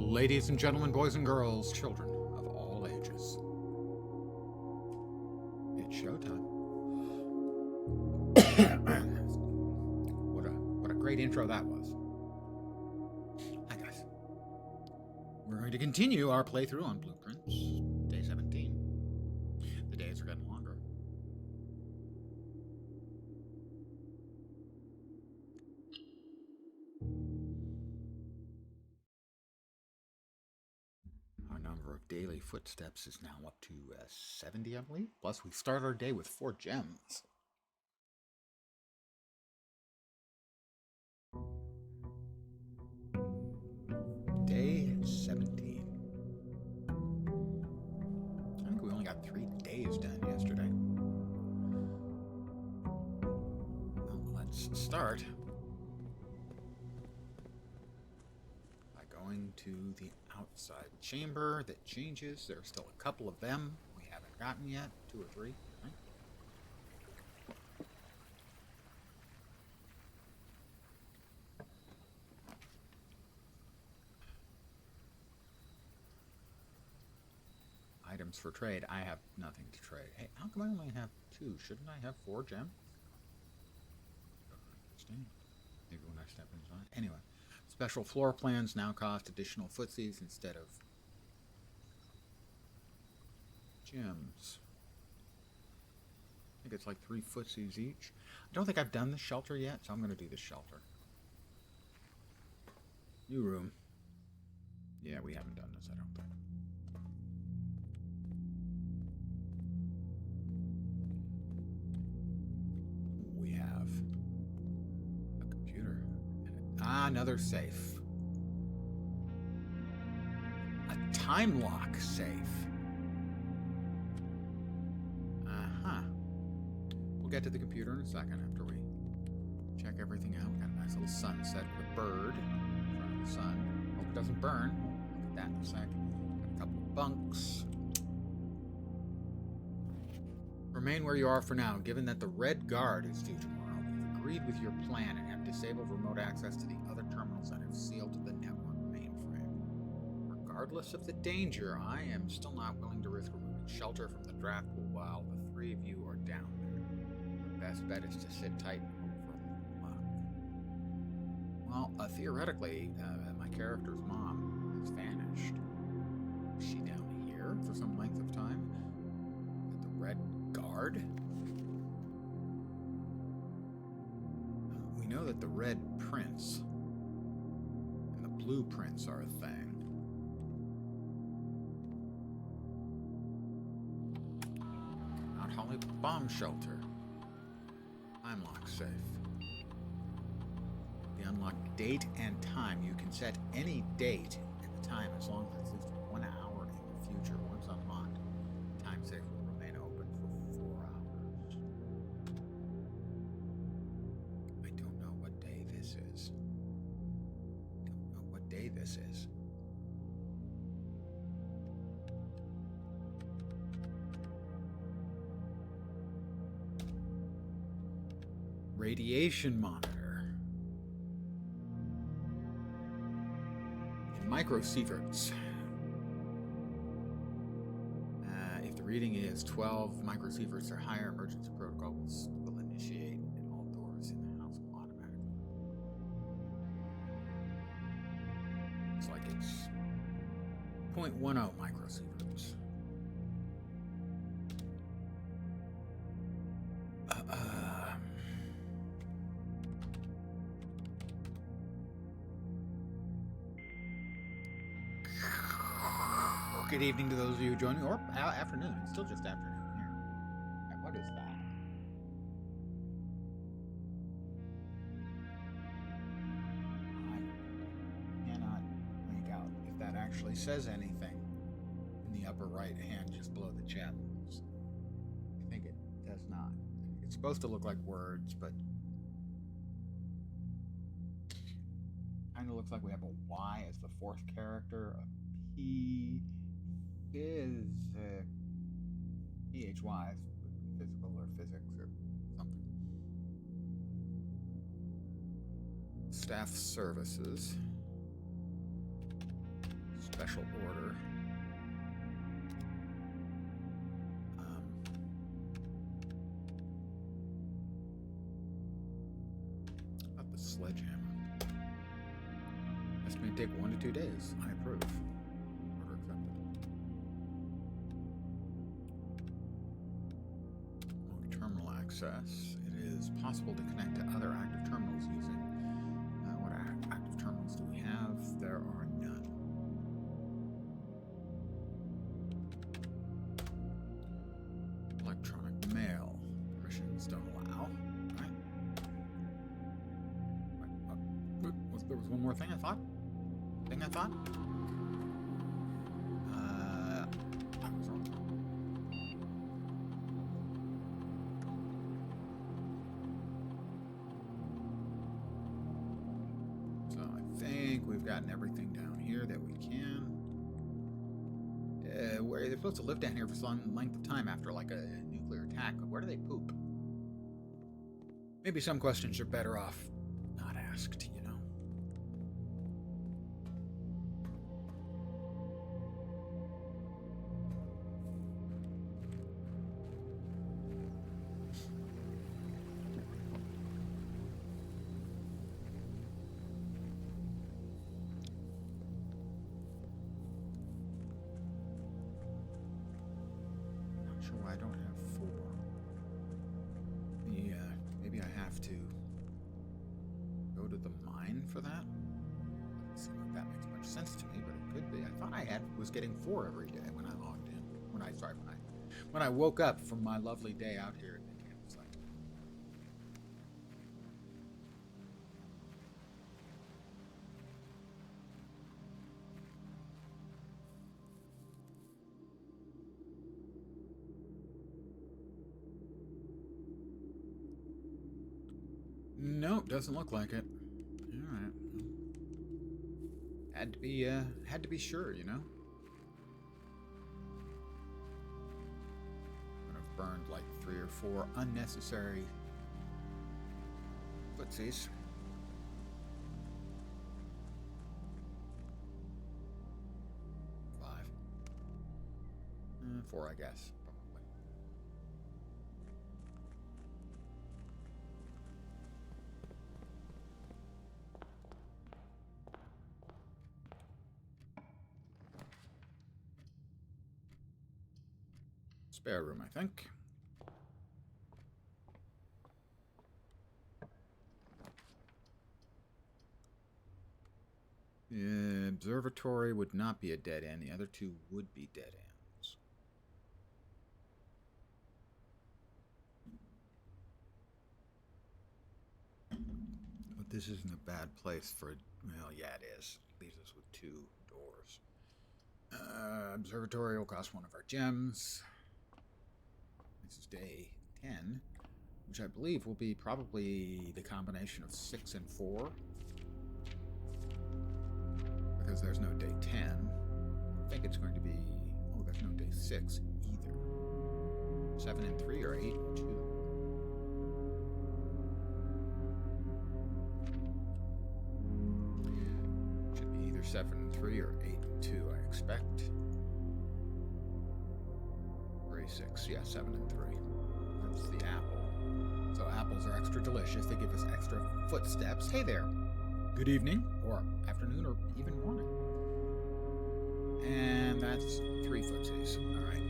Ladies and gentlemen, boys and girls, children of all ages, it's showtime. what a great intro that was. Hi guys. We're going to continue our playthrough on Blueprints, day 17. The days are getting longer. Our number of daily footsteps is now up to 70, I believe. Plus, we start our day with 4 gems. Day 17. I think we only got 3 days done yesterday. Well, let's start by going to the outside chamber that changes. There are still a couple of them we haven't gotten yet. 2 or 3, right? Items for trade. I have nothing to trade. Hey, how come I only have 2? Shouldn't I have 4 gems? Don't understand. Maybe when I step inside. Anyway, special floor plans now cost additional footsies instead of gems. I think it's like 3 footsies each. I don't think I've done the shelter yet, so I'm going to do the shelter. New room. Yeah, we haven't done this, I don't think. We have a computer. Another safe. A time lock safe. We'll get to the computer in a second after we check everything out. We got a nice little sunset with a bird in front of the sun. Hope it doesn't burn. We'll look at that in a sec. Got a couple of bunks. Remain where you are for now. Given that the Red Guard is due tomorrow, we've agreed with your plan and have disabled remote access to the other terminals that have sealed the network mainframe. Regardless of the danger, I am still not willing to risk removing shelter from the draft pool while the 3 of you are down there. Best bet is to sit tight and hope for luck. Well, theoretically, my character's mom has vanished. Is she down here for some length of time? At the Red Guard? We know that the Red Prince and the Blue Prince are a thing. Mount Holly Bomb Shelter. Time lock safe. The unlocked date and time. You can set any date and the time as long as it's at least 1 hour in the future. Once unlocked, the time safe will remain open for 4 hours. I don't know what day this is. Radiation monitor. In microsieverts. If the reading is 12 microsieverts or higher, emergency protocols will initiate and all doors in the house will automatically. It's like it's 0.10 microsieverts. Good evening to those of you who join me, or afternoon. It's still just afternoon here. And what is that? I cannot make out if that actually says anything in the upper right hand just below the chat bubbles. I think it does not. It's supposed to look like words, but kind of looks like we have a Y as the 4th character, a P. PHY, physical or physics or something. Staff services. special order. About the sledgehammer. This may take 1 to 2 days. I approve. Order accepted. Terminal access. It is possible to connect to other active terminals using. What active terminals do we have? There are none. Electronic mail. Permissions don't allow. Right. There was one more thing I thought. I was wrong. So I think we've gotten everything down here that we can. Where they're supposed to live down here for some length of time after like a nuclear attack, but where do they poop? Maybe some questions are better off not asked, you know? Not sure why I don't have 4. Maybe I have to go to the mine for that. Doesn't seem like that makes much sense to me, but it could be. I thought I was getting 4 every day when I logged in. When I woke up from my lovely day out here at the campsite. Nope, doesn't look like it. All right. Had to be sure, you know. I've burned like 3 or 4 unnecessary footsies. 5. 4, I guess. Probably. Spare room, I think. The observatory would not be a dead end. The other 2 would be dead ends. But this isn't a bad place for... Well, yeah, it is. It leaves us with 2 doors. Observatory will cost 1 of our gems. This is day 10, which I believe will be probably the combination of 6 and 4. Because there's no day 10. I think it's going to be... Oh, there's no day 6 either. 7 and 3 or 8 and 2. Should be either 7 and 3 or 8 and 2, I expect. 6. Yeah, 7 and 3. That's the apple. So apples are extra delicious. They give us extra footsteps. Hey there. Good evening, or afternoon, or even morning. And that's 3 footsies. All right.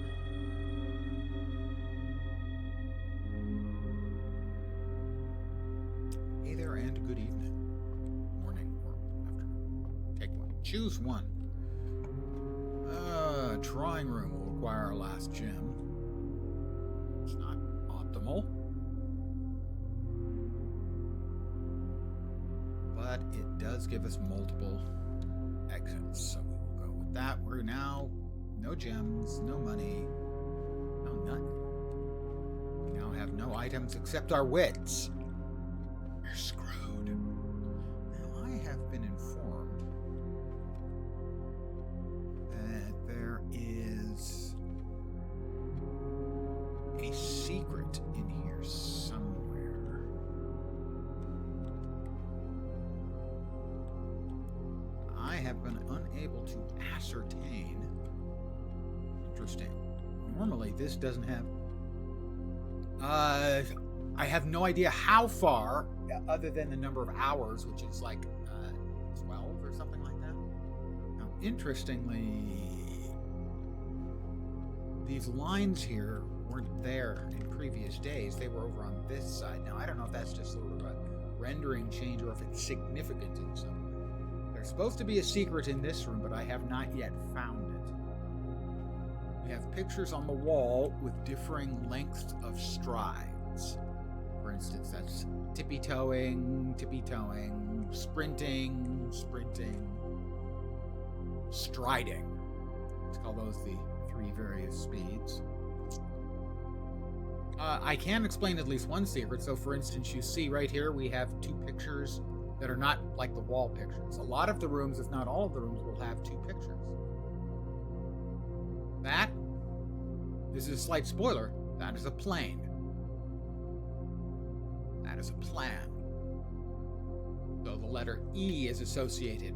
Hey there, and good evening. Morning or afternoon. Take one. Choose one. Drawing room will require our last gem. It's not optimal, but it does give us multiple exits, so we will go with that. We're now no gems, no money, no nothing. We now have no items except our wits. We're screwed. Now I have been informed that there is a secret in here somewhere. I have been unable able to ascertain. Interesting. Normally, this doesn't have... I have no idea how far, other than the number of hours, which is like 12 or something like that. Now, interestingly, these lines here weren't there in previous days. They were over on this side. Now, I don't know if that's just sort of a rendering change or if it's significant in some way. There's supposed to be a secret in this room, but I have not yet found it. We have pictures on the wall with differing lengths of strides. For instance, that's tippy-toeing, sprinting, striding. Let's call those the 3 various speeds. I can explain at least one secret. So, for instance, you see right here we have 2 pictures that are not like the wall pictures. A lot of the rooms, if not all of the rooms, will have 2 pictures. This is a slight spoiler, that is a plane. That is a plan. So the letter E is associated.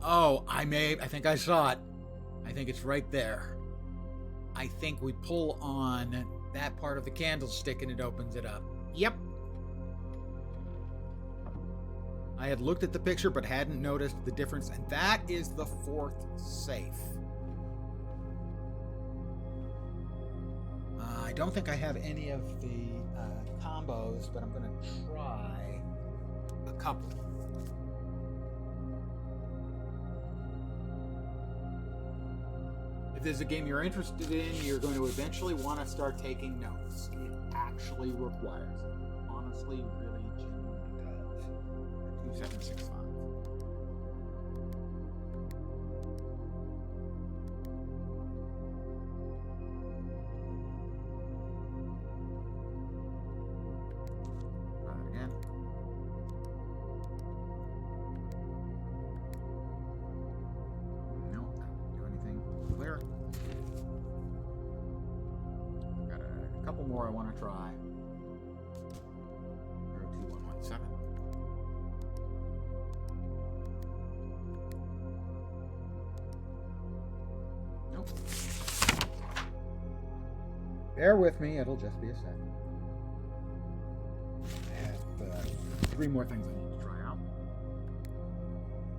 Oh, I think I saw it. I think it's right there. I think we pull on that part of the candlestick and it opens it up. Yep. I had looked at the picture but hadn't noticed the difference, and that is the 4th safe. I don't think I have any of the combos, but I'm going to try a couple. If this is a game you're interested in, you're going to eventually want to start taking notes. It actually requires it. Honestly, really, genuinely does. 2765. Try it again. No, that didn't do anything. Clear. Got a couple more I want to try. 02117. Nope. Bear with me, it'll just be a second. I have 3 more things I need to try out.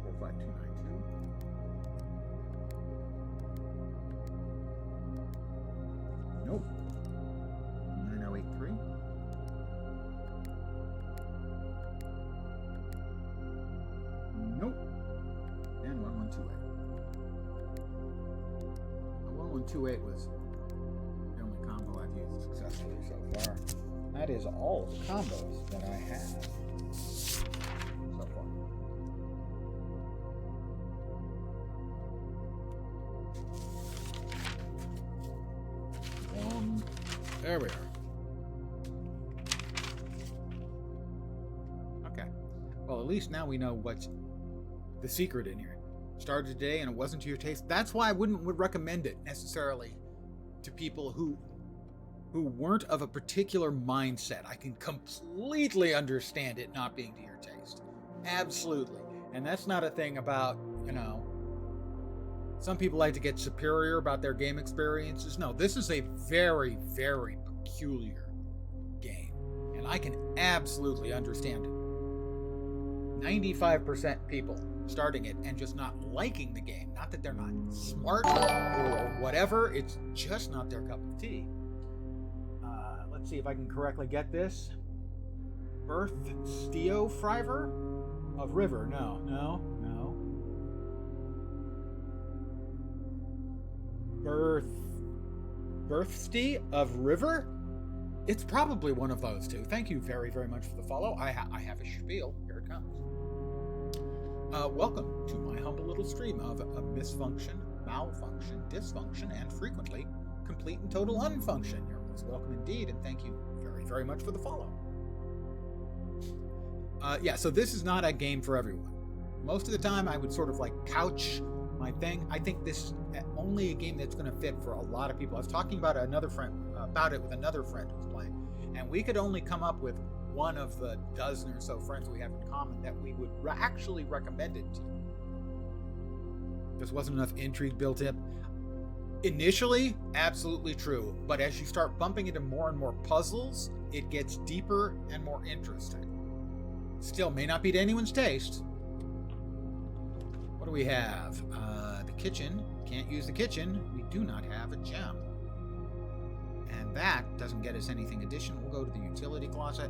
45292. Nope. 9083. Nope. And 1128. 1128 was the only combo I've used successfully so far. That is all the combos that I have so far. There we are. Okay. Well, at least now we know what's the secret in here. Started today and it wasn't to your taste. That's why I would recommend it necessarily to people who weren't of a particular mindset. I can completely understand it not being to your taste. Absolutely. And that's not a thing about, some people like to get superior about their game experiences. No, this is a very, very peculiar game. And I can absolutely understand it. 95% people starting it and just not liking the game. Not that they're not smart or whatever. It's just not their cup of tea. Let's see if I can correctly get this. Birthsteofriver of River. No. Birthstee of River? It's probably one of those two. Thank you very, very much for the follow. I have a spiel. Here it comes. Welcome to my humble little stream of a misfunction, malfunction, dysfunction, and frequently complete and total unfunction. You're most welcome indeed, and thank you very, very much for the follow. So this is not a game for everyone. Most of the time I would sort of like couch my thing. I think this is only a game that's going to fit for a lot of people. I was talking about about it with another friend who's playing, and we could only come up with one of the dozen or so friends we have in common that we would actually recommend it to. There wasn't enough intrigue built in. Initially, absolutely true, but as you start bumping into more and more puzzles, it gets deeper and more interesting. Still, may not be to anyone's taste. What do we have? The kitchen. Can't use the kitchen. We do not have a gem. And that doesn't get us anything additional. We'll go to the utility closet.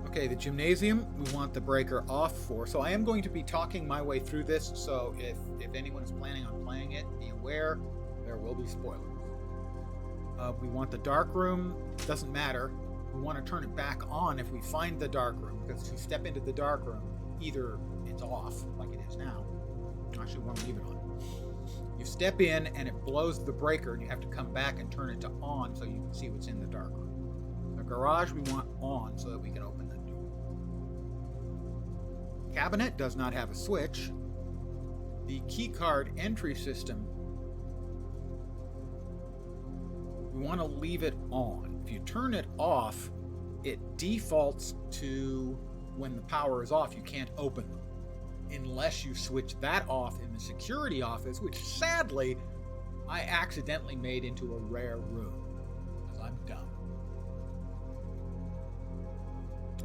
Okay, the gymnasium, we want the breaker off for. So I am going to be talking my way through this, so if anyone is planning on playing it, be aware, there will be spoilers. We want the dark room, doesn't matter. We want to turn it back on if we find the dark room, because if you step into the dark room, either it's off, like it is now. Actually, we want to leave it on. You step in and it blows the breaker, and you have to come back and turn it to on so you can see what's in the dark room. The garage we want on so that we can open the door. Cabinet does not have a switch. The keycard entry system, we want to leave it on. If you turn it off, it defaults to when the power is off, you can't open them. Unless you switch that off in the security office, which sadly, I accidentally made into a rare room, because I'm dumb.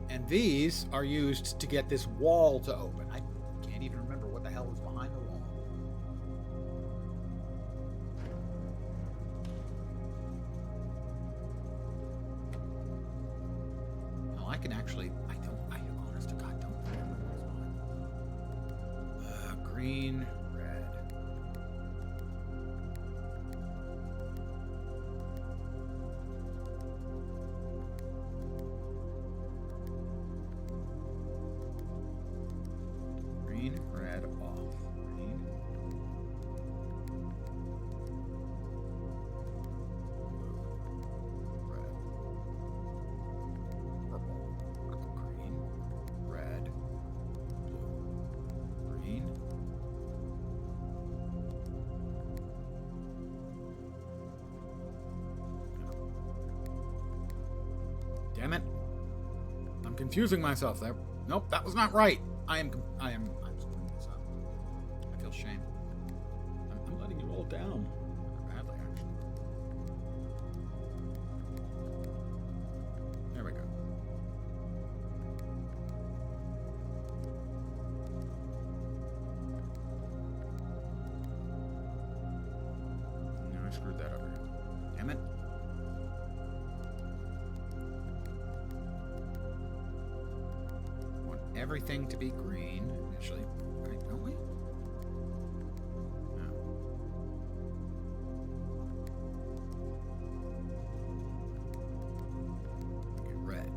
And these are used to get this wall to open. I can't even remember what the hell was behind the wall. No, I can actually, I honest to God, don't remember what was behind. Green, red. Green, red, off. Green. Red. Purple. Green. Red. Blue. Green. Damn it. I'm confusing myself there. Nope, that was not right. I'm screwing this up. I feel shame. I'm letting you all down. Badly, actually. There we go. No, I screwed that up here. Damn it. Everything to be green initially, right? Don't we? No. Okay, red.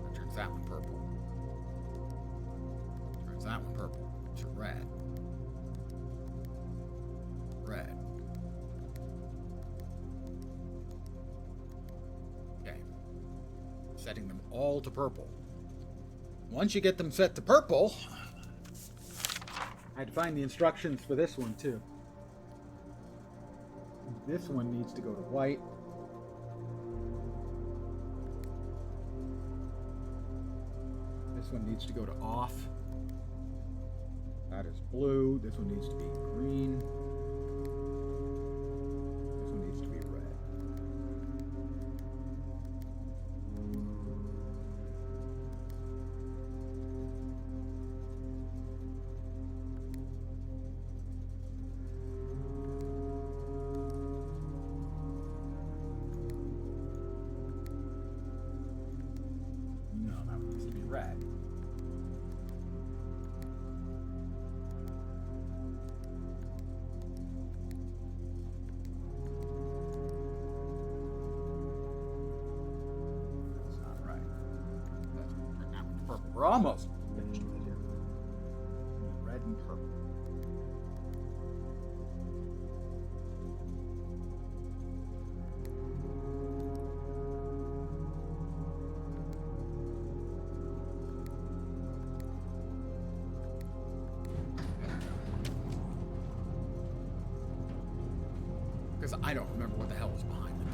That turns that one purple. Turns that one purple to red. Red. Setting them all to purple. Once you get them set to purple, I had to find the instructions for this one too. This one needs to go to white. This one needs to go to off. That is blue. This one needs to be green. This one needs to be red. Red. That's not right. That's now purple. We're almost finished with it here. Red and purple. I don't remember what the hell was behind the door.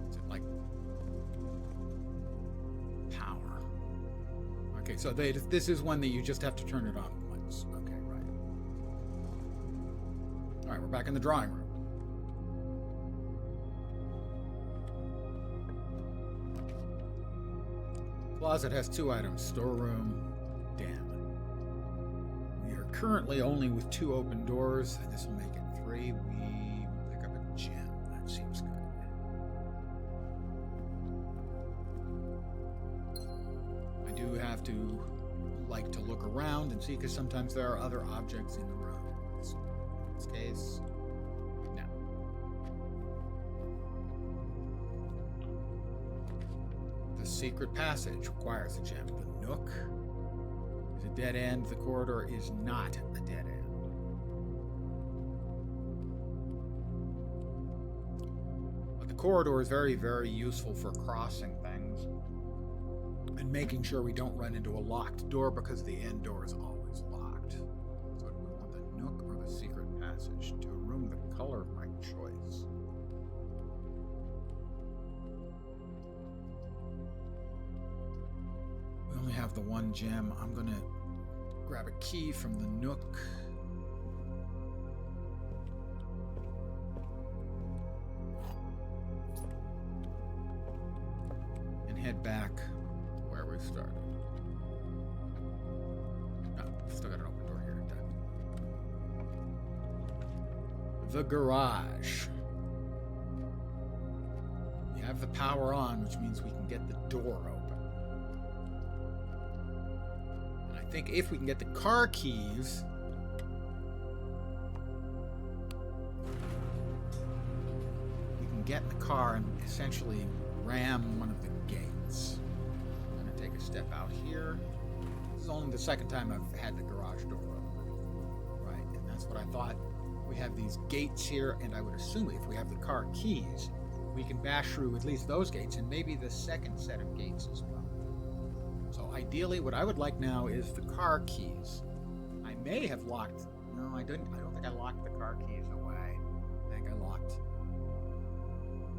Is it like power? Okay, so this is one that you just have to turn it on once. Okay, right. All right, we're back in the drawing room. Closet has 2 items, storeroom, den. We are currently only with 2 open doors, and this will make it 3. We will pick up a gem. That seems good. I do have to like to look around and see, because sometimes there are other objects in the room. So in this case, no. The secret passage requires a gem. The nook is a dead end. The corridor is not a dead end. But the corridor is very, very useful for crossing things and making sure we don't run into a locked door, because the end door is always locked. So do we want the nook or the secret passage? To a room the color of my choice. We only have the 1 gem. I'm gonna grab a key from the nook. And head back where we started. No, still got an open door here. The garage. We have the power on, which means we can get the door open. And I think if we can get the car keys, we can get in the car and essentially ram one of the gates. I'm going to take a step out here. This is only the second time I've had the garage door open. Right, and that's what I thought. We have these gates here, and I would assume if we have the car keys, we can bash through at least those gates and maybe the second set of gates as well. So ideally, what I would like now is the car keys. I may have locked. No, I don't think I locked the car keys away. I think I locked.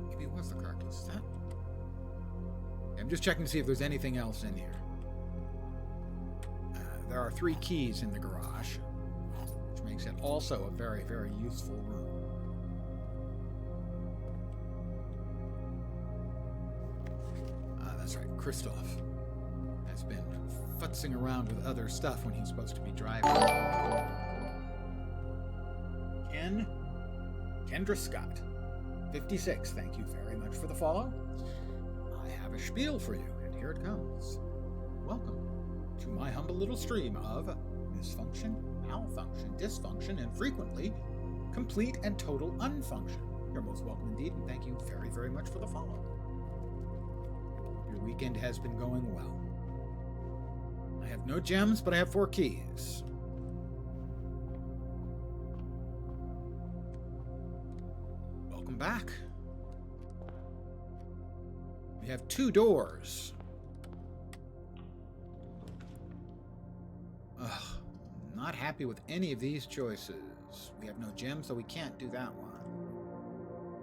Maybe it was the car keys. Is that? I'm just checking to see if there's anything else in here. There are 3 keys in the garage, which makes it also a very, very useful room. That's right, Christoph has been futzing around with other stuff when he's supposed to be driving. Kendra Scott, 56, thank you very much for the follow. I have a spiel for you, and here it comes. Welcome to my humble little stream of misfunction, malfunction, dysfunction, and frequently complete and total unfunction. You're most welcome indeed, and thank you very, very much for the follow. Your weekend has been going well. I have no gems, but I have 4 keys. Welcome back. We have 2 doors. Ugh, not happy with any of these choices. We have no gems, so we can't do that one.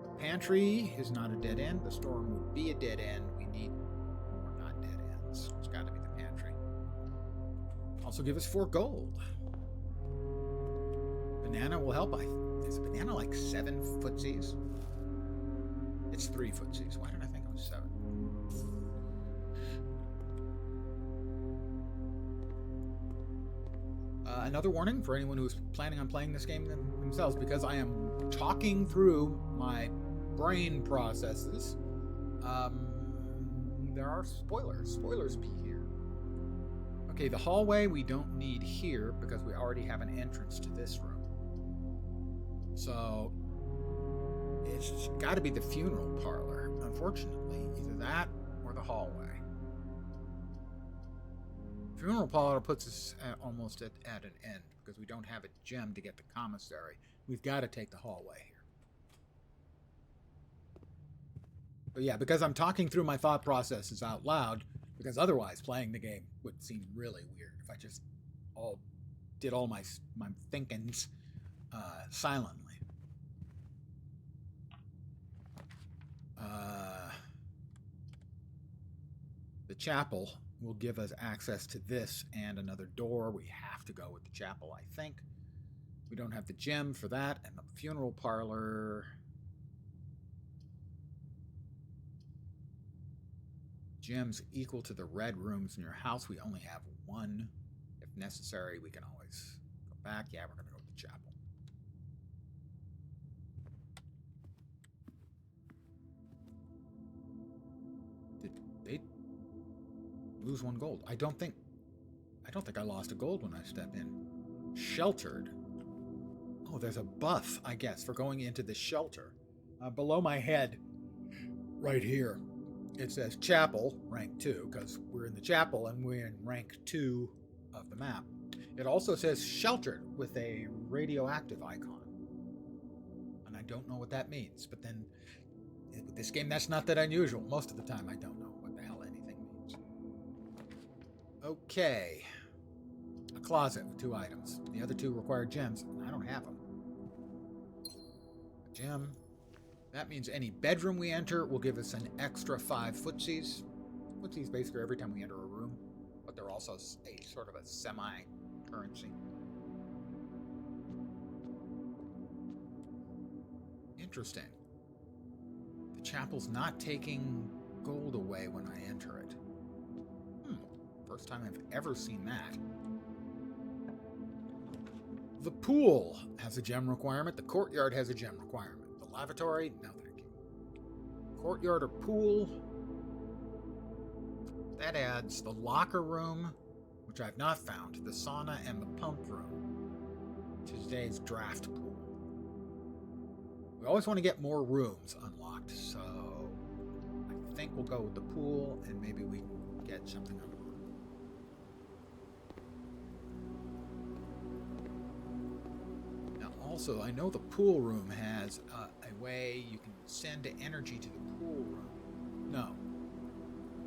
The pantry is not a dead end. The storeroom would be a dead end. We need more not dead ends. It's got to be the pantry. Also give us 4 gold. Banana will help. Is a banana like 7 footsies? It's 3 footsies. Why did I think it was 7? Another warning for anyone who's planning on playing this game themselves, because I am talking through my brain processes. There are spoilers. Spoilers be here. Okay, the hallway we don't need here because we already have an entrance to this room. So it's got to be the funeral parlor, unfortunately. Either that or the hallway. Funeral parlor puts us almost at an end because we don't have a gem to get the commissary. We've got to take the hallway here. But yeah, because I'm talking through my thought processes out loud, because otherwise playing the game would seem really weird if I just did all my thinkings silently. The chapel will give us access to this and another door. We have to go with the chapel, I think. We don't have the gem for that, and the funeral parlor. Gems equal to the red rooms in your house. We only have one. If necessary, we can always go back. Yeah, we're going to go with the chapel. Did they lose 1 gold? I don't think I lost a gold when I step in. Sheltered. Oh, there's a buff, I guess, for going into the shelter. Below my head, right here, it says chapel, rank 2, because we're in the chapel and we're in rank 2 of the map. It also says sheltered with a radioactive icon. And I don't know what that means, but then with this game, that's not that unusual. Most of the time, I don't know what the hell anything means. Okay. A closet with 2 items. The other 2 require gems, and I don't have them. A gem. That means any bedroom we enter will give us an extra 5 footsies. Footsies basically every time we enter a room, but they're also a sort of a semi-currency. Interesting. The chapel's not taking gold away when I enter it. First time I've ever seen that. The pool has a gem requirement. The courtyard has a gem requirement. The lavatory, no thank you. Courtyard or pool. That adds the locker room, which I've not found, the sauna, and the pump room to today's draft pool. We always want to get more rooms unlocked, so I think we'll go with the pool, and maybe we can get something under the room. Now, also, I know the pool room has a way you can send energy to the pool room. No.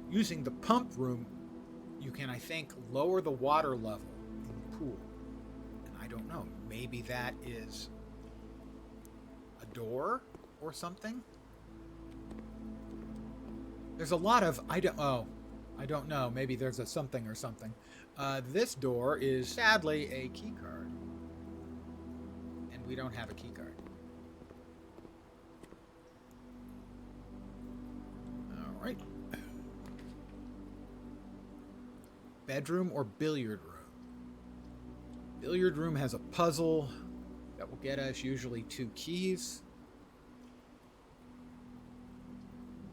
Using the pump room, you can, I think, lower the water level in the pool. And I don't know, maybe that is a door or something? There's a lot of, I don't know, maybe there's a something or something. This door is sadly a key card. And we don't have a key card. All right. Bedroom or billiard room? Billiard room has a puzzle that will get us usually 2 keys.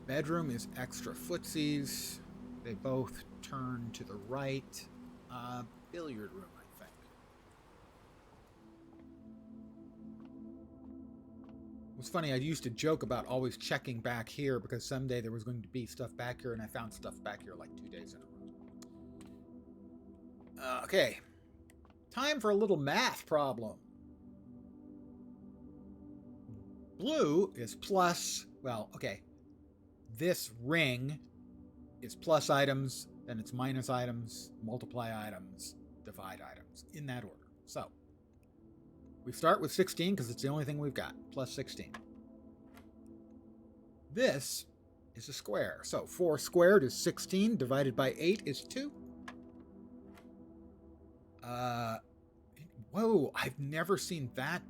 Bedroom is extra footsies. They both turn to the right. Billiard room, I think. It was funny, I used to joke about always checking back here because someday there was going to be stuff back here, and I found stuff back here like 2 days in a row. Okay. Time for a little math problem. Blue is plus, well, okay. This ring is plus items, then it's minus items, multiply items, divide items, in that order. So, we start with 16 because it's the only thing we've got, plus 16. This is a square. So 4 squared is 16, divided by 8 is 2. Whoa, I've never seen that.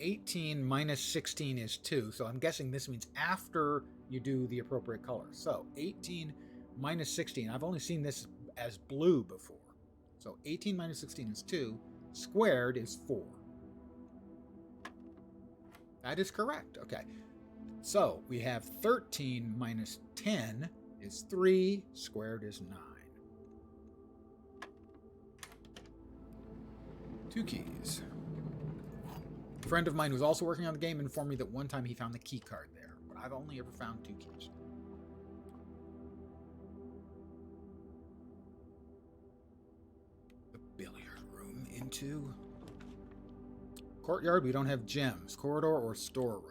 18 minus 16 is 2, so I'm guessing this means after you do the appropriate color. So 18 minus 16, I've only seen this as blue before. So 18 minus 16 is 2, squared is 4. That is correct, okay. So we have 13 minus 10 is 3, squared is 9. 2 keys. A friend of mine who's also working on the game informed me that one time he found the key card there, but I've only ever found 2 keys. The billiard room into courtyard. We don't have gems. Corridor or storeroom.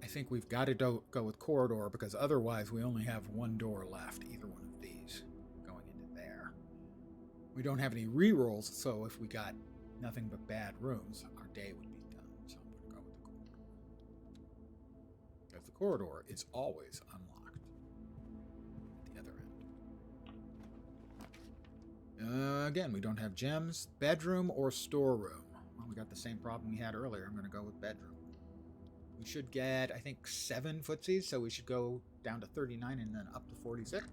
I think we've got to go with corridor because otherwise we only have one door left, either one of these, going into there. We don't have any rerolls, so if we got nothing but bad rooms, our day would be done. So I'm going to go with the corridor. Because the corridor is always unlocked at the other end. Again, we don't have gems, bedroom, or storeroom. Well, we got the same problem we had earlier. I'm going to go with bedroom. We should get, I think, 7 footsies, so we should go down to 39 and then up to 46.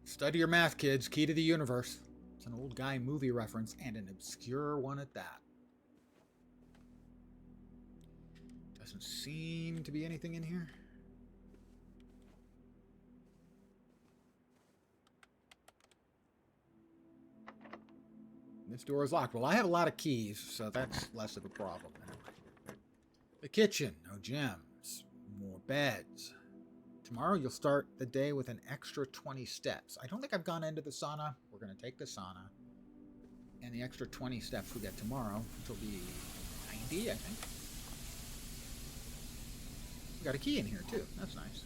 Study your math, kids. Key to the universe. It's an old guy movie reference, and an obscure one at that. Doesn't seem to be anything in here. This door is locked. Well, I have a lot of keys, so that's less of a problem. The kitchen. No gems. More beds. Tomorrow you'll start the day with an extra 20 steps. I don't think I've gone into the sauna. We're going to take the sauna. And the extra 20 steps we get tomorrow, which will be 90, I think. We got a key in here, too. That's nice.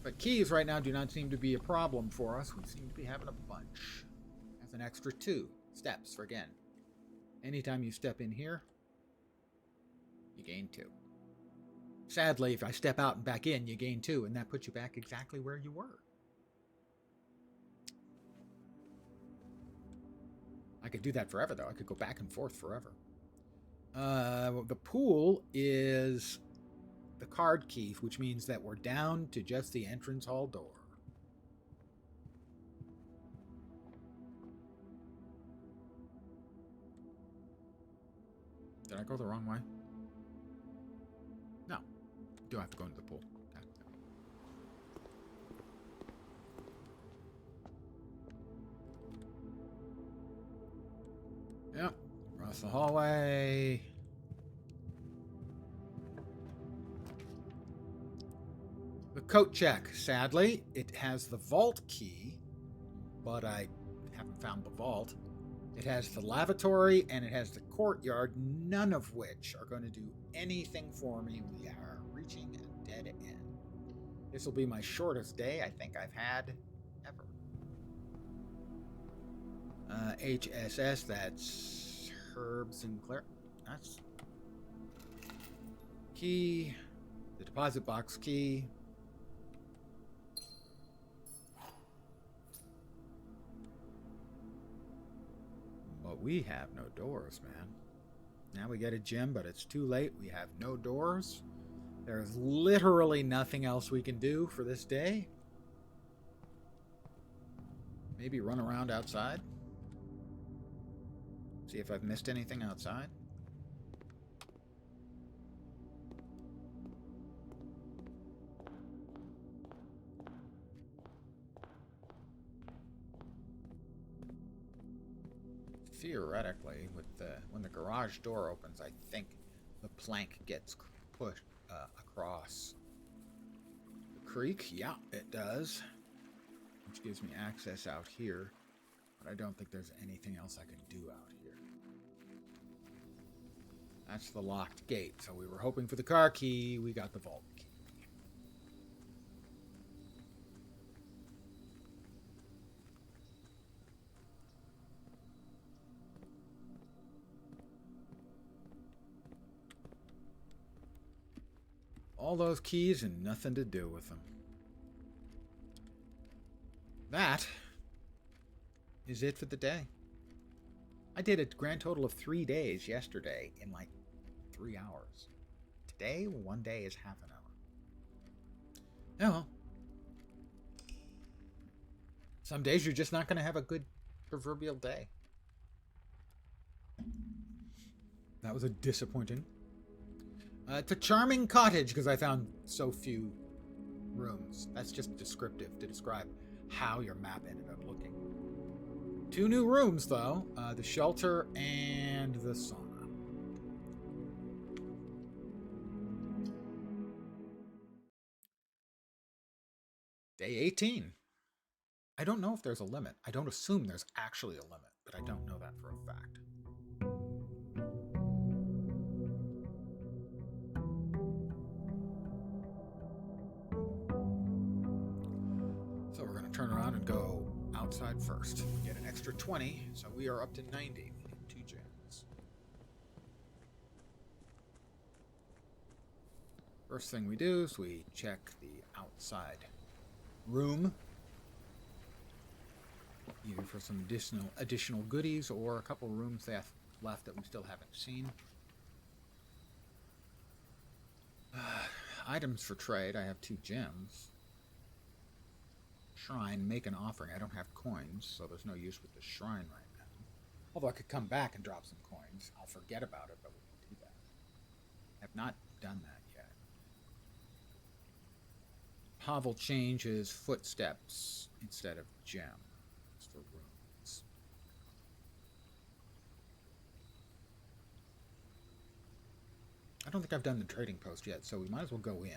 But keys right now do not seem to be a problem for us. We seem to be having a bunch. That's an extra 2 steps for again. Anytime you step in here, you gain 2. Sadly, if I step out and back in, you gain 2, and that puts you back exactly where you were. I could do that forever, though. I could go back and forth forever. The pool is the card key, which means that we're down to just the entrance hall door. Did I go the wrong way? No. Do have to go into the pool. Okay. Yep. Across the hallway. The coat check. Sadly, it has the vault key, but I haven't found the vault. It has the lavatory and it has the courtyard, none of which are going to do anything for me. We are reaching a dead end. This will be my shortest day I think I've had ever. HSS, that's Herb Sinclair. That's key. The deposit box key. But we have no doors, man. Now we get a gem, but it's too late. We have no doors. There's literally nothing else we can do for this day. Maybe run around outside. See if I've missed anything outside. Theoretically, with when the garage door opens, I think the plank gets pushed across the creek. Yeah, it does, which gives me access out here. But I don't think there's anything else I can do out here. That's the locked gate. So we were hoping for the car key. We got the vault key. All those keys and nothing to do with them. That is it for the day. I did a grand total of 3 days yesterday in like 3 hours. Today, 1 day is half an hour. Oh well. Some days you're just not going to have a good proverbial day. That was a disappointing. It's a charming cottage because I found so few rooms. That's just descriptive to describe how your map ended up looking. 2 new rooms, though. The shelter and the sauna. Day 18. I don't know if there's a limit. I don't assume there's actually a limit, but I don't know that for a fact. So we're going to turn around and go outside first. We get an extra 20, so we are up to 90. We need 2 gems. First thing we do is we check the outside room, either for some additional goodies or a couple rooms left that we still haven't seen. Items for trade. I have 2 gems. Shrine, make an offering. I don't have coins, so there's no use with the shrine right now. Although I could come back and drop some coins. I'll forget about it, but we can do that. I have not done that yet. Pavel changes footsteps instead of gems for runes. I don't think I've done the trading post yet, so we might as well go in.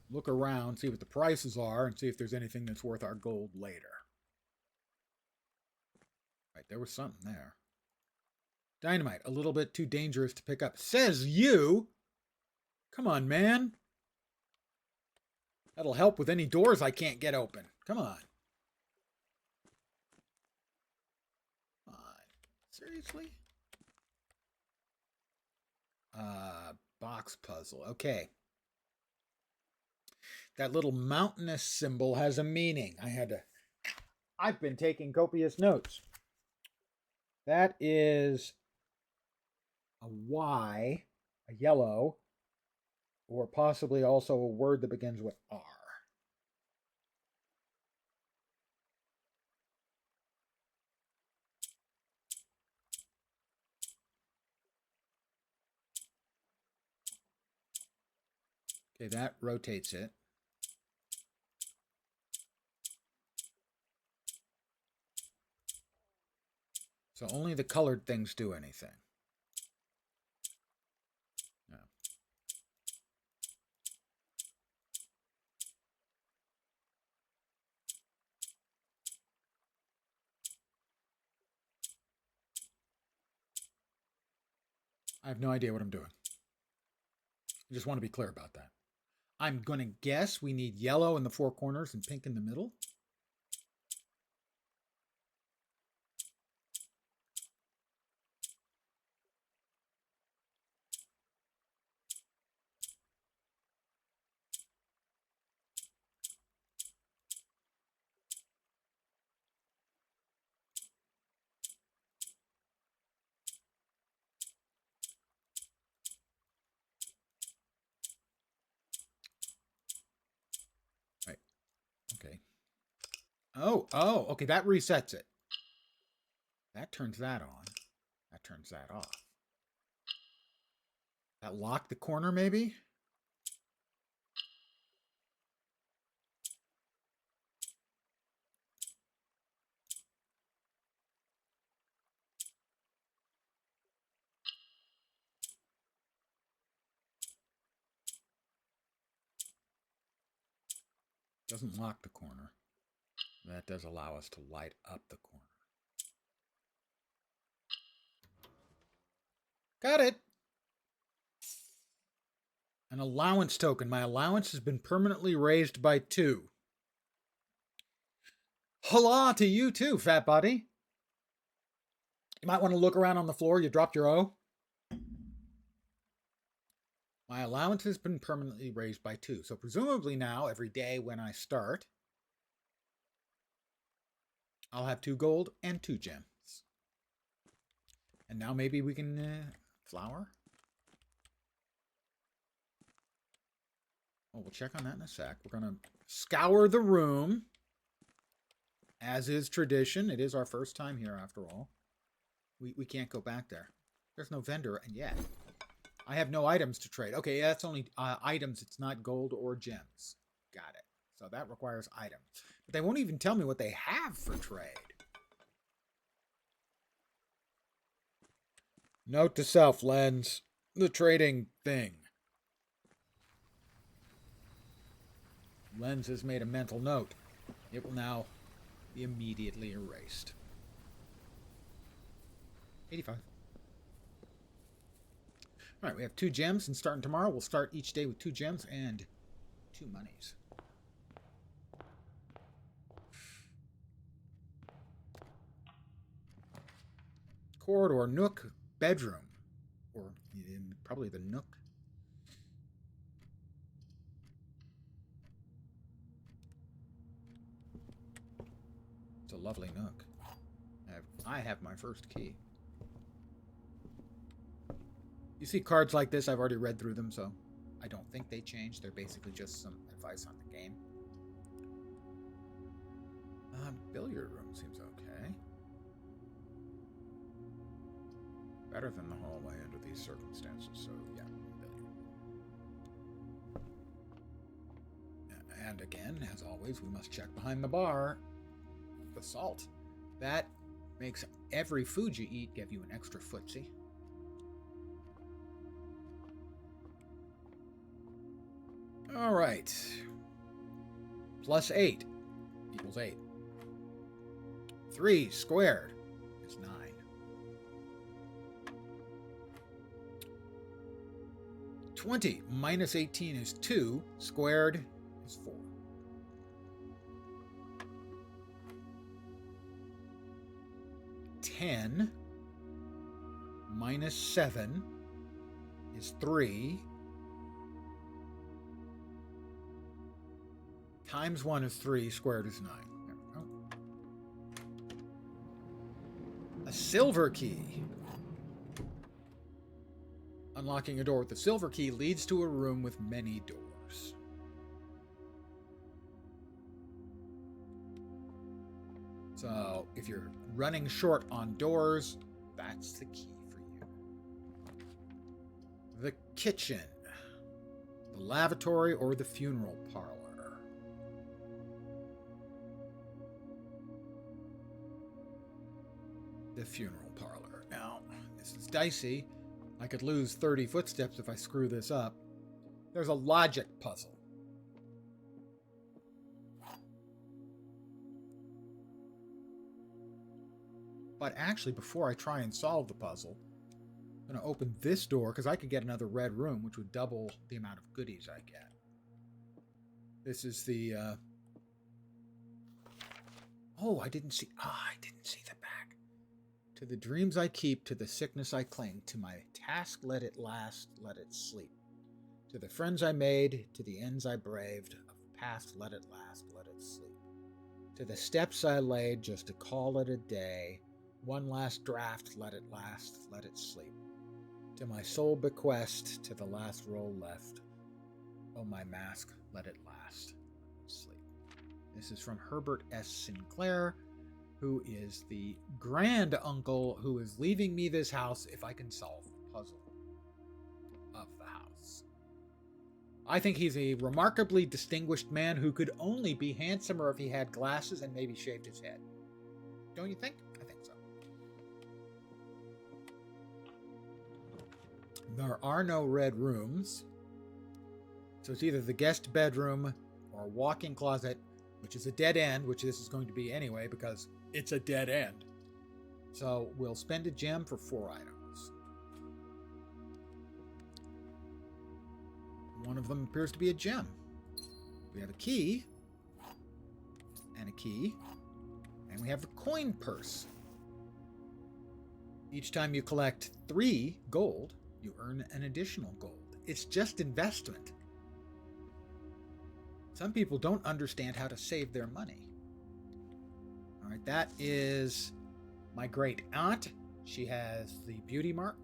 Look around, see what the prices are, and see if there's anything that's worth our gold later. Right, there was something there. Dynamite, a little bit too dangerous to pick up. Says you! Come on, man. That'll help with any doors I can't get open. Come on. Come on. Seriously? Box puzzle. Okay. That little mountainous symbol has a meaning. I've been taking copious notes. That is a Y, a yellow, or possibly also a word that begins with R. Okay, that rotates it. So only the colored things do anything. No. I have no idea what I'm doing. I just want to be clear about that. I'm going to guess we need yellow in the 4 corners and pink in the middle. Right. Okay. Oh, okay, that resets it. That turns that on. That turns that off. That locked the corner, maybe? Doesn't lock the corner. That does allow us to light up the corner. Got it. An allowance token. My allowance has been permanently raised by 2. Hola to you too, fat body. You might want to look around on the floor. You dropped your O. My allowance has been permanently raised by 2. So presumably now, every day when I start, I'll have 2 gold and 2 gems. And now maybe we can flower. Oh, we'll check on that in a sec. We're going to scour the room. As is tradition. It is our first time here after all. We can't go back there. There's no vendor and yet. I have no items to trade. Okay, yeah, that's only items. It's not gold or gems. Got it. So that requires items. But they won't even tell me what they have for trade. Note to self, Lens. The trading thing. Lens has made a mental note. It will now be immediately erased. 85. All right, we have 2 gems, and starting tomorrow, we'll start each day with 2 gems and 2 monies. Corridor, nook, bedroom, or probably the nook. It's a lovely nook. I have my first key. You see cards like this, I've already read through them, so I don't think they change. They're basically just some advice on the game. Billiard room seems okay. Better than the hallway under these circumstances, so yeah, billiard room. And again, as always, we must check behind the bar. The salt. That makes every food you eat give you an extra footsie. All right. Plus 8 equals 8. 3 squared is 9. 20 minus 18 is 2. Squared is 4. 10 minus 7 is 3. Times 1 is 3, squared is 9. There we go. A silver key. Unlocking a door with the silver key leads to a room with many doors. So, if you're running short on doors, that's the key for you. The kitchen, the lavatory, or the funeral parlor. The funeral parlor. Now, this is dicey. I could lose 30 footsteps if I screw this up. There's a logic puzzle. But actually, before I try and solve the puzzle, I'm going to open this door because I could get another red room, which would double the amount of goodies I get. This is the... Oh, I didn't see the back. To the dreams I keep, to the sickness I cling, to my task let it last, let it sleep. To the friends I made, to the ends I braved, of the past let it last, let it sleep. To the steps I laid just to call it a day, one last draft, let it last, let it sleep. To my soul bequest, to the last roll left, oh my mask, let it last, let it sleep. This is from Herbert S. Sinclair, who is the grand uncle who is leaving me this house if I can solve the puzzle of the house. I think he's a remarkably distinguished man who could only be handsomer if he had glasses and maybe shaved his head. Don't you think? I think so. There are no red rooms, so it's either the guest bedroom or a walk-in closet, which is a dead end, which this is going to be anyway because it's a dead end. So we'll spend a gem for 4 items. One of them appears to be a gem. We have a key, and we have the coin purse. Each time you collect 3 gold, you earn an additional gold. It's just investment. Some people don't understand how to save their money. All right, that is my great aunt. She has the beauty mark.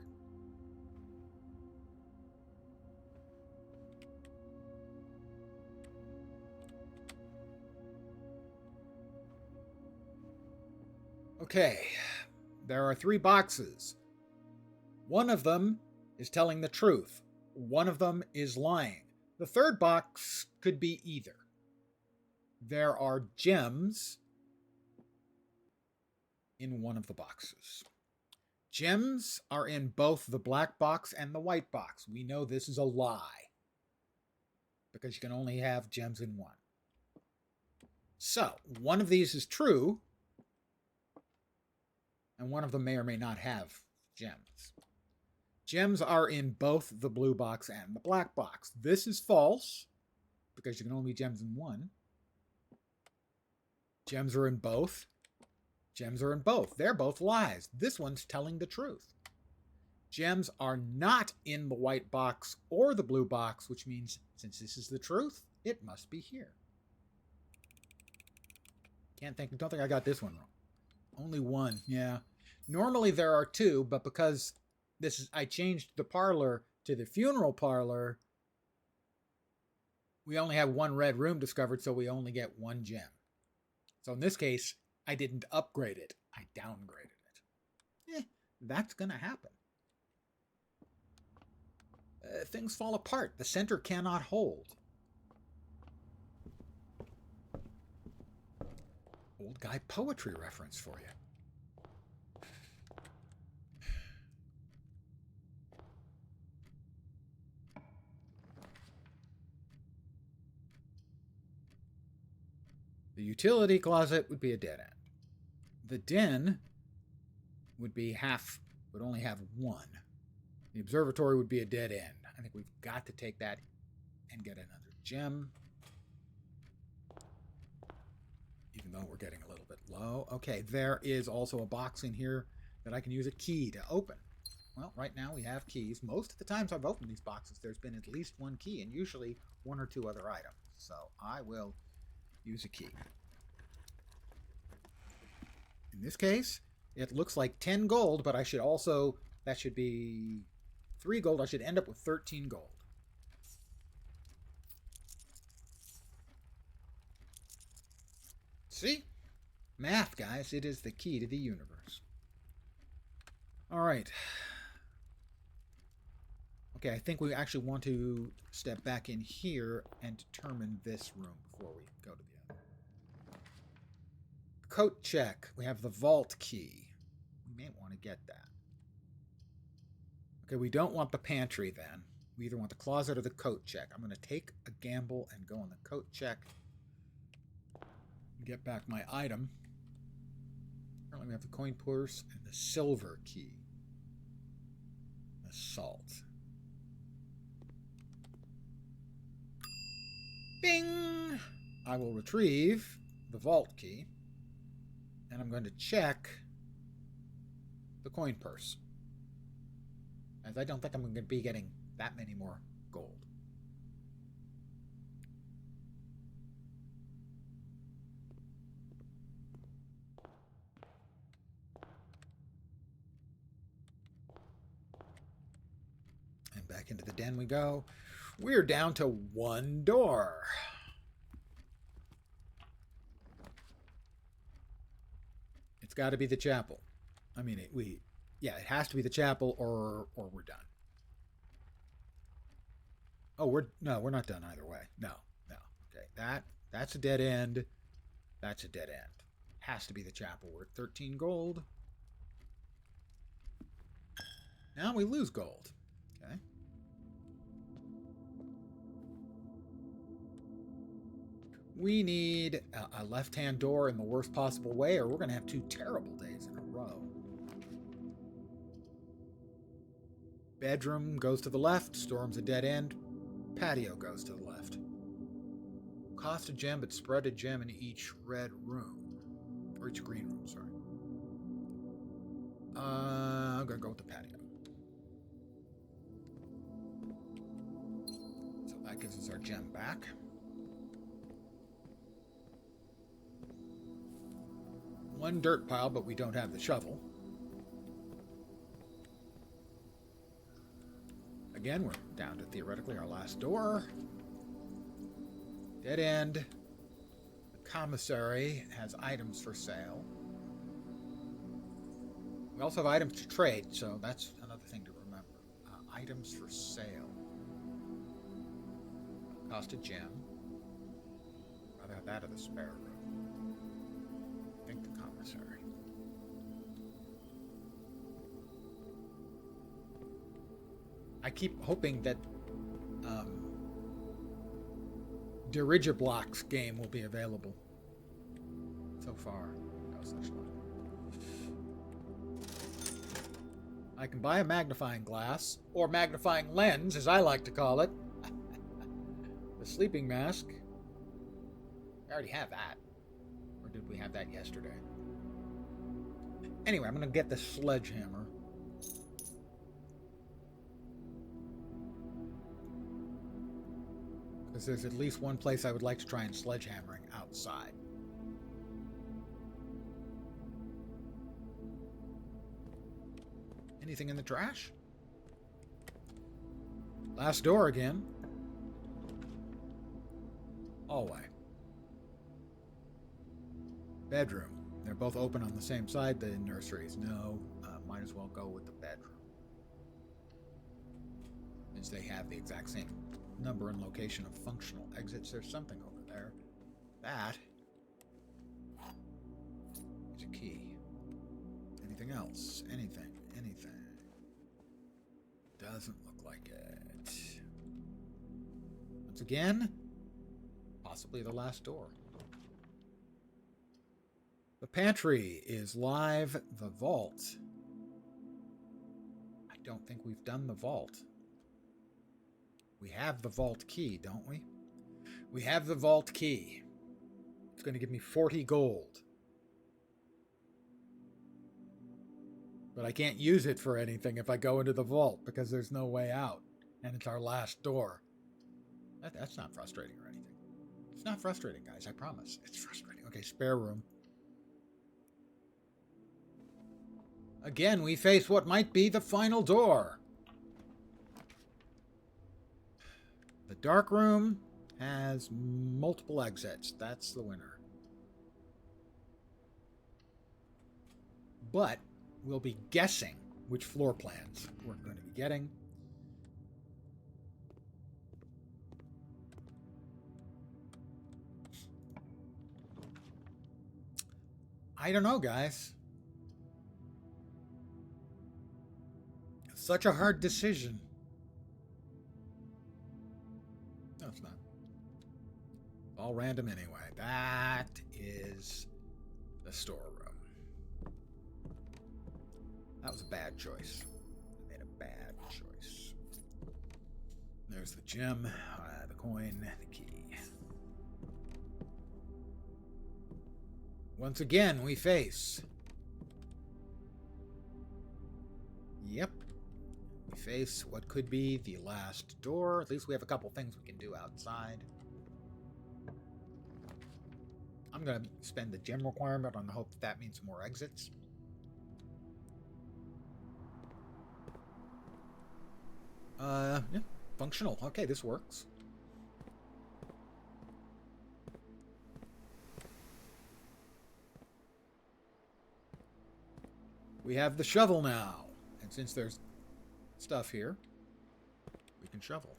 Okay, there are 3 boxes. One of them is telling the truth. One of them is lying. The third box could be either. There are gems in one of the boxes. Gems are in both the black box and the white box. We know this is a lie because you can only have gems in one. So, one of these is true, and one of them may or may not have gems. Gems are in both the blue box and the black box. This is false, because you can only be gems in one. Gems are in both. Gems are in both. They're both lies. This one's telling the truth. Gems are not in the white box or the blue box, which means since this is the truth, it must be here. Don't think I got this one wrong. Only one, yeah. Normally there are two, but because I changed the parlor to the funeral parlor, we only have one red room discovered, so we only get one gem. So in this case, I didn't upgrade it. I downgraded it. That's gonna happen. Things fall apart. The center cannot hold. Old guy poetry reference for you. The utility closet would be a dead end. The den would only have one. The observatory would be a dead end. I think we've got to take that and get another gem. Even though we're getting a little bit low. Okay, there is also a box in here that I can use a key to open. Well, right now we have keys. Most of the times I've opened these boxes, there's been at least one key, and usually one or two other items. So I will use a key. In this case, it looks like 10 gold, but that should be 3 gold. I should end up with 13 gold. See? Math, guys. It is the key to the universe. All right. Okay, I think we actually want to step back in here and determine this room before we go to the other. Coat check. We have the vault key. We may want to get that. Okay, we don't want the pantry then. We either want the closet or the coat check. I'm going to take a gamble and go on the coat check. And get back my item. Currently we have the coin purse and the silver key. The salt. Bing! I will retrieve the vault key. And I'm going to check the coin purse, as I don't think I'm going to be getting that many more gold. And back into the den we go. We're down to one door. It's got to be the chapel. I mean, it has to be the chapel, or we're done. Oh, we're not done either way. No. Okay, that's a dead end. That's a dead end. Has to be the chapel. We're at 13 gold. Now we lose gold. Okay. We need a left-hand door in the worst possible way, or we're going to have 2 terrible days in a row. Bedroom goes to the left. Storeroom's a dead end. Patio goes to the left. Cost a gem, but spread a gem in each red room. Or each green room, sorry. I'm going to go with the patio. So that gives us our gem back. One dirt pile, but we don't have the shovel. Again, we're down to theoretically our last door. Dead end. The commissary has items for sale. We also have items to trade, so that's another thing to remember. Items for sale. Cost a gem. Rather have that in the spare room. I think the commissary. I keep hoping that Dirigiblock's game will be available So far, no such luck. I can buy a magnifying glass, or magnifying lens, as I like to call it. The sleeping mask. I already have that. Or did we have that yesterday? Anyway, I'm going to get the sledgehammer. Because there's at least one place I would like to try and sledgehammering outside. Anything in the trash? Last door again. Hallway. Bedroom. They're both open on the same side. The nurseries. No, might as well go with the bedroom. Since they have the exact same number and location of functional exits. There's something over there. That is a key. Anything else? Anything? Doesn't look like it. Once again, possibly the last door. The pantry is live. The vault. I don't think we've done the vault. We have the vault key, don't we? We have the vault key. It's going to give me 40 gold. But I can't use it for anything if I go into the vault because there's no way out. And it's our last door. That's not frustrating or anything. It's not frustrating, guys. I promise. It's frustrating. Okay, spare room. Again, we face what might be the final door. The dark room has multiple exits. That's the winner. But we'll be guessing which floor plans we're going to be getting. I don't know, guys. Such a hard decision. No, it's not. All random anyway. That is the storeroom. That was a bad choice. I made a bad choice. There's the gem, the coin, the key. Once again, we face. Yep. We face what could be the last door. At least we have a couple things we can do outside. I'm going to spend the gem requirement on the hope that means more exits. Yeah, functional. Okay, this works. We have the shovel now. And since there's stuff here, we can shovel.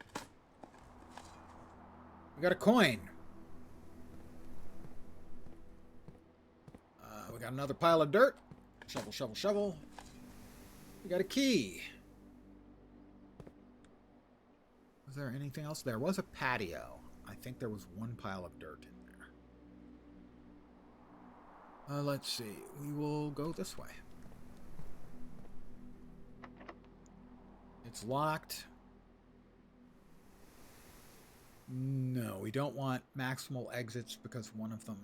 We got a coin. We got another pile of dirt. Shovel, shovel, shovel. We got a key. Was there anything else? There was a patio. I think there was one pile of dirt in there. Let's see. We will go this way. It's locked. No, we don't want maximal exits because one of them,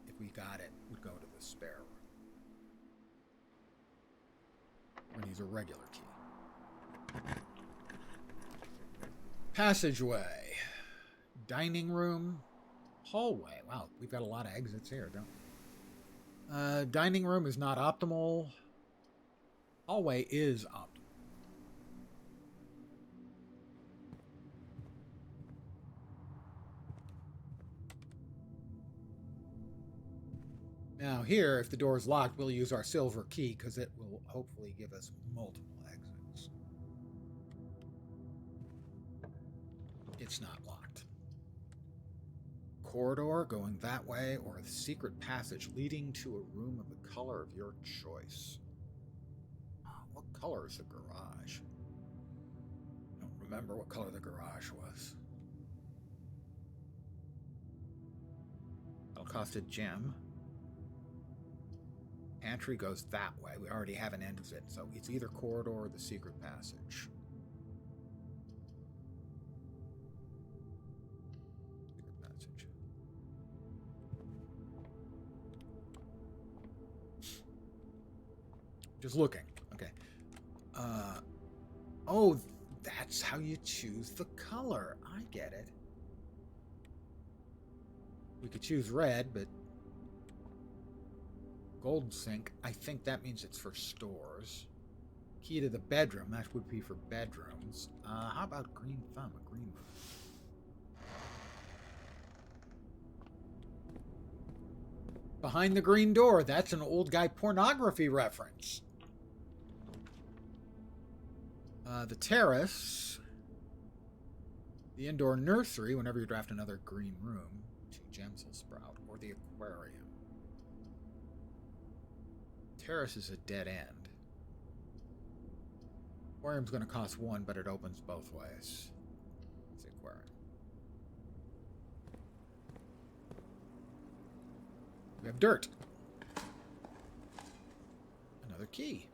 if we got it, would go to the spare room. We're going to use a regular key. Passageway. Dining room. Hallway. Wow, we've got a lot of exits here, don't we? Dining room is not optimal. Hallway is optimal. Now here, if the door is locked, we'll use our silver key because it will hopefully give us multiple exits. It's not locked. Corridor going that way, or a secret passage leading to a room of the color of your choice. What color is the garage? I don't remember what color the garage was. That'll cost a gem. Pantry goes that way. We already have an exit, so it's either corridor or the secret passage. Secret passage. Just looking. Okay. Oh, that's how you choose the color. I get it. We could choose red, but gold sink, I think that means it's for stores. Key to the bedroom, that would be for bedrooms. How about green thumb, a green room? Behind the green door, that's an old guy pornography reference. The terrace, the indoor nursery, whenever you draft another green room, 2 gems will sprout, or the aquarium. Terrace is a dead end. Aquarium's going to cost 1, but it opens both ways. It's the aquarium. We have dirt. Another key.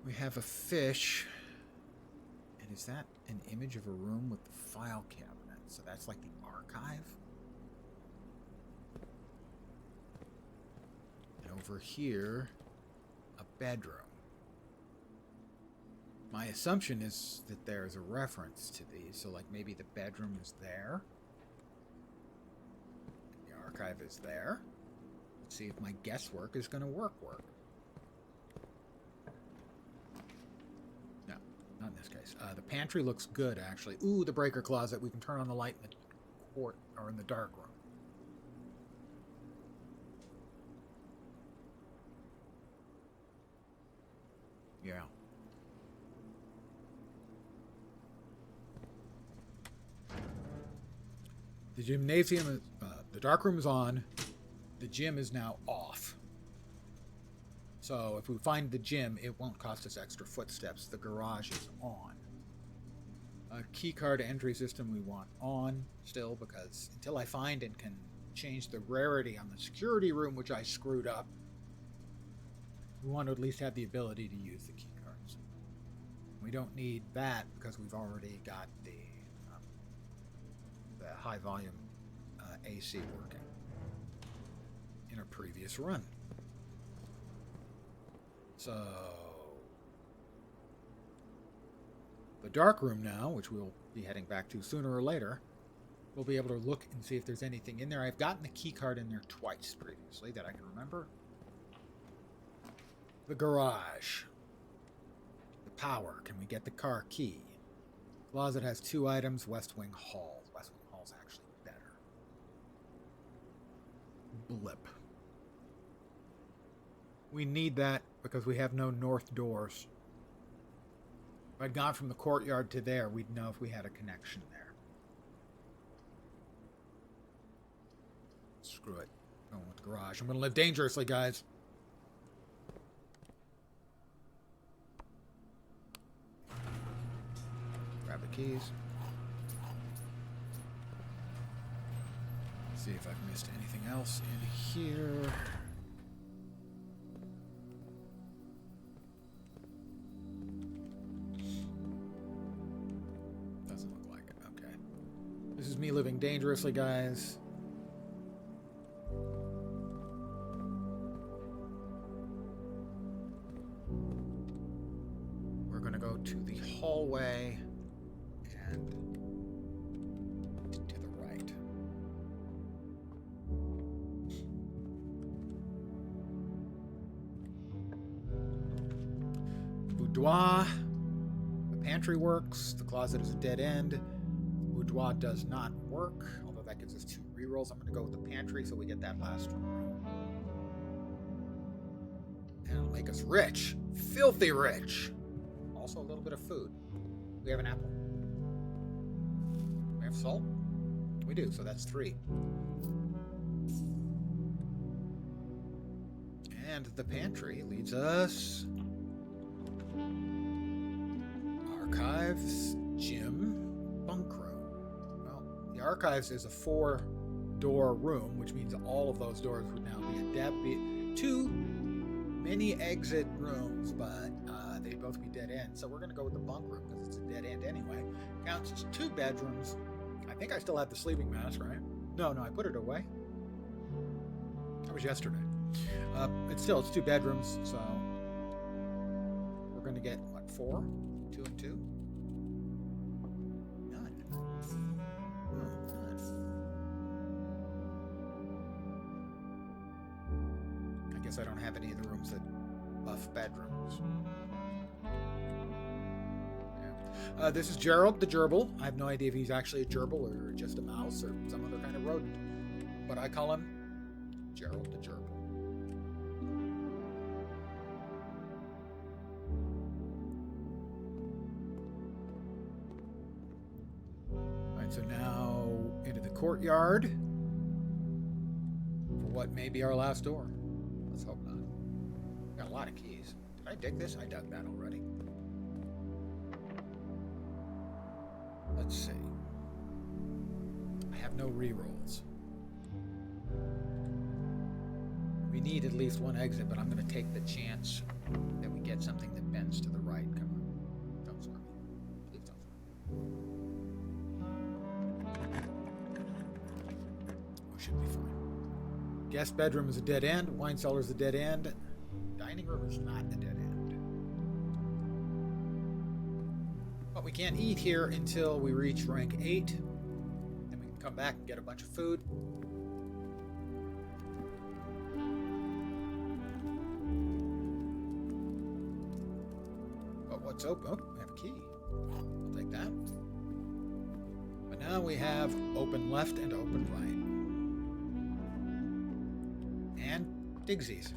We have a fish. And is that an image of a room with the file cabinet? So that's like the archive? And over here, a bedroom. My assumption is that there's a reference to these. So like maybe the bedroom is there. The archive is there. Let's see if my guesswork is going to work. Not in this case. The pantry looks good, actually. Ooh, the breaker closet. We can turn on the light in the court or in the dark room. Yeah. The gymnasium, the dark room is on. The gym is now off. So if we find the gym, it won't cost us extra footsteps. The garage is on. A key card entry system we want on still, because until I find and can change the rarity on the security room, which I screwed up, we want to at least have the ability to use the key cards. We don't need that because we've already got the high volume AC working in a previous run. So, the dark room now, which we'll be heading back to sooner or later, we'll be able to look and see if there's anything in there. I've gotten the key card in there twice previously that I can remember. The garage. The power. Can we get the car key? Closet has 2 items. West Wing Hall. West Wing Hall's actually better. Blip. We need that because we have no north doors. If I'd gone from the courtyard to there, we'd know if we had a connection there. Screw it. Going with the garage. I'm going to live dangerously, guys. Grab the keys. See if I've missed anything else in here. This is me living dangerously, guys. We're going to go to the hallway and to the right. Boudoir. The pantry works. The closet is a dead end. Boudoir does not work, although that gives us 2 rerolls. I'm going to go with the pantry so we get that last room. And it'll make us rich. Filthy rich. Also a little bit of food. We have an apple. We have salt? We do, so that's 3. And the pantry leads us... Archives, gym, bunk room. The archives is a 4 door room, which means all of those doors would now be two mini exit rooms, but they'd both be dead ends. So we're going to go with the bunk room because it's a dead end anyway. Counts as 2 bedrooms. I think I still have the sleeping mask, right? No, I put it away. That was yesterday. It's 2 bedrooms, so we're going to get, what, 4? 2 and 2? None. I guess I don't have any of the rooms that buff bedrooms. Yeah. This is Gerald the gerbil. I have no idea if he's actually a gerbil or just a mouse or some other kind of rodent, but I call him Gerald the gerbil. Alright, so now into the courtyard for what may be our last door. Let's hope not. Got a lot of keys. Did I dig this? I dug that already. Let's see. I have no rerolls. We need at least one exit, but I'm going to take the chance that we get something that bends to the right. Come on. Don't screw me. Please don't screw me. We should be fine. Guest bedroom is a dead end. Wine cellar is a dead end. Dining room is not a dead end. But we can't eat here until we reach rank 8. Then we can come back and get a bunch of food. But what's open? Oh, we have a key. I'll take that. But now we have open left and open right. And Digsies.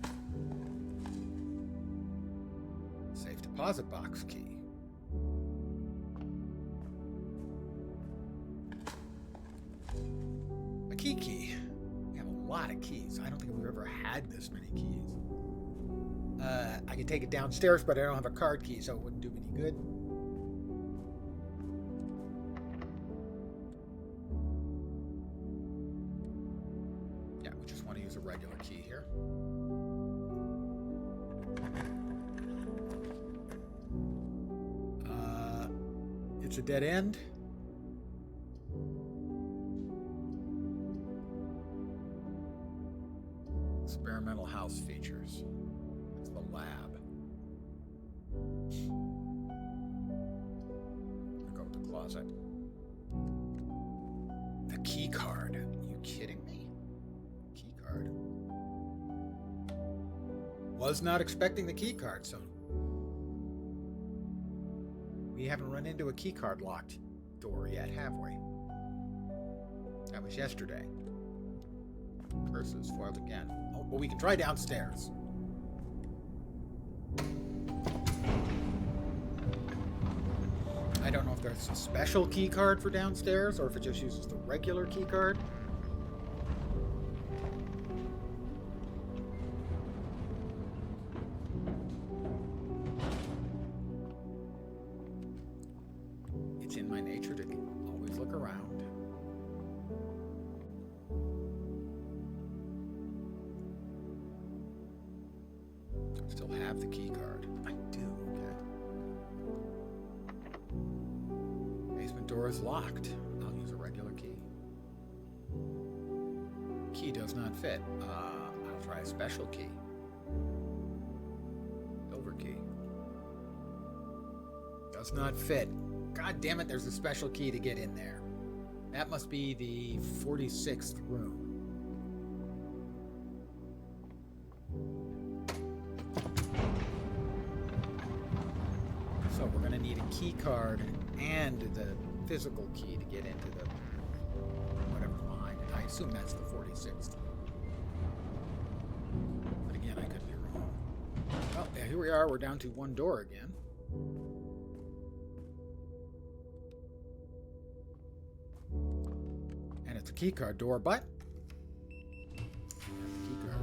Safe deposit box key. A key. We have a lot of keys. I don't think we've ever had this many keys. I could take it downstairs, but I don't have a card key, so it wouldn't do me any good. Yeah, we just want to use a regular key here. It's a dead end. Experimental house features. It's the lab. I'll go with the closet. The key card. Are you kidding me? Key card. Was not expecting the key card, so we haven't run into a keycard locked door yet, have we? That was yesterday. Curses foiled again. Oh, but we can try downstairs. I don't know if there's a special key card for downstairs or if it just uses the regular key card. It's in my nature to always look around. Still have the key card. I do, okay. Basement door is locked. I'll use a regular key. Key does not fit. I'll try a special key. Silver key. Does not fit. God damn it, there's a special key to get in there. That must be the 46th room. So we're going to need a key card and the physical key to get into the whatever line. I assume that's the 46th. But again, I could be wrong. Well, yeah, here we are. We're down to one door again. And it's a key card door, but key card.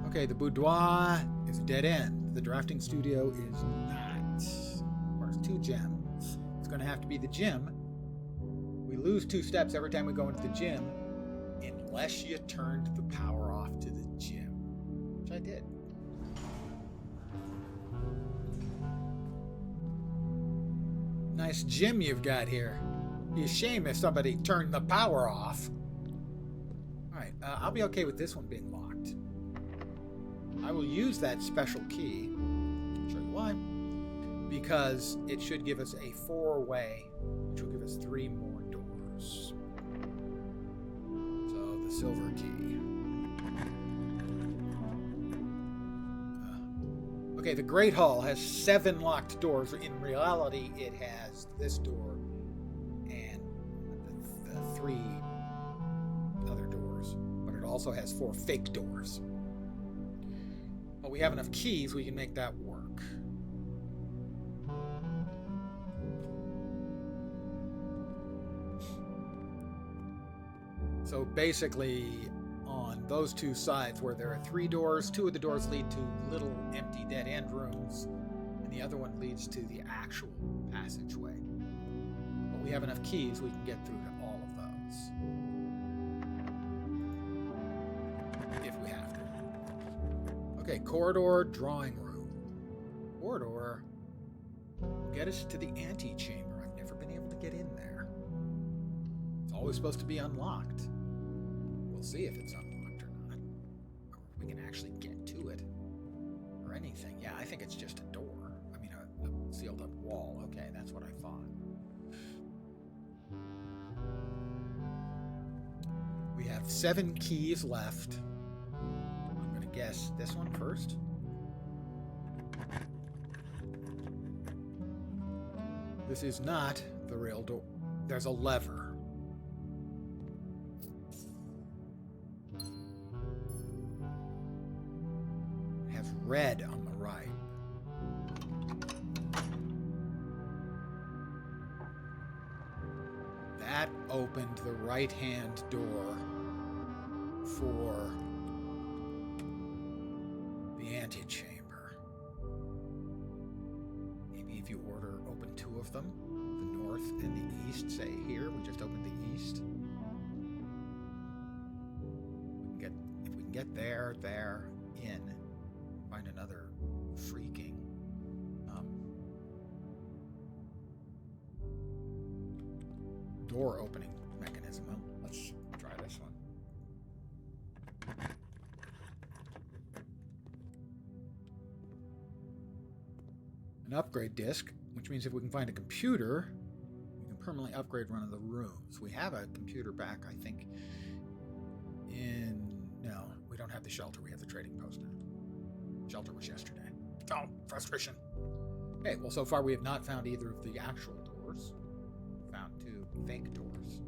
Okay, the boudoir is a dead end. The drafting studio is not. There's 2 gems. It's going to have to be the gym. We lose 2 steps every time we go into the gym Unless you turned the power off to the gym, which I did. Nice gym you've got here. Be a shame if somebody turned the power off. Alright, I'll be okay with this one being locked. I will use that special key. I'll show you why. Because it should give us a 4-way, which will give us 3 more doors. So, the silver key. Okay, the Great Hall has 7 locked doors. In reality, it has this door and the 3 other doors. But it also has 4 fake doors. But we have enough keys, we can make that work. So basically, on those 2 sides where there are 3 doors, 2 of the doors lead to little empty dead-end rooms, and the other one leads to the actual passageway. But we have enough keys, we can get through to all of those. If we have to. Okay, corridor, drawing room. Corridor will get us to the antechamber. I've never been able to get in there. It's always supposed to be unlocked. We'll see if it's unlocked or not. Or if we can actually get to it. Or anything. Yeah, I think it's just a door. I mean, a sealed up wall. Okay, that's what I thought. We have 7 keys left. I'm going to guess this one first. This is not the real door. There's a lever. Red on the right. That opened the right-hand door for the antechamber. Maybe if you open 2 of them, the north and the east, say here, we just opened the east. If we can get there, in. Find another freaking door opening mechanism. Well, let's try this one. An upgrade disk, which means if we can find a computer, we can permanently upgrade one of the rooms. We have a computer back, I think, no, we don't have the shelter. We have the trading post now. Shelter was yesterday. Oh, frustration. Okay, well, so far we have not found either of the actual doors. We found 2 fake doors.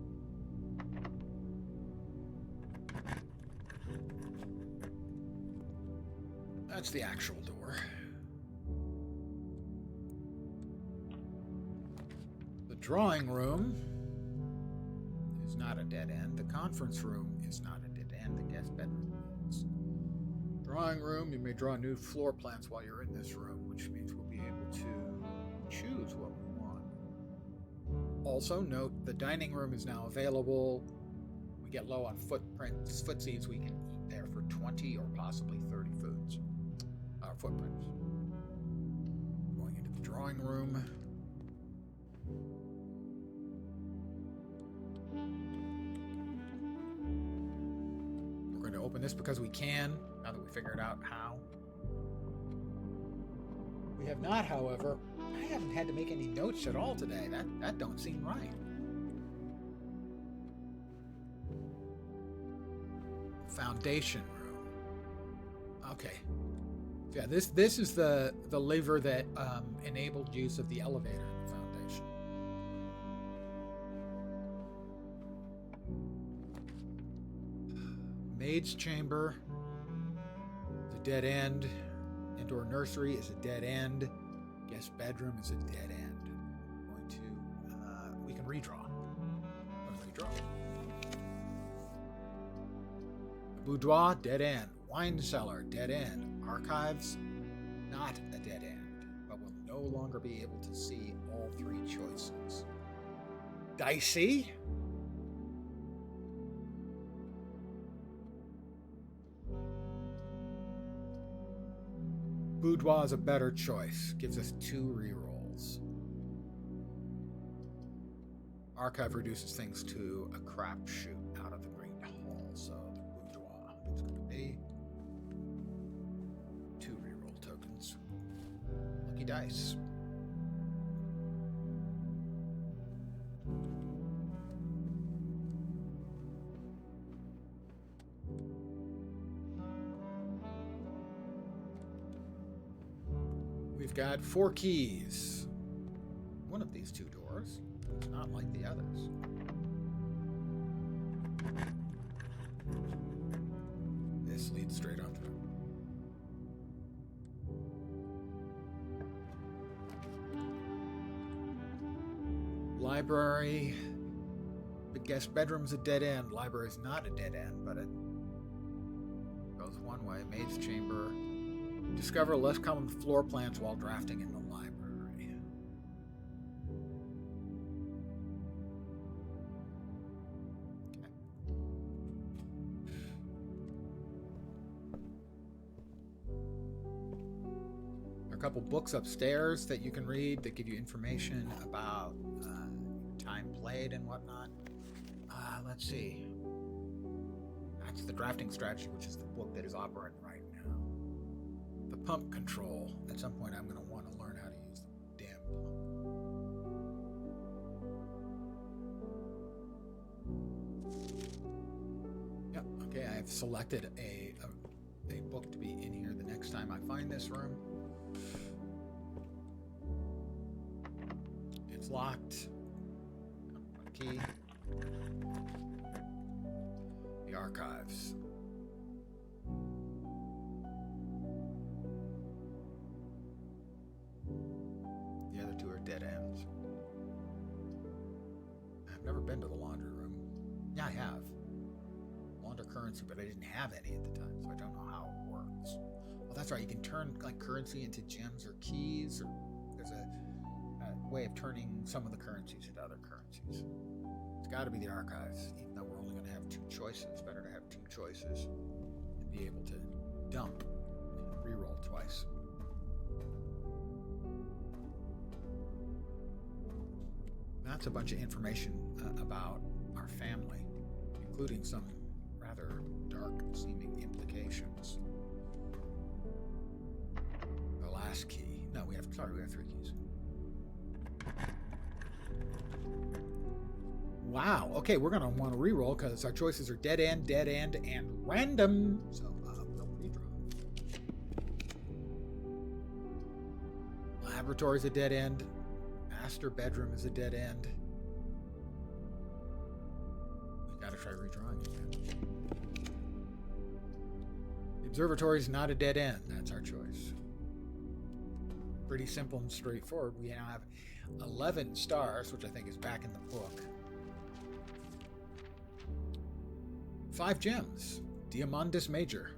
That's the actual door. The drawing room is not a dead end. The conference room is not a dead end. The guest bedroom is. Drawing room, you may draw new floor plans while you're in this room, which means we'll be able to choose what we want. Also note, the dining room is now available. We get low on footsies, we can eat there for 20 or possibly 30 footprints. Going into the drawing room. We're going to open this because we can, now that we figured out how. We have not, however. I haven't had to make any notes at all today. That don't seem right. Foundation room. Okay. Yeah, this is the lever that enabled use of the elevator in the foundation. Maid's chamber is a dead end. Indoor nursery is a dead end. Guest bedroom is a dead end. We can redraw. Boudoir, dead end. Wine cellar, dead end. Archives, not a dead end, but we'll no longer be able to see all 3 choices. Dicey? Boudoir is a better choice. Gives us 2 rerolls. Archive reduces things to a crapshoot out of the Great Hall, so the Boudoir is going to be 2 reroll tokens. Lucky dice. We've got 4 keys. One of these 2 doors is not like the others. This leads straight on through. Library. The guest bedroom's a dead end. Library's not a dead end, but it goes one way. Maid's chamber. Discover less common floor plans while drafting in the library. Okay. There are a couple books upstairs that you can read that give you information about time played and whatnot. Let's see. That's the drafting strategy, which is the book that is operating right now. The pump control. At some point, I'm going to want to learn how to use the damn pump. Yep. Okay, I have selected a book to be in here the next time I find this room. It's locked. Key. The archives. The other 2 are dead ends. I've never been to the laundry room. Yeah, I have. Launder currency, but I didn't have any at the time, so I don't know how it works. Well, that's right. You can turn like currency into gems or keys, or there's a way of turning some of the currencies into other currencies. It's got to be the archives, even though we're only going to have 2 choices. Better to have 2 choices and be able to dump and reroll twice. That's a bunch of information about our family, including some rather dark-seeming implications. The last key. No, we have 3 keys. Wow. Okay, we're going to want to reroll because our choices are dead end, and random. So we'll redraw. Laboratory's a dead end. Master bedroom is a dead end. We got to try redrawing again. The observatory is not a dead end. That's our choice. Pretty simple and straightforward. We now have 11 stars, which I think is back in the book. 5 gems. Diamandus Major.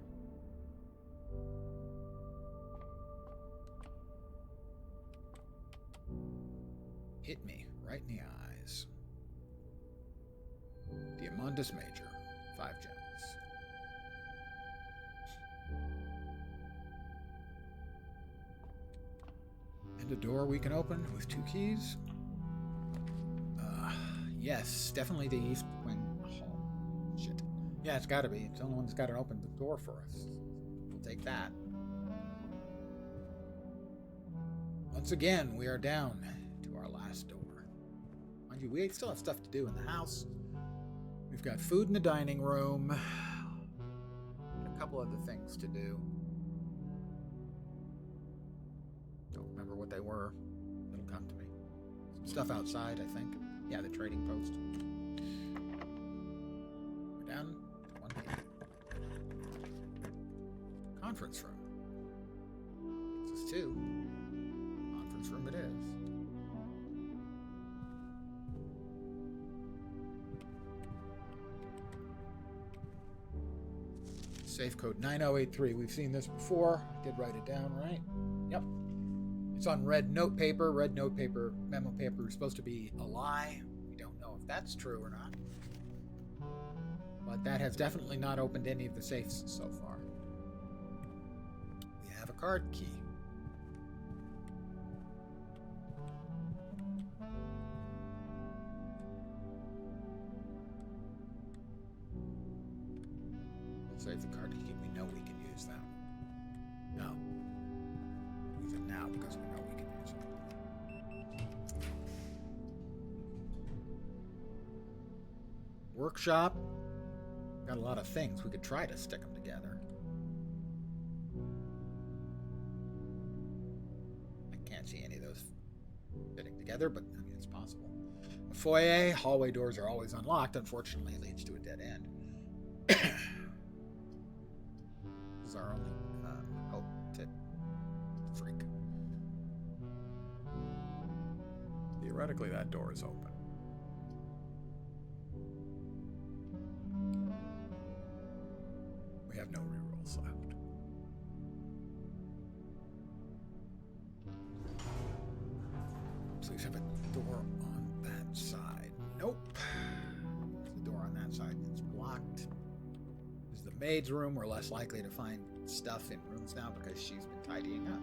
Hit me right in the eyes. Diamandus Major. 5 gems. And a door we can open with 2 keys. Yes, definitely the East Wing Hall. Shit. Yeah, it's got to be. It's the only one that's got to open the door for us. We'll take that. Once again, we are down to our last door. Mind you, we still have stuff to do in the house. We've got food in the dining room. A couple other things to do. Don't remember what they were. It'll come to me. Some stuff outside, I think. Yeah, the trading post. We're down to 1 key. Conference room. This is 2. Conference room it is. Safe code 9083. We've seen this before. I did write it down, right? Yep. It's on red note paper. Red note paper, memo paper is supposed to be a lie. We don't know if that's true or not. But that has definitely not opened any of the safes so far. We have a card key. Save the card key. We know we can use that. No. Use it now because we know we can use it. Workshop. Got a lot of things. We could try to stick them together. I can't see any of those fitting together, but I mean, it's possible. A foyer. Hallway doors are always unlocked. Unfortunately, it leads to a dead end. This is our only hope to freak. Theoretically, that door is open. We have no rerolls left. Please have a door on that side. Nope. The door on that side is blocked. This is the maid's room. We're less likely to find stuff in rooms now because she's been tidying up.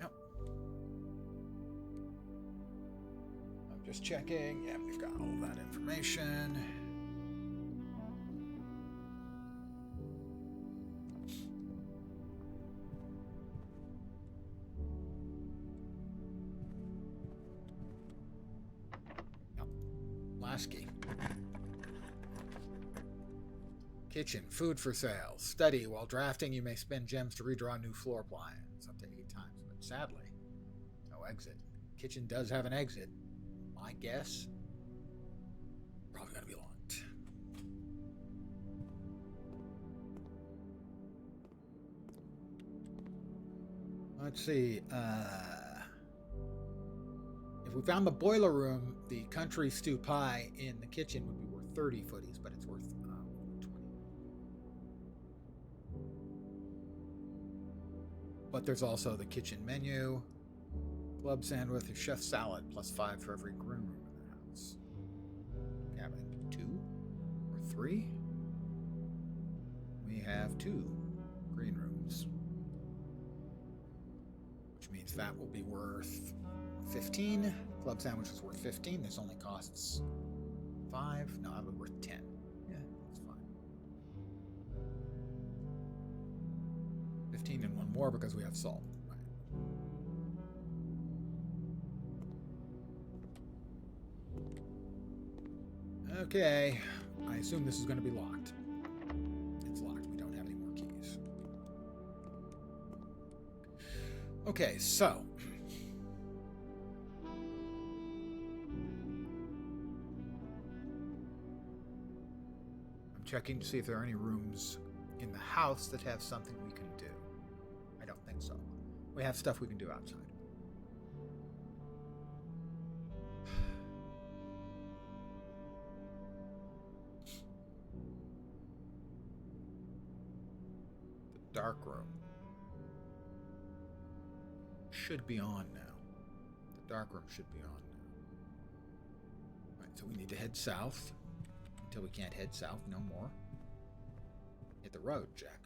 Nope. I'm just checking. Yeah, we've got all that information. Lasky. Kitchen, food for sale. Study, while drafting you may spend gems to redraw new floor plans up to 8 times, but sadly, no exit. Kitchen does have an exit. My guess, probably gonna be locked. Let's see, if we found the boiler room, the country stew pie in the kitchen would be worth 30 footies, but it's worth 20. But there's also the kitchen menu, club sandwich, a chef salad, +5 for every green room in the house. We have 2 or 3. We have 2 green rooms, which means that will be worth 15. Club sandwich is worth 15. This only costs 5. No, that'll be worth 10. Yeah, that's fine. 15 and 1 more because we have salt. Right. Okay. I assume this is going to be locked. It's locked. We don't have any more keys. Okay, so checking to see if there are any rooms in the house that have something we can do. I don't think so. We have stuff we can do outside. The dark room should be on now. The dark room should be on now. Right, so we need to head south. Until we can't head south no more. Hit the road, Jack.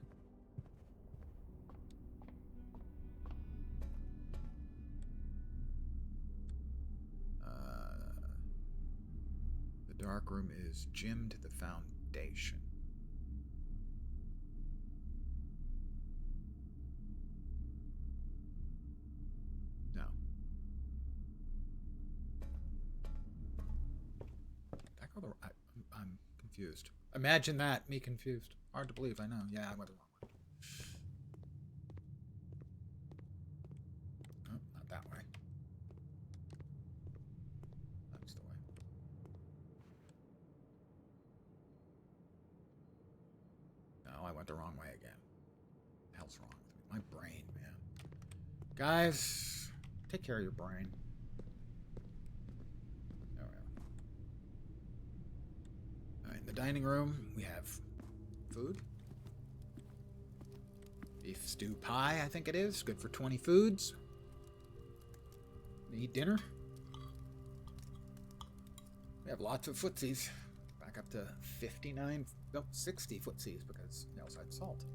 The dark room is gym to the foundation. No. Did I go the I'm confused. Imagine that, me confused. Hard to believe, I know. Yeah, I went the wrong way. Oh, not that way. That's the way. No, I went the wrong way again. What the hell's wrong with me? My brain, man. Guys, take care of your brain. In the dining room, we have food. Beef stew pie, I think it is. Good for 20 foods. We eat dinner. We have lots of footsies. Back up to 59, no, 60 footsies because we also had salt.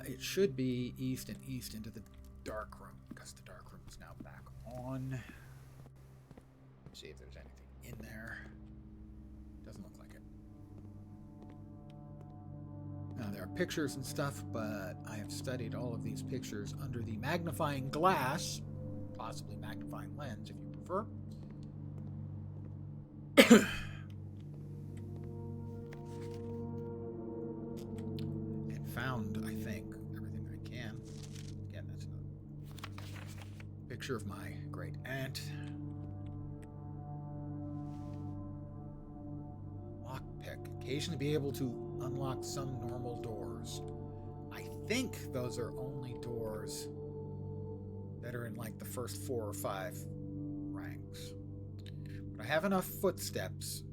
It should be east and east into the dark room because the dark room is now back on. See if there's anything in there. Doesn't look like it. Now, there are pictures and stuff, but I have studied all of these pictures under the magnifying glass, possibly magnifying lens if you prefer. And found, I think, everything I can. Again, that's a picture of my great aunt. Lockpick. Occasionally be able to unlock some normal doors. I think those are only doors that are in like the first 4 or 5 ranks. But I have enough footsteps.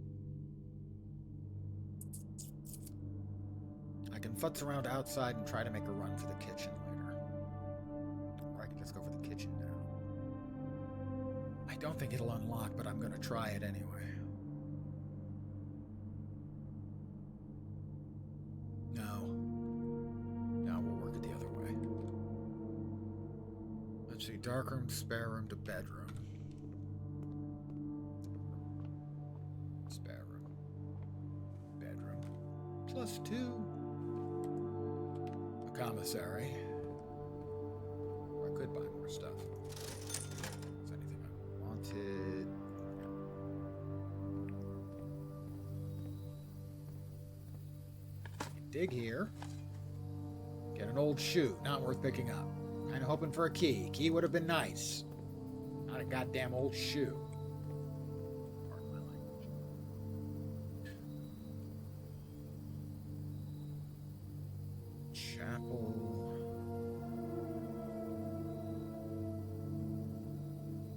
I can futz around outside and try to make a run for the kitchen later. Or I can just go for the kitchen now. I don't think it'll unlock, but I'm going to try it anyway. No, we'll work it the other way. Let's see, dark room, spare room to bedroom. Spare room. Bedroom. +2. A commissary. Or I could buy more stuff. Is anything I wanted? Dig here. Get an old shoe. Not worth picking up. Kind of hoping for a key. Key would have been nice. Not a goddamn old shoe. Pardon my language. Chapel.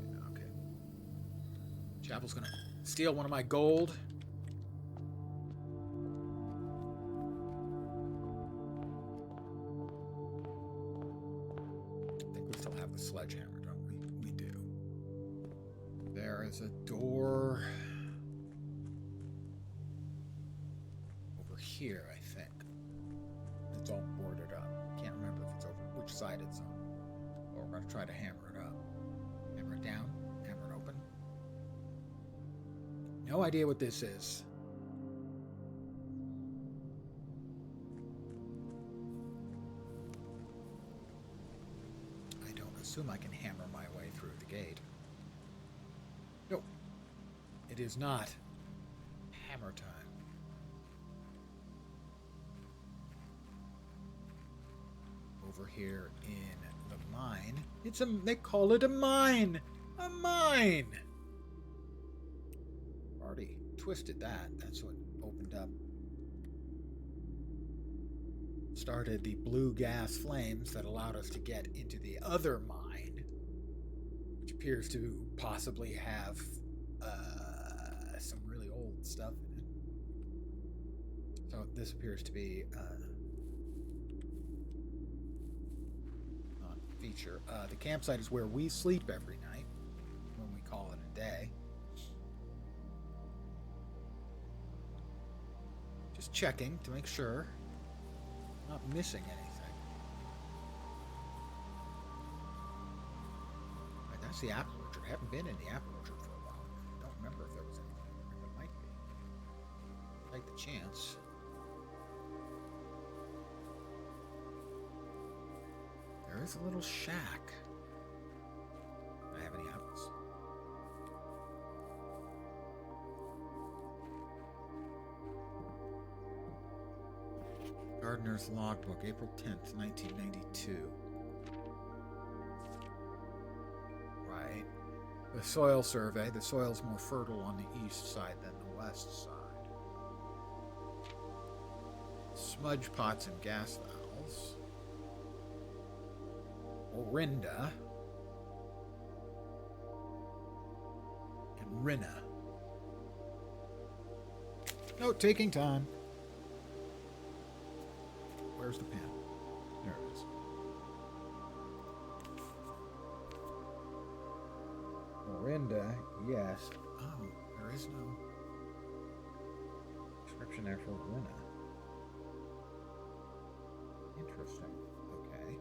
Yeah, okay. Chapel's gonna steal one of my gold. Sledgehammer, don't we? We do. There is a door over here, I think. It's all boarded up. Can't remember if it's over which side it's on. But we're going to try to hammer it up. Hammer it down, hammer it open. No idea what this is. Assume I can hammer my way through the gate. No, it is not hammer time. Over here in the mine, they call it a mine. A mine. Already twisted that. That's what opened up. Started the blue gas flames that allowed us to get into the other mine, which appears to possibly have some really old stuff in it. So this appears to be not a feature. The campsite is where we sleep every night when we call it a day. Just checking to make sure. Not missing anything. Right, that's the apple orchard. I haven't been in the apple orchard for a while. I don't remember if there was anything in there. There might be. Take the chance. There is a little shack. Do I have any apples? Gardener's Logbook, April 10th, 1992. Right. The soil survey. The soil's more fertile on the east side than the west side. Smudge pots and gas valves. Orinda. And Rinna. Note taking time. Where's the pen? There it is. Orinda, yes. Oh, there is no description there for Orinda. Interesting. Okay.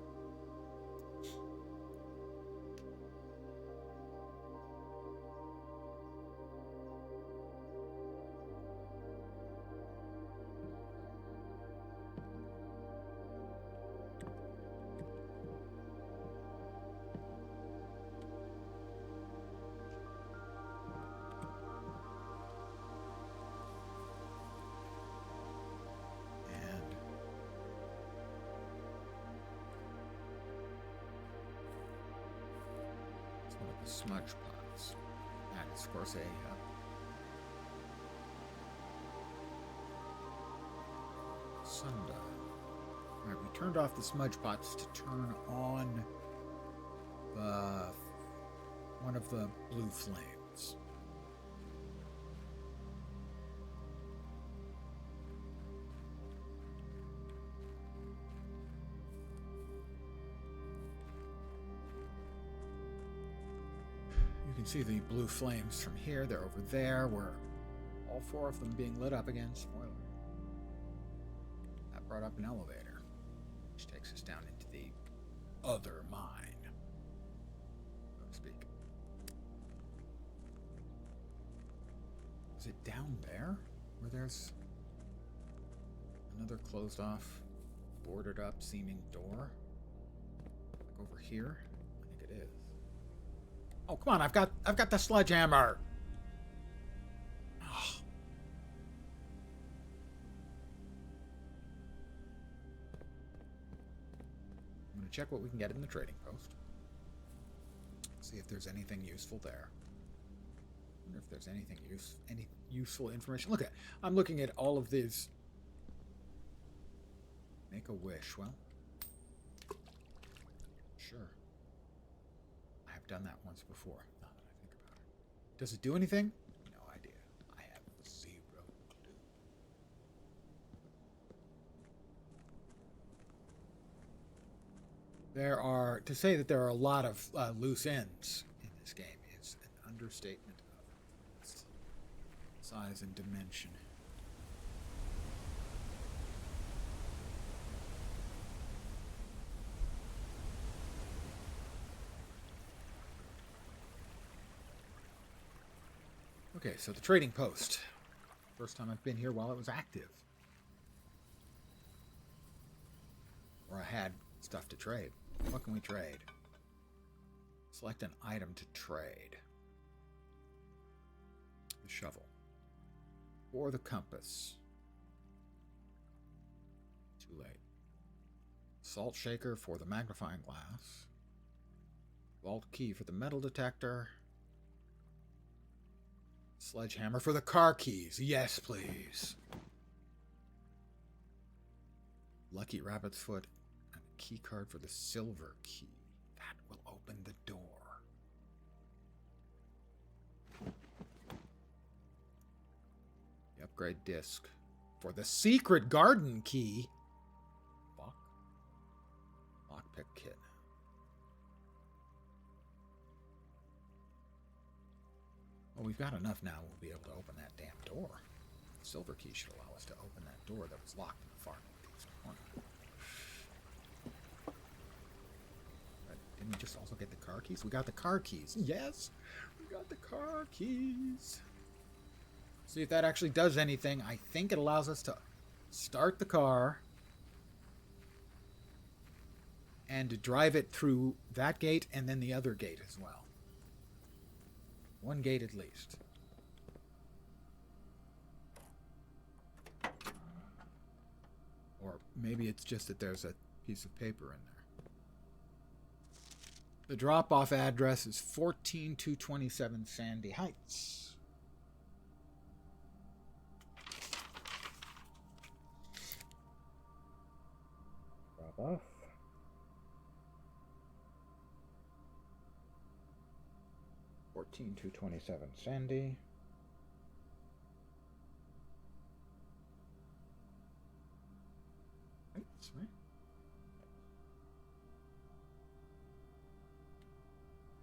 Smudge pots. That is, of course, a sundial. Alright, we turned off the smudge pots to turn on one of the blue flames. You can see the blue flames from here. They're over there. Where all four of them being lit up again. Spoiler. That brought up an elevator, which takes us down into the other mine, so to speak. Is it down there where there's another closed off, boarded up seeming door? Like over here? I think it is. Oh, come on, I've got the sledgehammer. Oh. I'm going to check what we can get in the trading post. See if there's anything useful there. I wonder if there's any useful information. Look at, I'm looking at all of these. Make a wish. Well, sure. I have done that once before, now that I think about it. Does it do anything? No idea. I have zero clue. To say that there are a lot of loose ends in this game is an understatement of its size and dimension. Okay, so the trading post. First time I've been here while it was active. Or I had stuff to trade. What can we trade? Select an item to trade. The shovel. Or the compass. Too late. Salt shaker for the magnifying glass. Vault key for the metal detector. Sledgehammer for the car keys. Yes, please. Lucky rabbit's foot and a key card for the silver key. That will open the door. The upgrade disc for the secret garden key. Lockpick kit. Well, we've got enough now. We'll be able to open that damn door. The silver key should allow us to open that door that was locked in the far northeast corner. But didn't we just also get the car keys? We got the car keys. Yes! We got the car keys. See if that actually does anything. I think it allows us to start the car and to drive it through that gate and then the other gate as well. One gate at least. Or maybe it's just that there's a piece of paper in there. The drop-off address is 14227 Sandy Heights. Drop-off. Two 27 Sandy. That's right.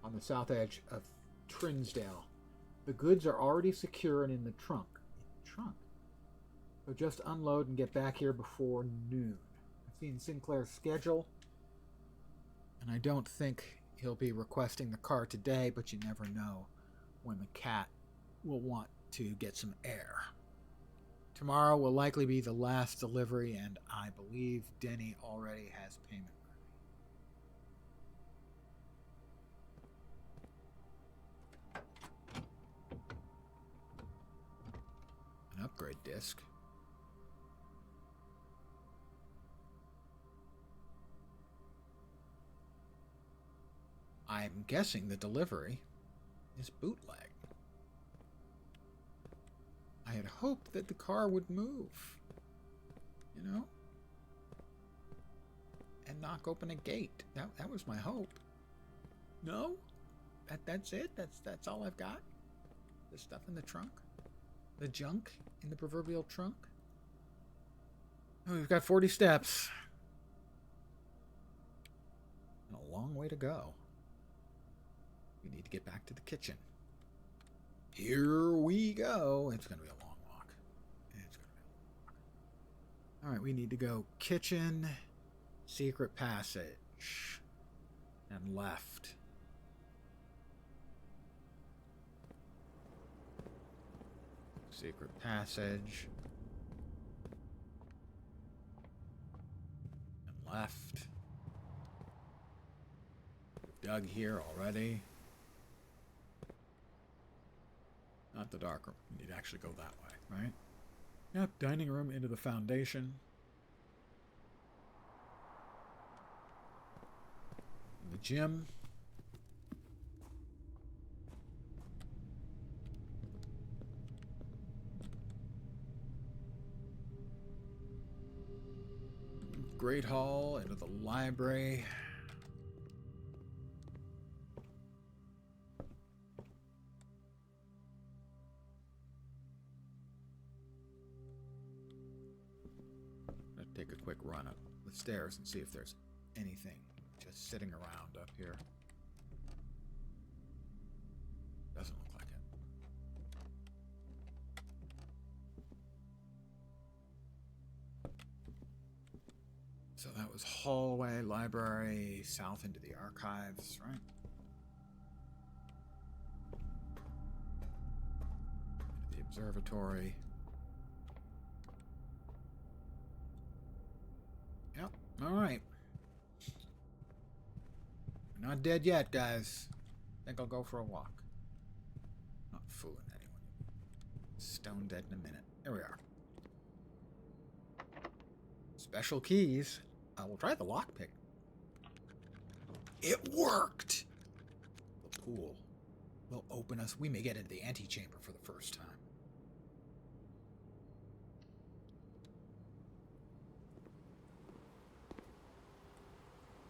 On the south edge of Trinsdale. The goods are already secure and in the trunk. So just unload and get back here before noon. I've seen Sinclair's schedule, and I don't think he'll be requesting the car today, but you never know when the cat will want to get some air. Tomorrow will likely be the last delivery, and I believe Denny already has payment ready. An upgrade disc. I'm guessing the delivery is bootleg. I had hoped that the car would move, you know, and knock open a gate. That was my hope. No, that's it. That's all I've got. The stuff in the trunk, the junk in the proverbial trunk. Oh, we've got 40 steps and a long way to go. We need to get back to the kitchen. Here we go. It's going to be a long walk. All right, we need to go kitchen, secret passage, and left. Secret passage. And left. Dug here already. Not the dark room. We need to actually go that way, right? Yep, dining room into the foundation. The gym. Great hall into the library. Take a quick run up the stairs and see if there's anything just sitting around up here. Doesn't look like it. So that was hallway, library, south into the archives, right? The observatory. Yep, alright. We're not dead yet, guys. Think I'll go for a walk. Not fooling anyone. Stone dead in a minute. Here we are. Special keys. We'll try the lockpick. It worked! The pool will open us. We may get into the antechamber for the first time.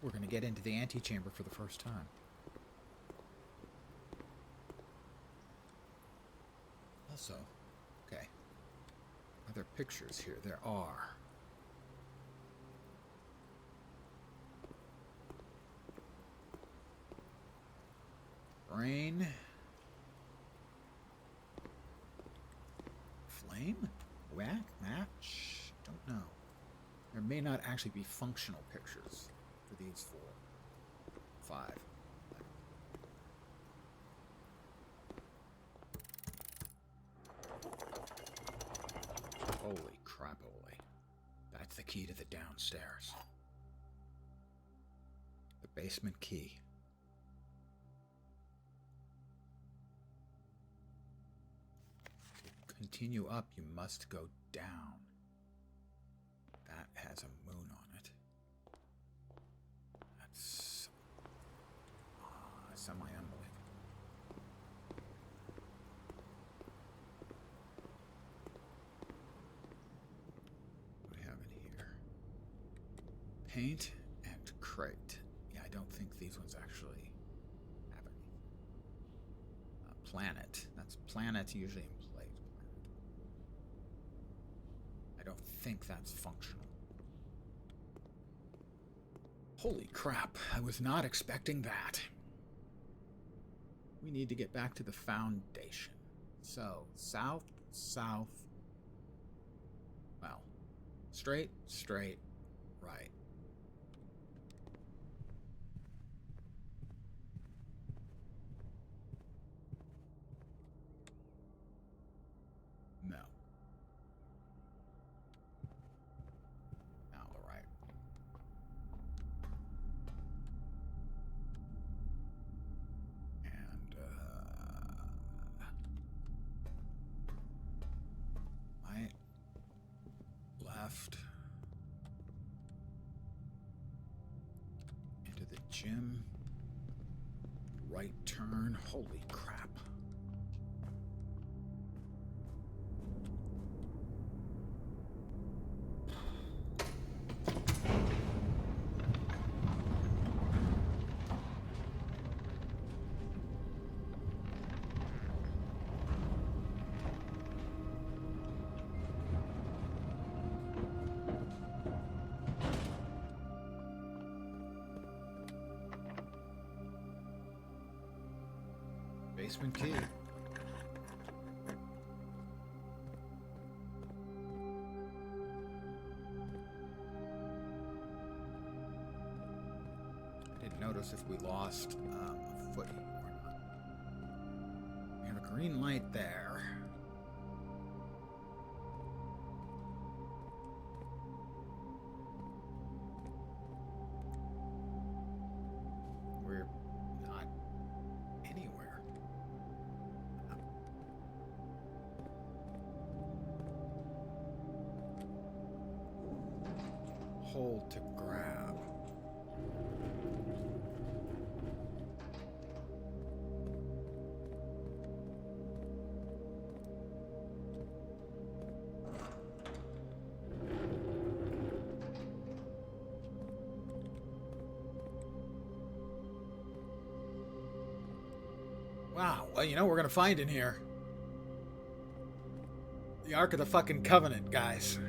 We're going to get into the antechamber for the first time. Also, okay. Are there pictures here? There are. Brain. Flame? Whack? Match? Don't know. There may not actually be functional pictures for these 4, 5. Holy crapoly. That's the key to the downstairs. The basement key. To continue up, you must go down. That has a moon on it. That's semi-unbelievable. What do we have in here? Paint and crate. Yeah, I don't think these ones actually have any. Planet. That's planet usually in plate. I don't think that's functional. Holy crap, I was not expecting that. We need to get back to the foundation. So, south, south, well, straight, straight, right. No. Now the right. And, right, left, into the gym, right turn. Holy crap. Basement key. I didn't notice if we lost a footing or not. We have a green light there. We're not anywhere. Hold to grab. Wow, well, you know what we're gonna find in here? The Ark of the fucking Covenant, guys.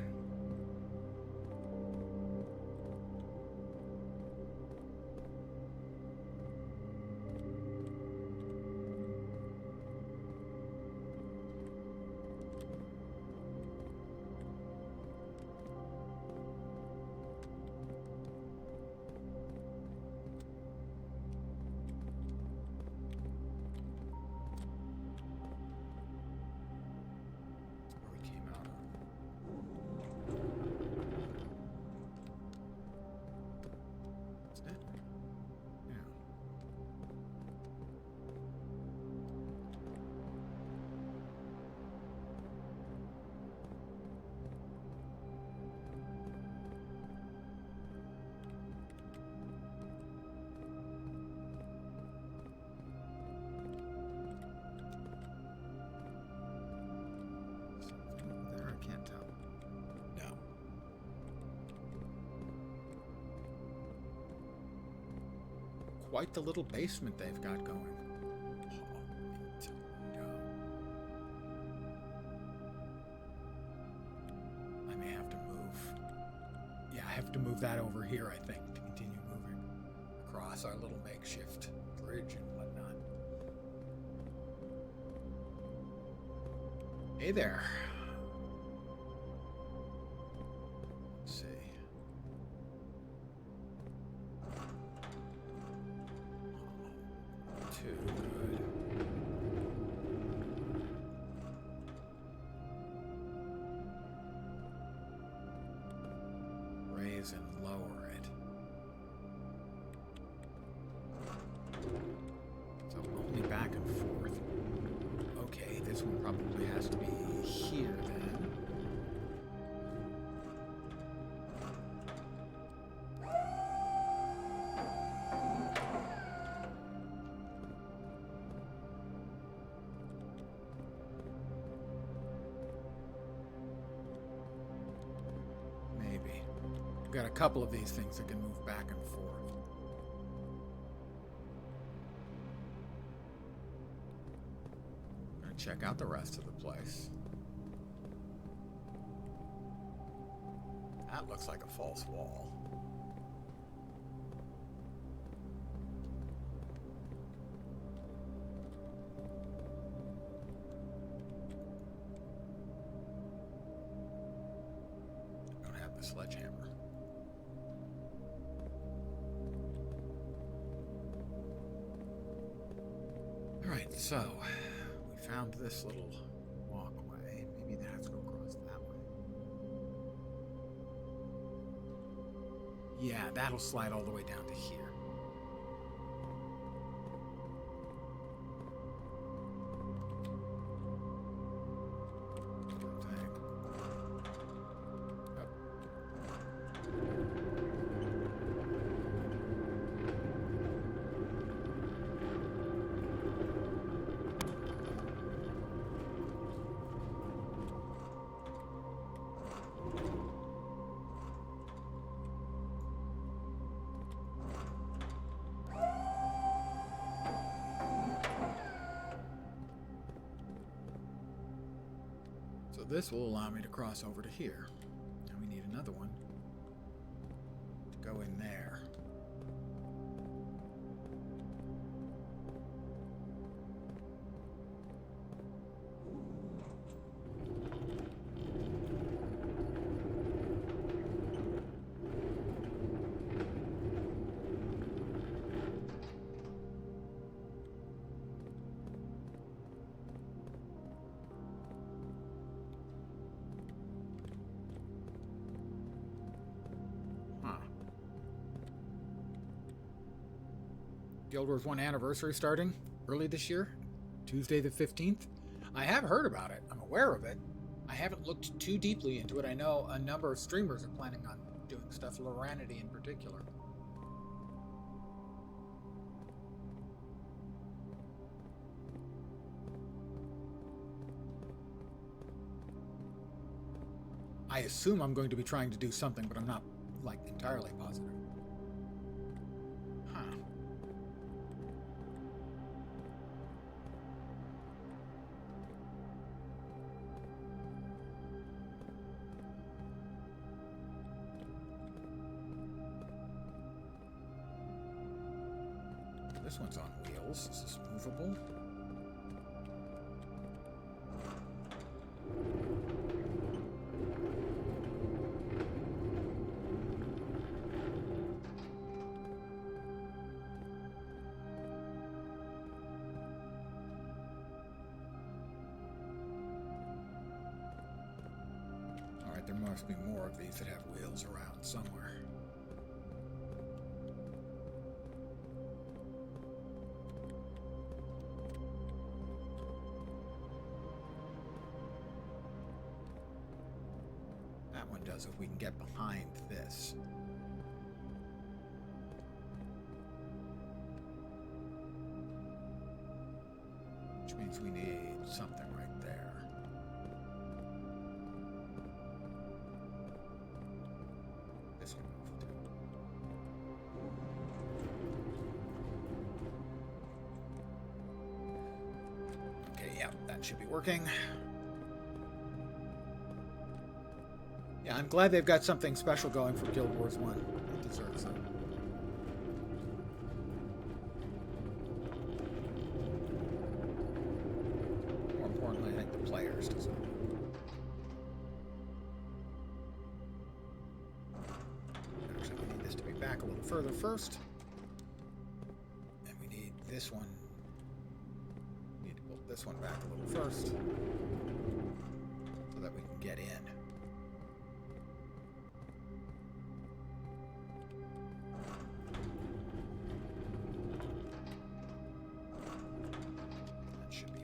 Where we came out of. Isn't it? Yeah. Something there, I can't tell. No. Quite the little basement they've got going. I may have to move. Yeah, I have to move that over here, I think, to continue moving across our little makeshift bridge and whatnot. Hey there. Let's see. Too good. Raise and lower it. So only back and forth. Okay, this one probably has to be here then. Maybe. We've got a couple of these things that can move back and forth. Gonna check out the rest of the place. That looks like a false wall. I don't have the sledgehammer. Alright, so we found this little walkway. Maybe that has to go across that way. Yeah, that'll slide all the way down to here. this will allow me to cross over to here. And we need another one to go in there. Guild Wars 1 anniversary starting early this year, Tuesday the 15th. I have heard about it. I'm aware of it. I haven't looked too deeply into it. I know a number of streamers are planning on doing stuff, Loranity in particular. I assume I'm going to be trying to do something, but I'm not, like, entirely positive. Huh. This one's on wheels. Is this movable? Alright, there must be more of these that have wheels around somewhere. That one does if we can get behind this. Which means we need something right there. This can move too. Okay, yeah, that should be working. Yeah, I'm glad they've got something special going for Guild Wars 1. It deserves it. More importantly, I think the players deserve it. Actually, we need this to be back a little further first. And we need this one. We need to pull this one back a little first. So that we can get in.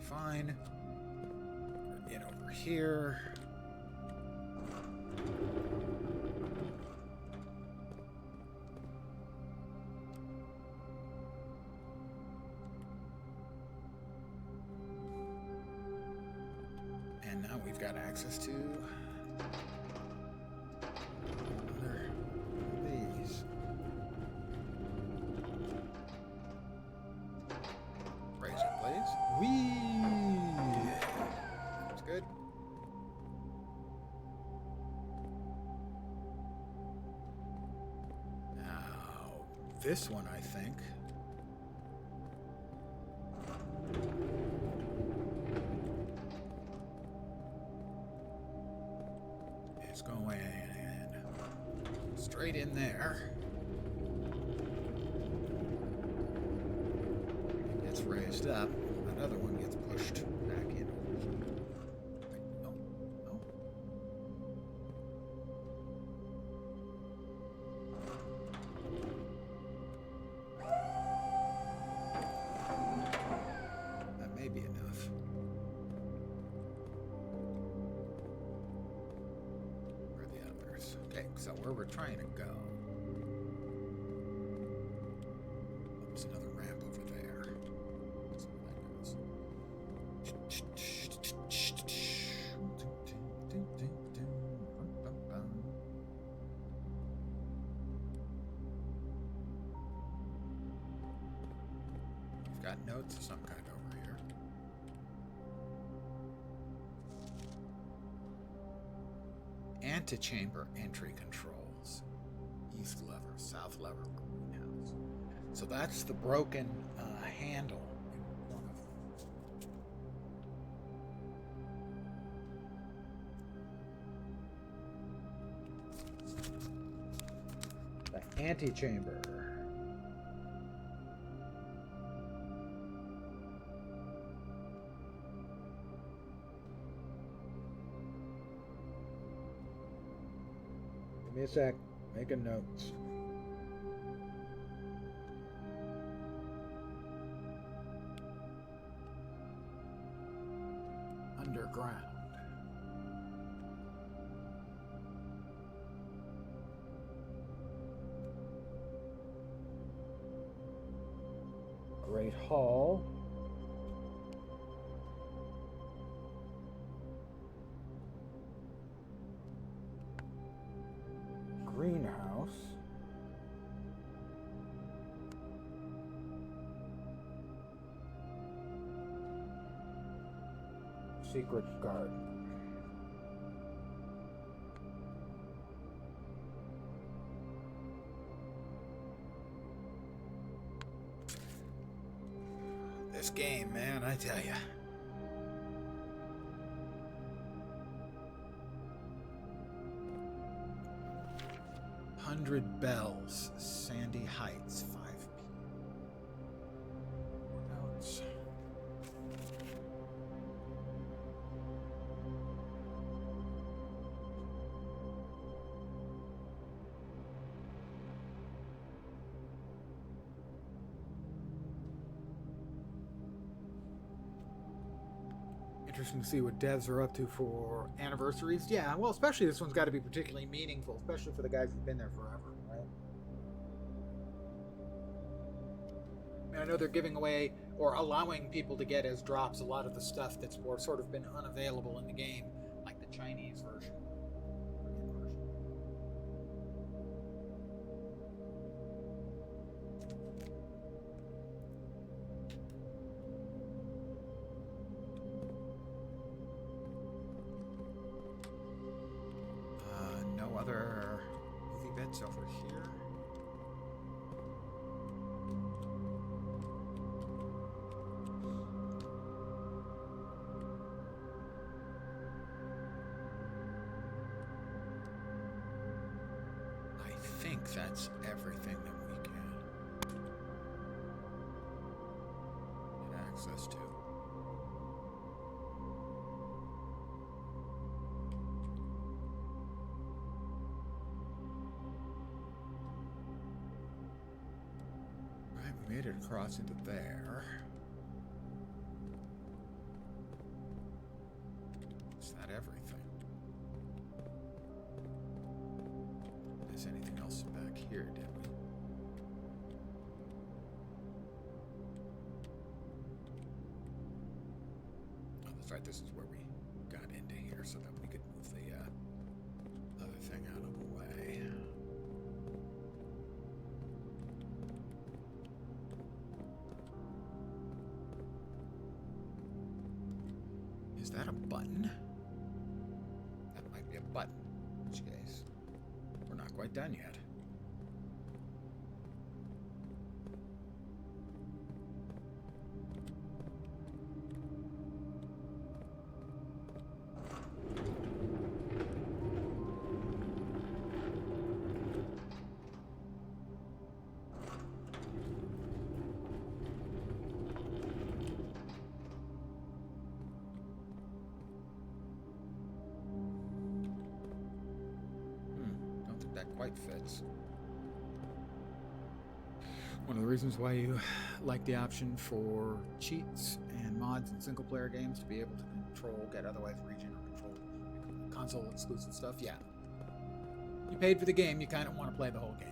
Fine. We're in over here. And now we've got access to another of these. Raise it, please. Whee! That's good. Now, this one, I think. Is going straight in there. It gets raised up. Another one gets pushed back in. No, no. That may be enough. Where are the others? Okay, so where we're trying to go. There's another ramp over there. Let's see where that goes. We've got notes of some kind over here. antechamber entry controls. East lever, south lever, greenhouse. So that's the broken handle in one of them. The antechamber. Give me a sec. Making notes. Underground. Great Hall. Greenhouse. Secret garden. This game, man, I tell ya. Hundred Bells, Sandy Heights, 5 p.m. Notes. Interesting to see what devs are up to for anniversaries. Yeah, well, especially this one's got to be particularly meaningful, especially for the guys who've been there forever, right? And I know they're giving away or allowing people to get as drops a lot of the stuff that's more sort of been unavailable in the game, like the Chinese version. No other movie bits over here. I think that's everything that we can get access to. Made it across into there. Is that everything? Is anything else back here, did we? Oh, that's right, this is where we got into here so that we could move the other thing out of the way. Is that a button? That might be a button. In which case, we're not quite done yet. That quite fits. One of the reasons why you like the option for cheats and mods in single player games to be able to control, get otherwise region or control console exclusive stuff. Yeah. You paid for the game, you kind of want to play the whole game.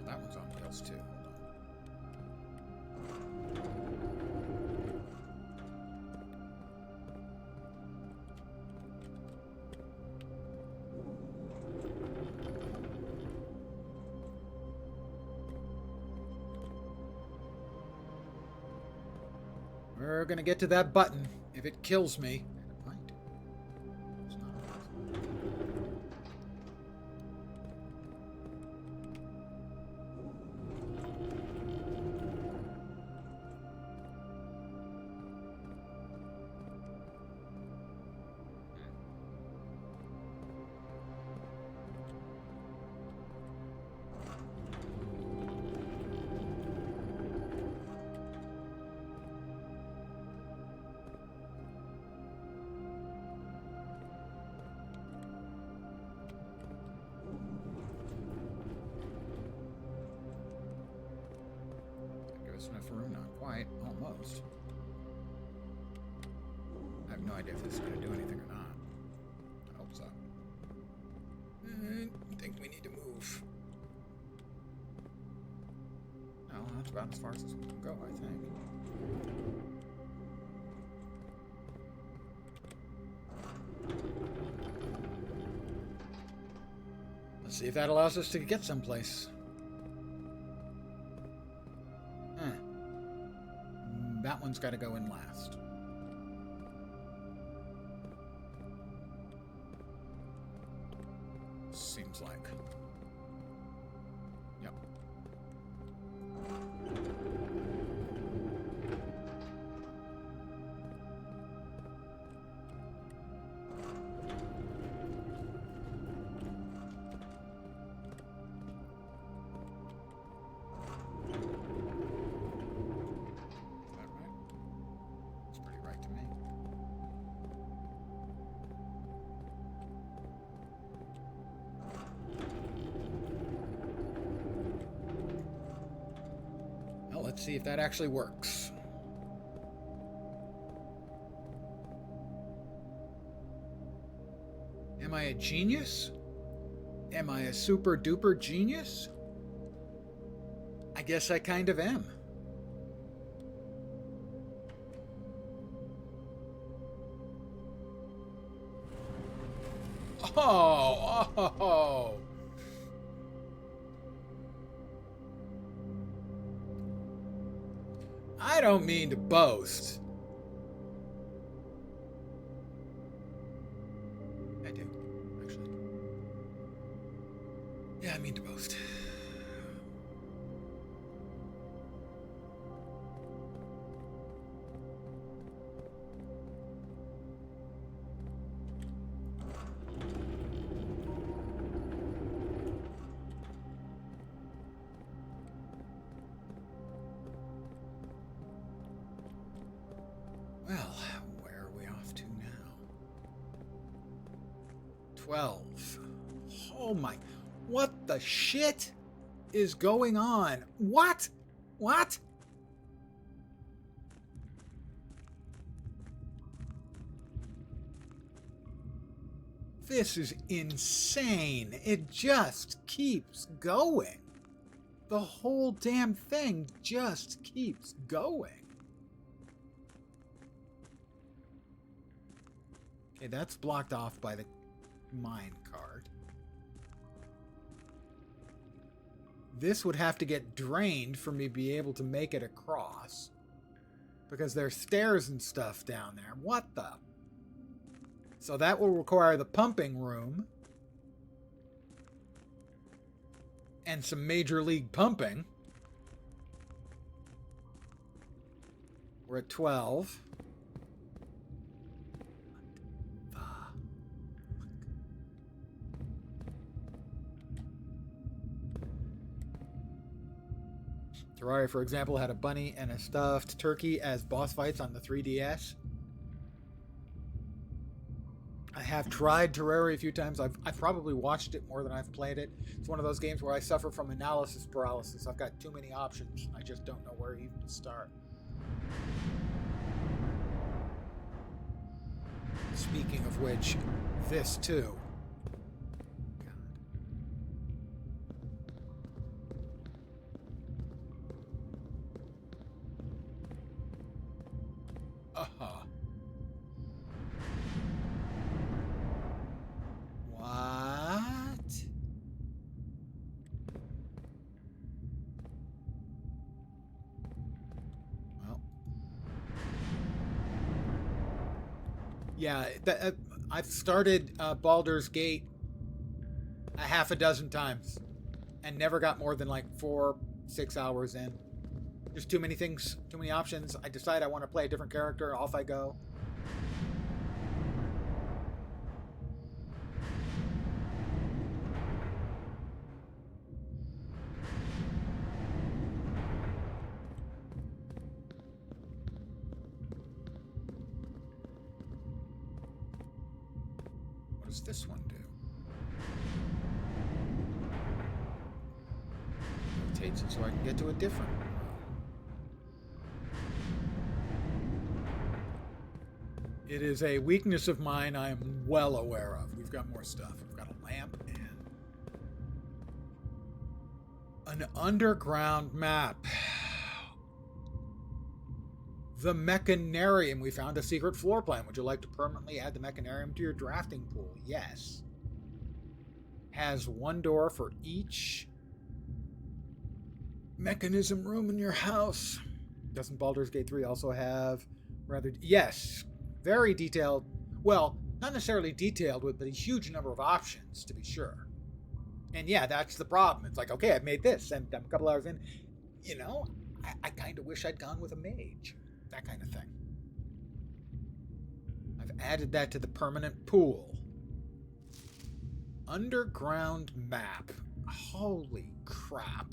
That one's on wheels too. Hold on. We're gonna get to that button if it kills me. Right. It's not a button. Give us enough room, not quite, almost. I have no idea if this is going to do anything or not. I hope so. I think we need to move. No, that's about as far as this one can go, I think. Let's see if that allows us to get someplace. That one's got to go in last. Seems like. Yep. Let's see if that actually works. Am I a genius? Am I a super duper genius? I guess I kind of am. Oh. I don't mean to boast. I do, actually. Yeah, I mean to boast. Well, where are we off to now? 12. Oh my... What the shit is going on? What? What? This is insane. It just keeps going. The whole damn thing just keeps going. Okay, that's blocked off by the mine cart. This would have to get drained for me to be able to make it across. Because there's stairs and stuff down there. What the? So that will require the pumping room. And some major league pumping. We're at 12. Terraria, for example, had a bunny and a stuffed turkey as boss fights on the 3DS. I have tried Terraria a few times. I've probably watched it more than I've played it. It's one of those games where I suffer from analysis paralysis. I've got too many options. I just don't know where even to start. Speaking of which, this too. Yeah, I've started Baldur's Gate a half a dozen times and never got more than like 4-6 hours in. There's too many things, too many options. I decide I want to play a different character, off I go. What does this one do? Rotates it so I can get to a different room. It is a weakness of mine I am well aware of. We've got more stuff. We've got a lamp and an underground map. The Mechanarium. We found a secret floor plan. Would you like to permanently add the Mechanarium to your drafting pool? Yes. Has one door for each mechanism room in your house. Doesn't Baldur's Gate 3 also have rather... Yes. Very detailed. Well, not necessarily detailed, but a huge number of options, to be sure. And yeah, that's the problem. It's like, okay, I've made this, and I'm a couple hours in. You know, I kind of wish I'd gone with a mage. That kind of thing. I've added that to the permanent pool. Underground map. Holy crap.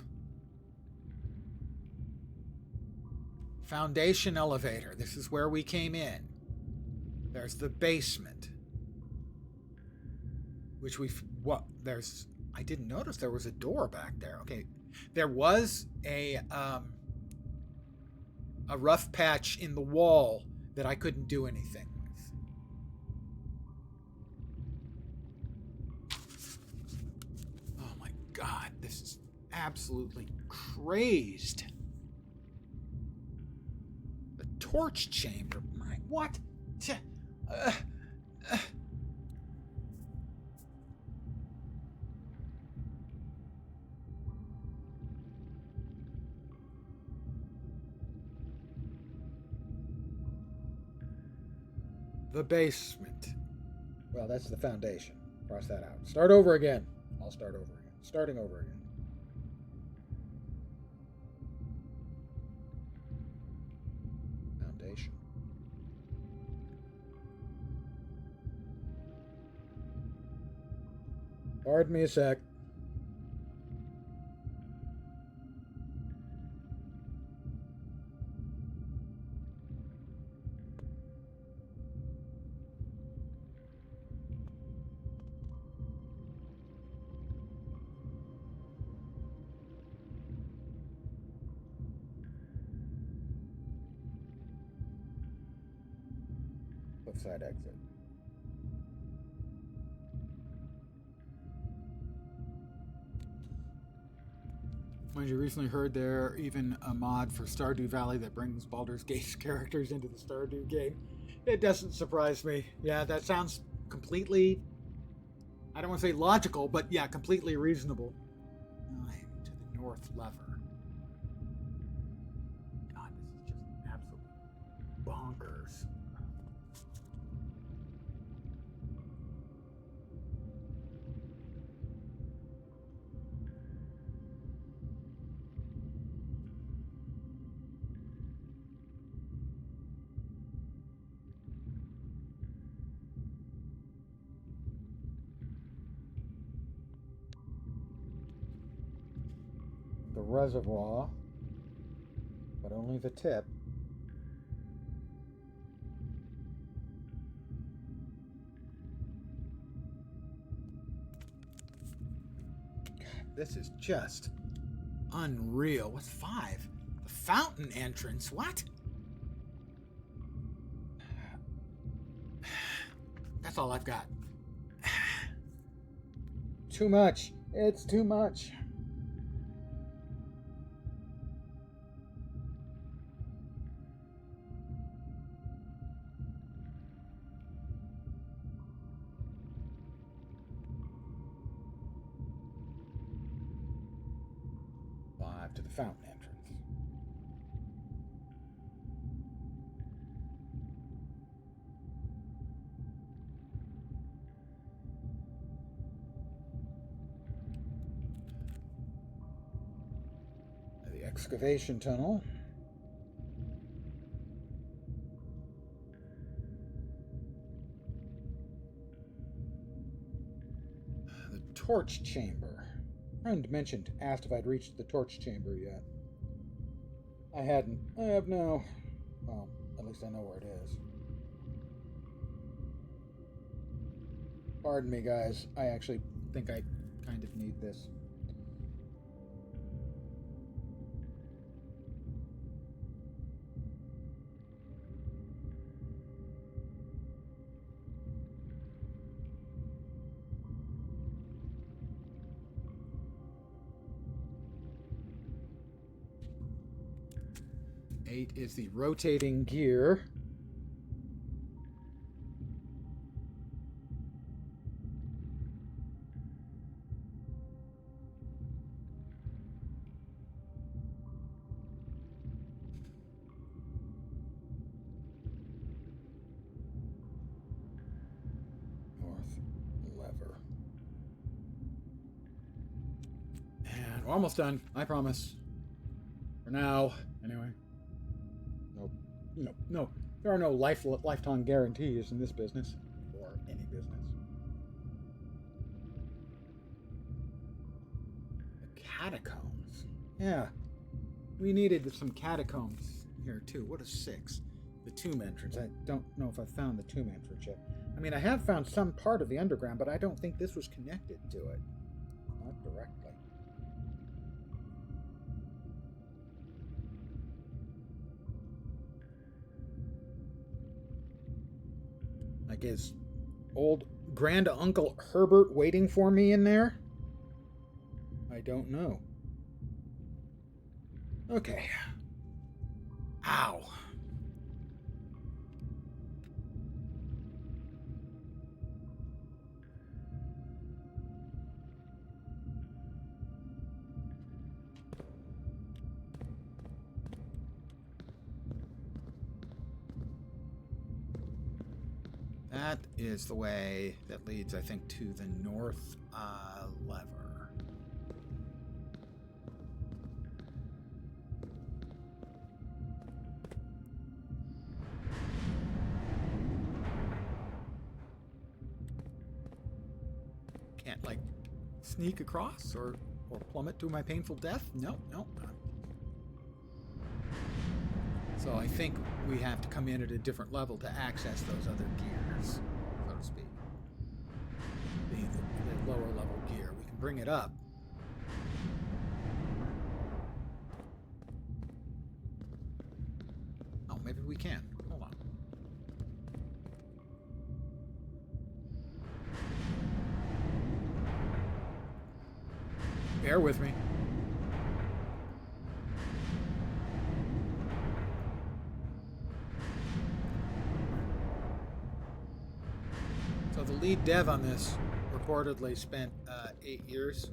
Foundation elevator. This is where we came in. There's the basement. Which we've... What? There's... I didn't notice there was a door back there. Okay. There was a rough patch in the wall that I couldn't do anything with. Oh my god, this is absolutely crazed. The torch chamber. My what? The basement. Well, that's the foundation. Cross that out. Start over again. I'll start over again. Starting over again. Foundation. Pardon me a sec. Left side exit. Mind you, recently heard there even a mod for Stardew Valley that brings Baldur's Gate characters into the Stardew game. It doesn't surprise me. Yeah, that sounds completely, I don't want to say logical, but yeah, completely reasonable. 9 to the north lever. God, this is just absolutely bonkers. The reservoir, but only the tip. God, this is just unreal. What's 5? The fountain entrance. What? That's all I've got. Too much. It's too much. To the fountain entrance. excavation tunnel. The torch chamber. Friend asked if I'd reached the torch chamber yet. I hadn't. I have now. Well, at least I know where it is. Pardon me, guys. I actually think I kind of need this. Eight is the rotating gear. North lever. And we're almost done, I promise. For now, anyway. No. There are no lifetime guarantees in this business, or any business. The catacombs. Yeah. We needed some catacombs here, too. What a 6. The tomb entrance. I don't know if I found the tomb entrance yet. I mean, I have found some part of the underground, but I don't think this was connected to it. Not directly. Like, is old Grand Uncle Herbert waiting for me in there? I don't know. Okay. Ow. That is the way that leads, I think, to the north lever. Can't, like, sneak across or plummet to my painful death? No. So I think we have to come in at a different level to access those other gears, so to speak. The lower level gear. We can bring it up. Oh, maybe we can. Hold on. Bear with me. So the lead dev on this reportedly spent 8 years,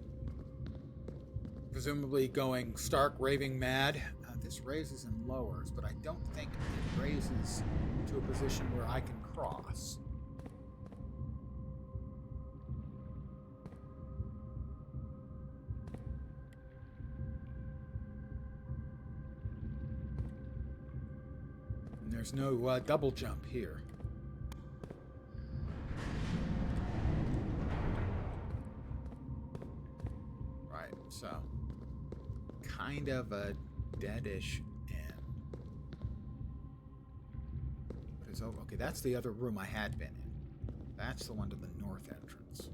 presumably going stark raving mad. This raises and lowers, but I don't think it raises to a position where I can cross. And there's no double jump here. Right, so kind of a deadish end. What is over? Okay, that's the other room I had been in. That's the one to the north entrance.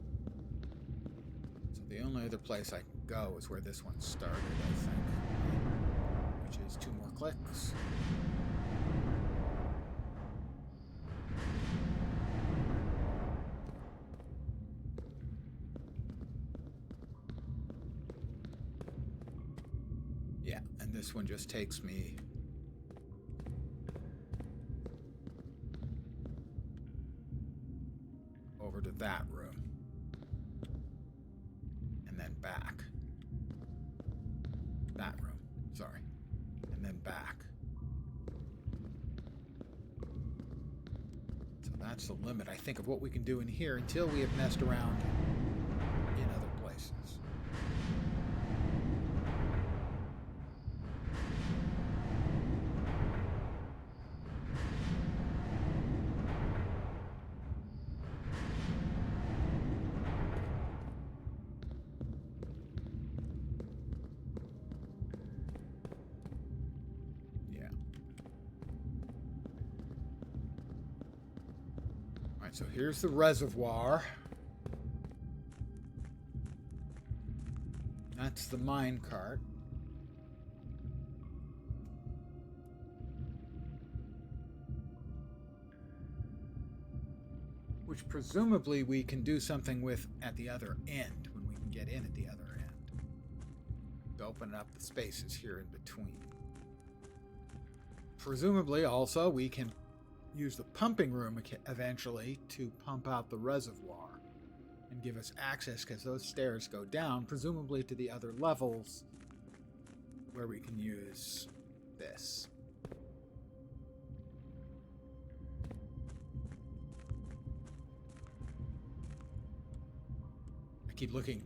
So the only other place I can go is where this one started, I think. Which is 2 more clicks. Yeah, and this one just takes me over to that room. And then back. That room, sorry. And then back. So that's the limit, I think, of what we can do in here until we have messed around in other places. Alright, so here's the reservoir. That's the mine cart. Which presumably we can do something with at the other end, when we can get in at the other end. To open up the spaces here in between. Presumably also we can use the pumping room eventually to pump out the reservoir and give us access, because those stairs go down, presumably to the other levels where we can use this. I keep looking,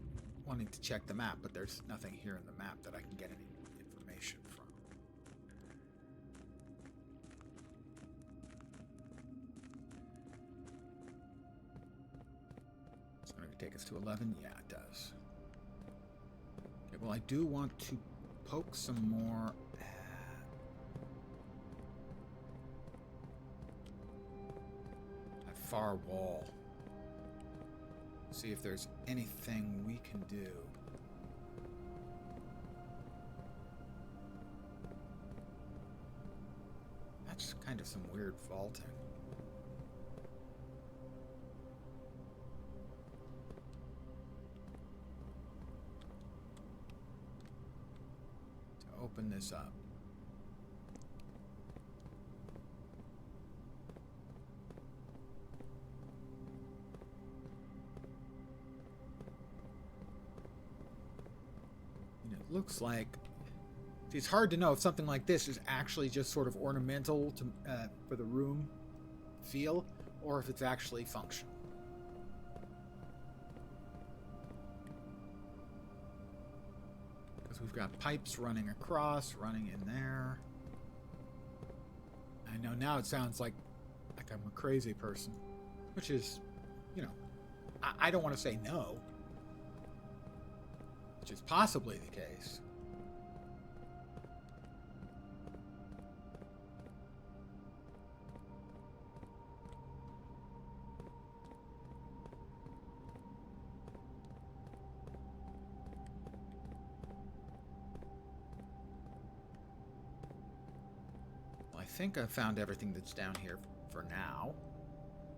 wanting to check the map, but there's nothing here in the map that I can get any information from. It's going to take us to 11? Yeah, it does. Okay, well, I do want to poke some more at that far wall. See if there's anything we can do. That's kind of some weird vaulting. To open this up. Looks like it's hard to know if something like this is actually just sort of ornamental to for the room feel, or if it's actually functional. Because we've got pipes running across, running in there. I know now it sounds like I'm a crazy person, which is, you know, I don't want to say no. Which is possibly the case. Well, I think I've found everything that's down here for now.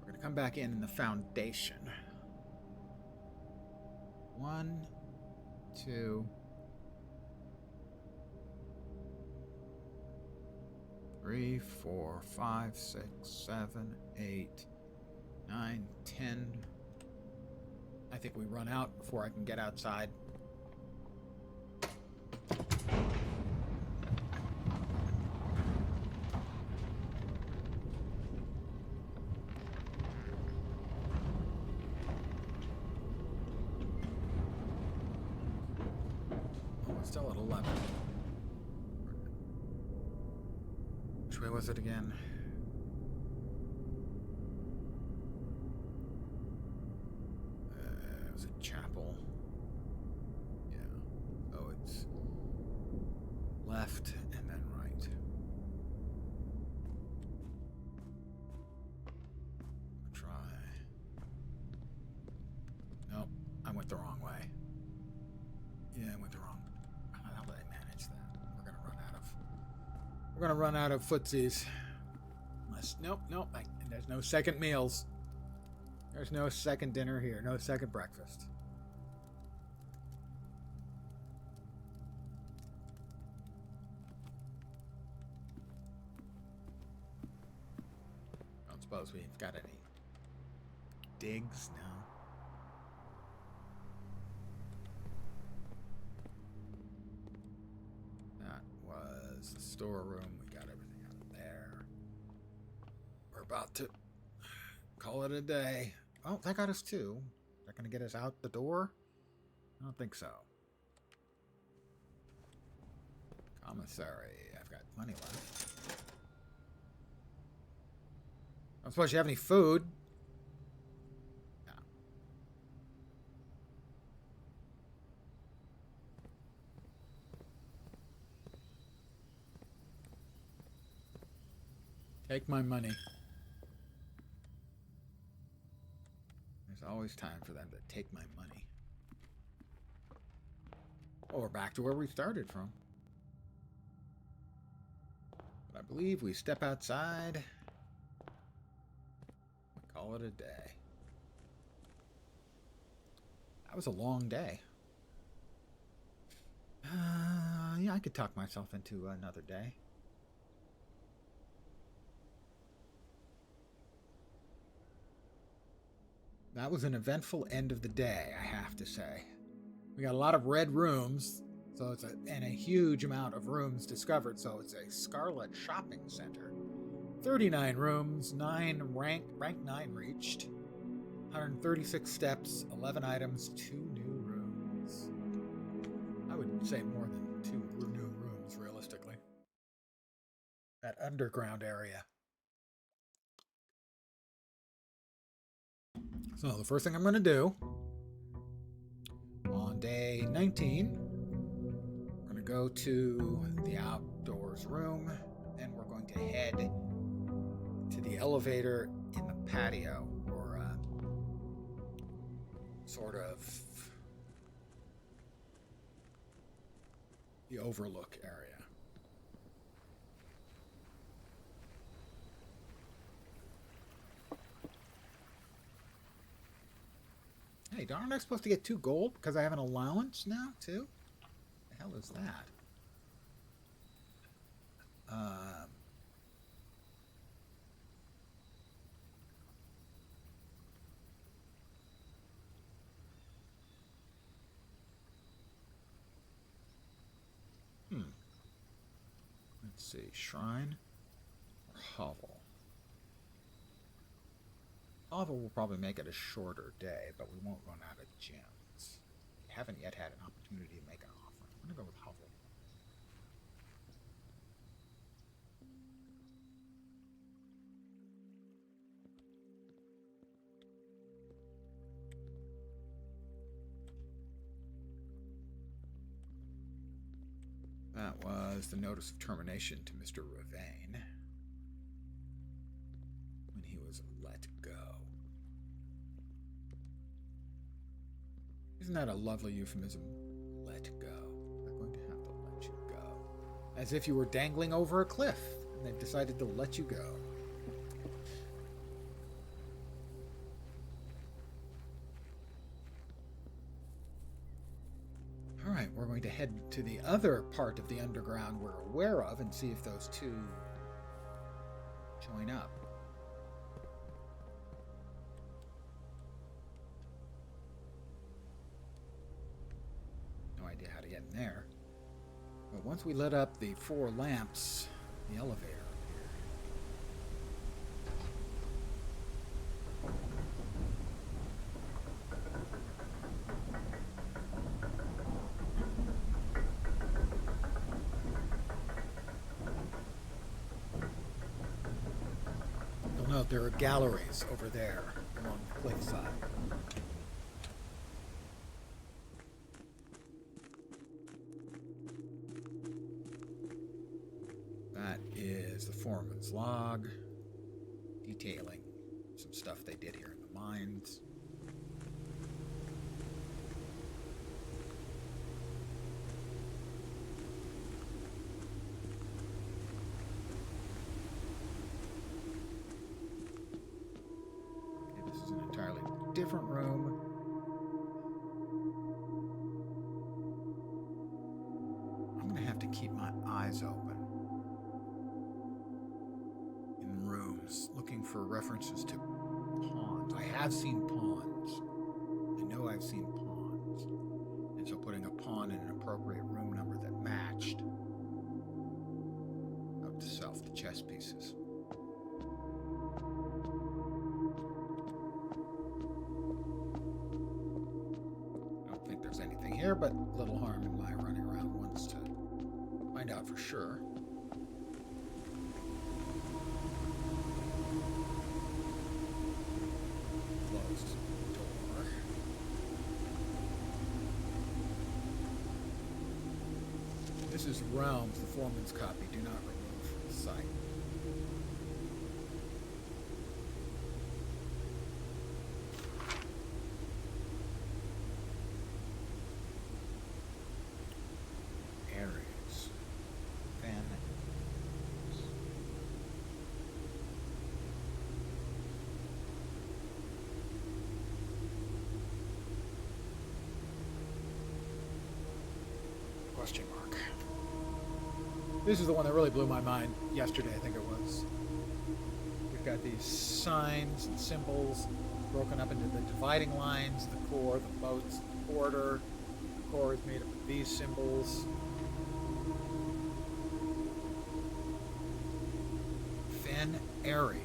We're going to come back in the foundation. 1, 2, 3, 4, 5, 6, 7, 8, 9, 10. I think we run out before I can get outside. Still at 11. Which way was it again? It was a chapel. Yeah. Oh, it's left and then right. Try. Nope, I went the wrong way. Yeah, I went the wrong. How did I manage that? We're gonna run out of footsies. Unless, nope. And there's no second meals. There's no second dinner here. No second breakfast. I don't suppose we've got any digs now. The storeroom, we got everything out of there. We're about to call it a day. Oh, that got us 2. Is that going to get us out the door? I don't think so. Commissary, I've got plenty left. I don't suppose you have any food? No. Take my money. always time for them to take my money. Oh, we're back to where we started from. But I believe we step outside. We call it a day. That was a long day. Yeah, I could talk myself into another day. That was an eventful end of the day, I have to say. We got a lot of red rooms, so and a huge amount of rooms discovered, so it's a Scarlet shopping center. 39 rooms, rank 9 reached, 136 steps, 11 items, 2 new rooms. I would say more than 2 new rooms, realistically. That underground area. So the first thing I'm going to do on day 19, we're going to go to the outdoors room, and we're going to head to the elevator in the patio, or sort of the overlook area. Hey, aren't I supposed to get 2 gold because I have an allowance now, too? The hell is that? Let's see, shrine or hovel? Hovel will probably make it a shorter day, but we won't run out of gems. We haven't yet had an opportunity to make an offering. I'm going to go with hovel. That was the notice of termination to Mr. Ravane when he was let go. Isn't that a lovely euphemism? Let go. They're going to have to let you go. As if you were dangling over a cliff and they've decided to let you go. Alright, we're going to head to the other part of the underground we're aware of and see if those 2 join up. No idea how to get in there. But once we lit up the 4 lamps, the elevator appeared. There are galleries over there along the cliffside. That is the foreman's log, detailing some stuff they did here in the mines. Different room. I'm going to have to keep my eyes open in rooms, looking for references to pawns. I have seen pawns. I know I've seen pawns. And so putting a pawn in an appropriate room number that matched. Note to self, the chess pieces. Here, but little harm in my running around once to find out for sure. Closed door. This is Realms, the foreman's copy. Do not remove from the site. This is the one that really blew my mind yesterday, I think it was. We've got these signs and symbols broken up into the dividing lines, the core, the moats, the border. The core is made up of these symbols. Fen Ares.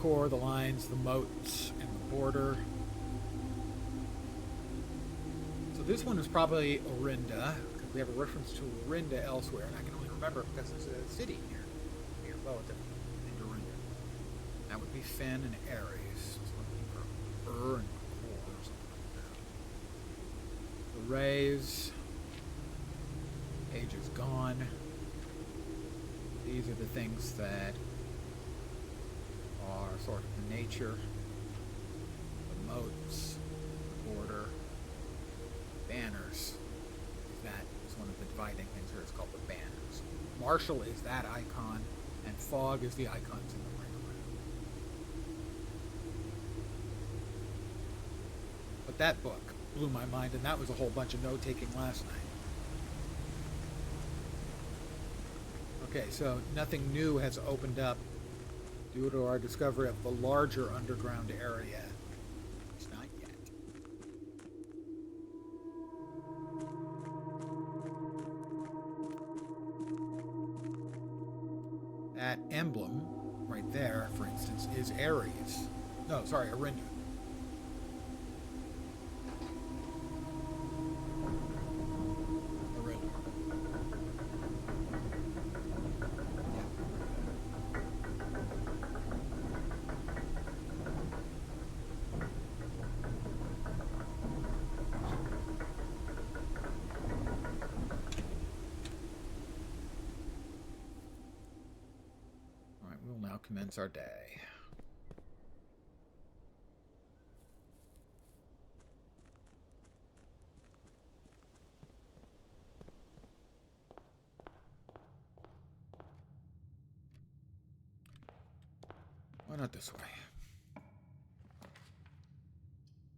Core, the lines, the moats, and the border. So this one is probably Orinda, because we have a reference to Orinda elsewhere, and I can only remember because there's a city near relative in Orinda. That would be Fen and Ares. So looking for and Core or something like that. The rays. Age is gone. These are the things that are sort of the nature, the moats, the border, banners. That is one of the dividing things here. It's called the banners. Marshall is that icon, and fog is the icons in the ring around. But that book blew my mind, and that was a whole bunch of note-taking last night. Okay, so nothing new has opened up due to our discovery of the larger underground area. It's not yet. That emblem right there, for instance, is Ares. No, sorry, Orinda. Commence our day. Why not this way?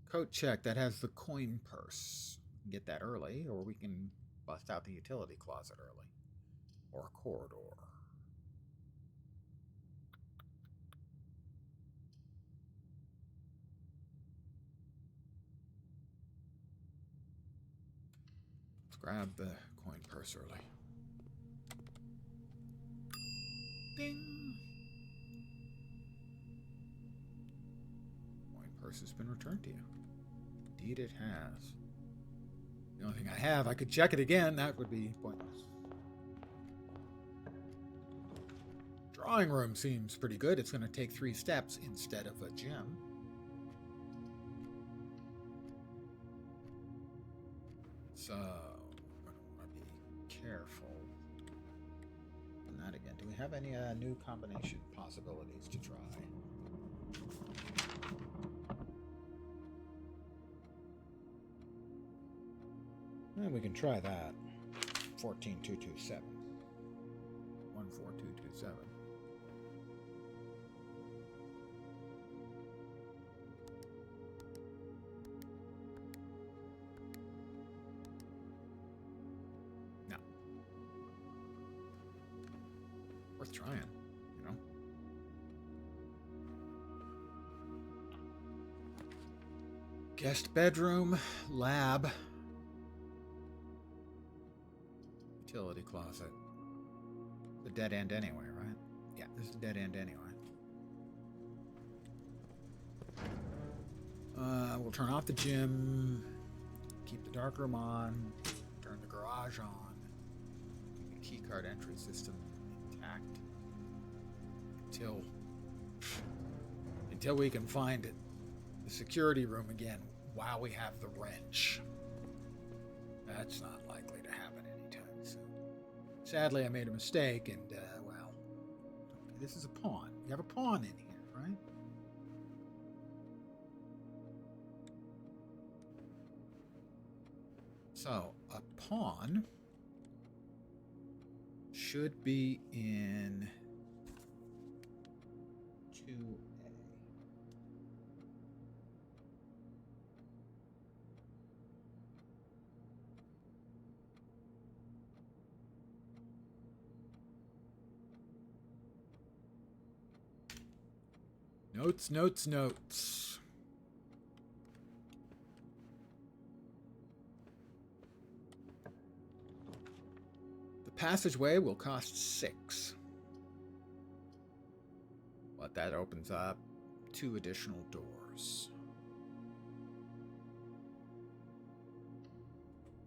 Coat check, that has the coin purse. Get that early, or we can bust out the utility closet early. Or a corridor. Grab the coin purse early. Ding! Coin purse has been returned to you. Indeed it has. The only thing I have, I could check it again. That would be pointless. Drawing room seems pretty good. It's going to take 3 steps instead of a gym. So... careful. And that again. Do we have any new combination possibilities to try? And we can try that. 14227. 14227. Worth trying, you know? Guest bedroom, lab, utility closet. The dead end anyway, right? Yeah, this is a dead end anyway. We'll turn off the gym, keep the dark room on, turn the garage on, keep the keycard entry system intact until we can find it, the security room again while we have the wrench. That's not likely to happen anytime soon. Sadly, I made a mistake, and well, this is a pawn. You have a pawn in here, right? So, a pawn should be in 2A. Notes, notes, notes. The passageway will cost 6. But that opens up 2 additional doors.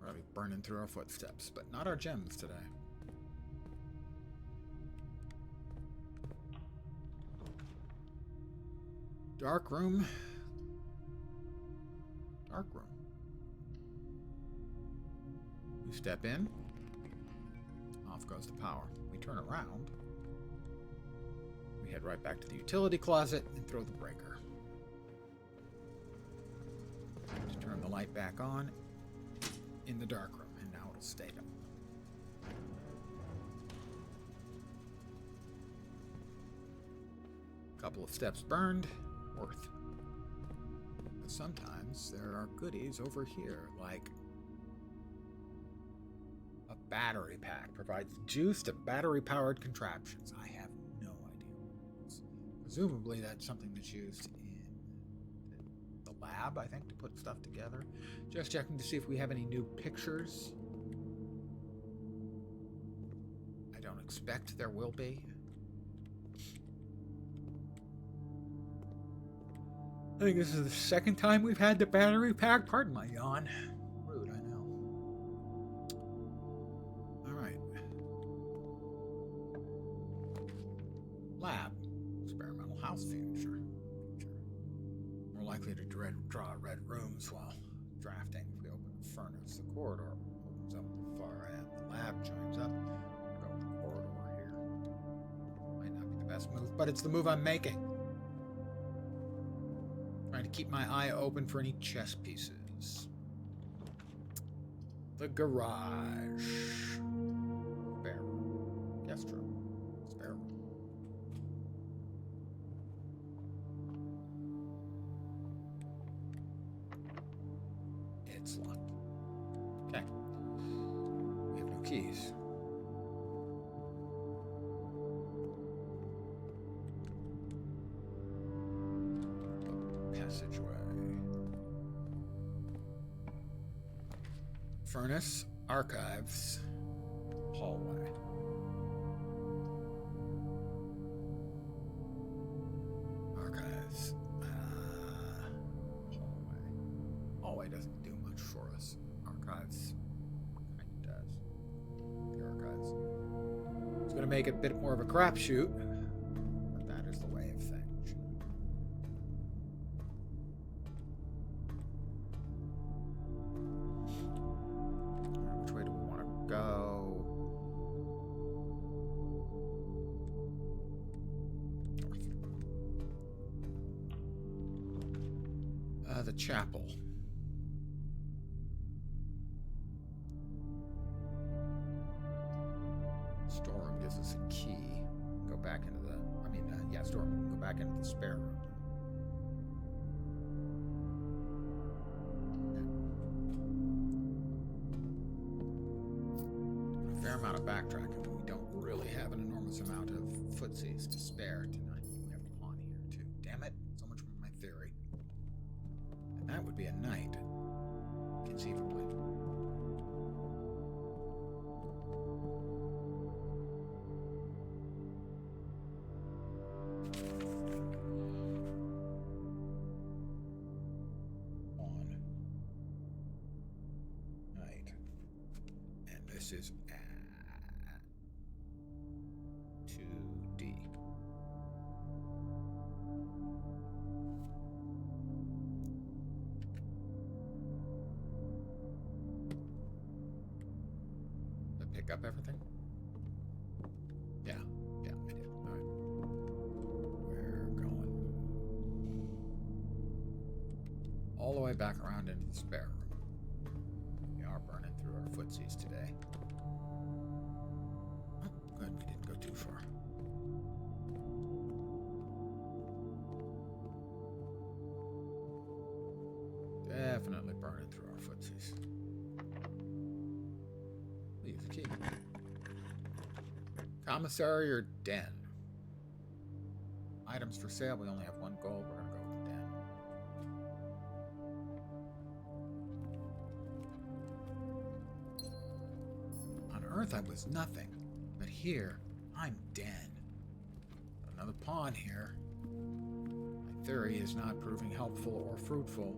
We're going to be burning through our footsteps, but not our gems today. Dark room. Dark room. We step in. Off goes the power. We turn around. We head right back to the utility closet and throw the breaker. To turn the light back on in the dark room, and now it'll stay up. Couple of steps burned. Worth. But sometimes there are goodies over here, like a battery pack provides juice to battery-powered contraptions. I have no idea what it is. Presumably that's something that's used in the lab, I think, to put stuff together. Just checking to see if we have any new pictures. I don't expect there will be. I think this is the second time we've had the battery pack. Pardon my yawn. Rude, I know. Alright. Lab. Experimental house furniture. More likely to draw red rooms while drafting. If we open the furnace, the corridor opens up at the far end. The lab joins up. Go to the corridor here. Might not be the best move, but it's the move I'm making. Trying to keep my eye open for any chess pieces. The garage. Spare room. Guest room. Spare room. It's locked. Okay. We have no keys. Passageway. Furnace, archives, hallway. Archives. Hallway. Hallway doesn't do much for us. Archives kind of does. The archives. It's going to make it a bit more of a crapshoot, but that is the way of things. The chapel. Storeroom gives us a key. Go back into the, storeroom. Go back into the spare room. A fair amount of backtracking, but we don't really have an enormous amount of footsies to spare tonight. We have a pawn here too. Damn it! So much for my theory. That would be a knight, conceivably. On knight. And this is at 2D. Pick up everything? Yeah, I did. All right. We're going all the way back around into the spare room. We are burning footsies today. Oh, good, we didn't go too far. Definitely burning through our footsies. Leave the key. Commissary or den? Items for sale. We only have one gold. We're going to go with the den. On Earth, I was nothing. But here, I'm den. Another pawn here. My theory is not proving helpful or fruitful.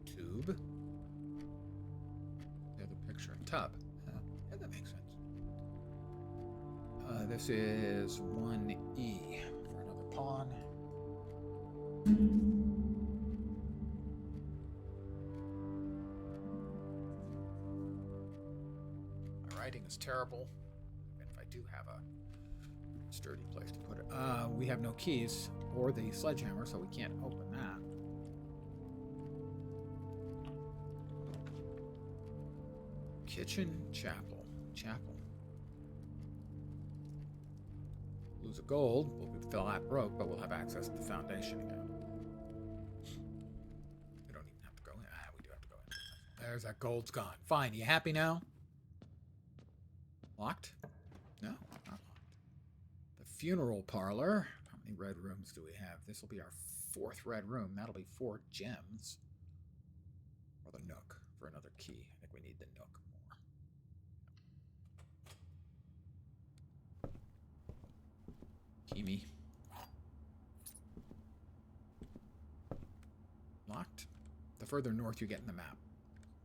Tube. The other picture, tub. Yeah, that makes sense. This is 1E for another pawn. My writing is terrible. And if I do have a sturdy place to put it. We have no keys or the sledgehammer, so we can't open that. Kitchen, chapel. Chapel. Lose a gold. We'll be flat broke, but we'll have access to the foundation again. We don't even have to go in. We do have to go in. There's that gold's gone. Fine. You happy now? Locked? No, not locked. The funeral parlor. How many red rooms do we have? This will be our 4th red room. That'll be 4 gems. Or the nook for another key. I think we need the nook more. Kimi. Locked. The further north you get in the map,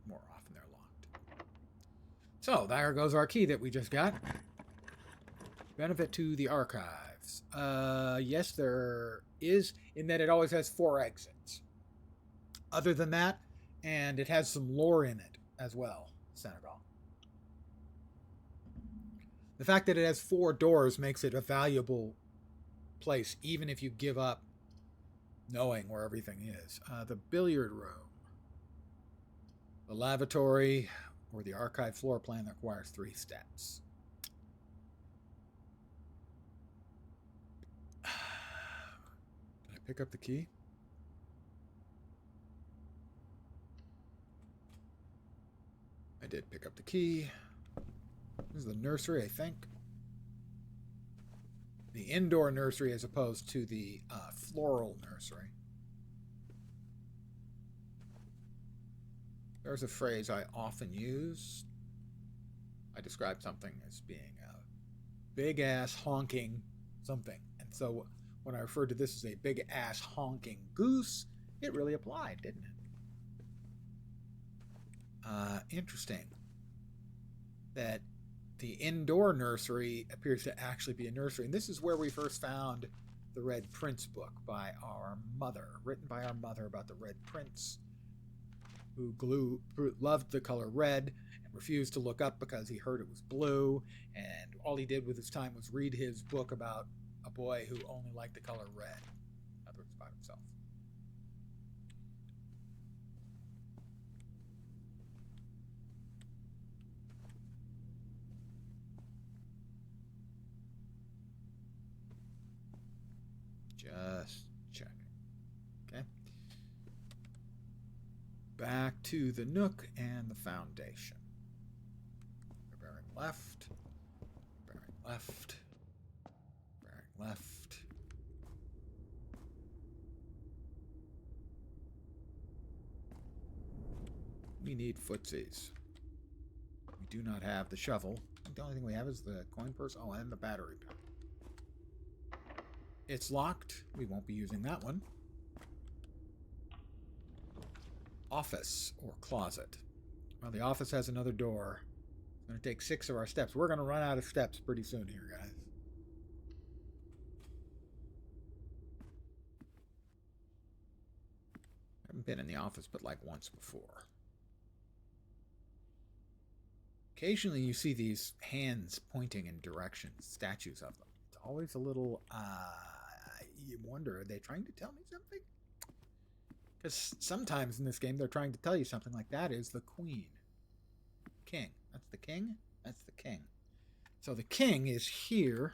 more often they're locked. So, there goes our key that we just got. Benefit to the archives. Yes, there is, in that it always has 4 exits. Other than that, and it has some lore in it as well, Senegal. The fact that it has 4 doors makes it a valuable place, even if you give up knowing where everything is. The billiard room, the lavatory, or the archive floor plan that requires 3 steps. Did I pick up the key? I did pick up the key. This is the nursery, I think. The indoor nursery as opposed to the floral nursery. There's a phrase I often use. I describe something as being a big-ass honking something. And so when I referred to this as a big-ass honking goose, it really applied, didn't it? Interesting that the indoor nursery appears to actually be a nursery. And this is where we first found the Red Prince book by our mother, written by our mother about the Red Prince, who loved the color red and refused to look up because he heard it was blue. And all he did with his time was read his book about a boy who only liked the color red. In other words, about himself. Just checking. Okay. Back to the nook and the foundation. We're bearing left. Bearing left. Bearing left. We need footsies. We do not have the shovel. The only thing we have is the coin purse. Oh, and the battery pack. It's locked. We won't be using that one. Office or closet. Well, the office has another door. It's going to take 6 of our steps. We're going to run out of steps pretty soon here, guys. I haven't been in the office but like once before. Occasionally you see these hands pointing in directions, statues of them. It's always a little, you wonder, are they trying to tell me something? Because sometimes in this game they're trying to tell you something like that is the queen. King. That's the king? That's the king. So the king is here,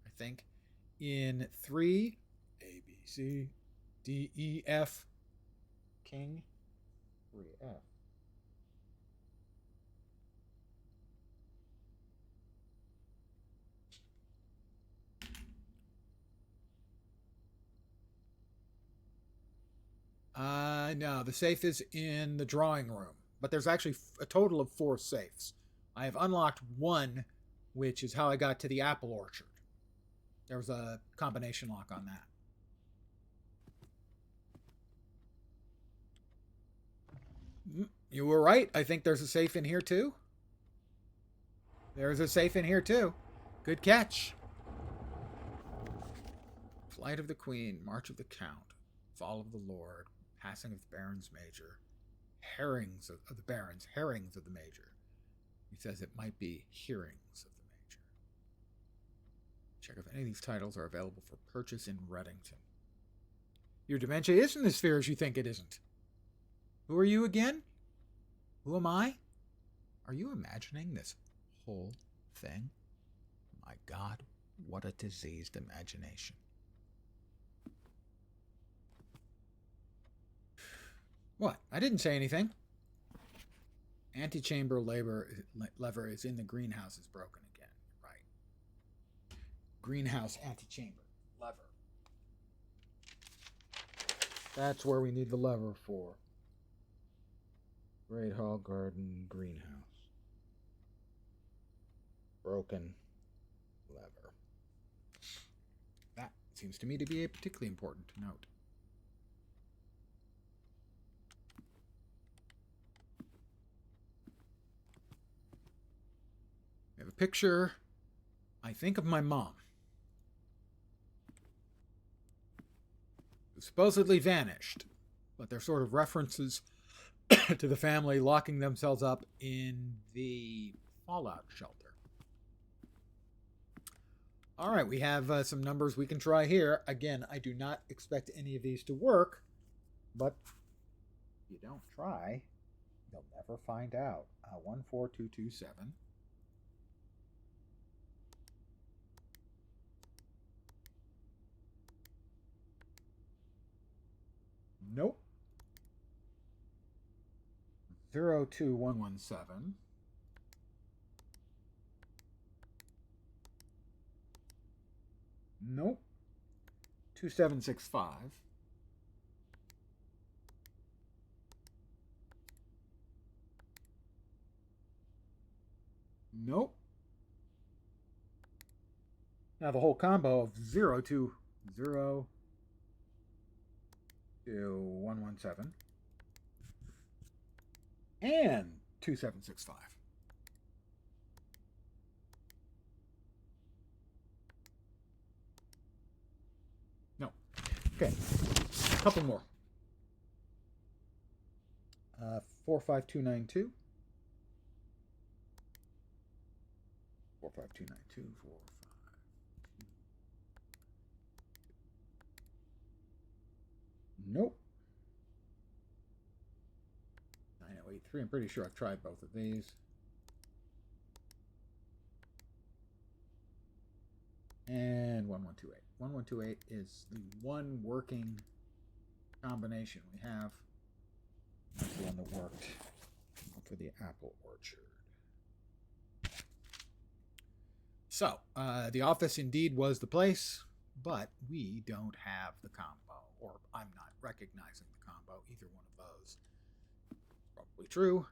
I think, in 3, A, B, C, D, E, F. King, 3, F. No, the safe is in the drawing room, but there's actually a total of 4 safes. I have unlocked one, which is how I got to the apple orchard. There was a combination lock on that. You were right. I think there's a safe in here too. There's a safe in here too. Good catch. Flight of the Queen, March of the Count, Fall of the Lord, Passing of the Barons Major, Herrings of the Barons, Herrings of the Major. He says it might be Hearings of the Major. Check if any of these titles are available for purchase in Reddington. Your dementia isn't as fair as you think it isn't. Who are you again? Who am I? Are you imagining this whole thing? My God, what a diseased imagination. What? I didn't say anything. Antechamber lever is in the greenhouse is broken again. Right. Greenhouse antechamber lever. That's where we need the lever for. Great Hall Garden greenhouse. Broken lever. That seems to me to be particularly important to note. We have a picture, I think, of my mom, who supposedly vanished, but they're sort of references to the family locking themselves up in the fallout shelter. All right, we have some numbers we can try here. Again, I do not expect any of these to work, but if you don't try, you'll never find out. 14227. Nope. 02117. Nope. 2765. Nope. Now the whole combo of 020 to 117 and 2765. No. Okay. A couple more. 45292. 45292. 452. Nope. 9083. I'm pretty sure I've tried both of these. And 1128. 1128 is the one working combination we have. That's the one that worked for the apple orchard. So, the office indeed was the place, but we don't have the combo, or I'm not recognizing the combo, either one of those. Probably true.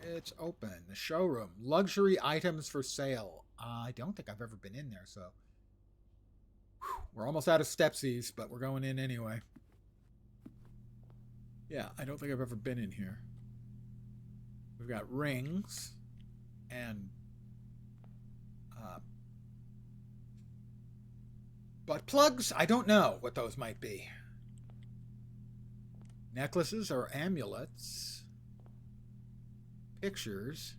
It's open. The showroom. Luxury items for sale. I don't think I've ever been in there, so we're almost out of stepsies, but we're going in anyway. Yeah, I don't think I've ever been in here. We've got rings and butt plugs. I don't know what those might be. Necklaces or amulets. Pictures.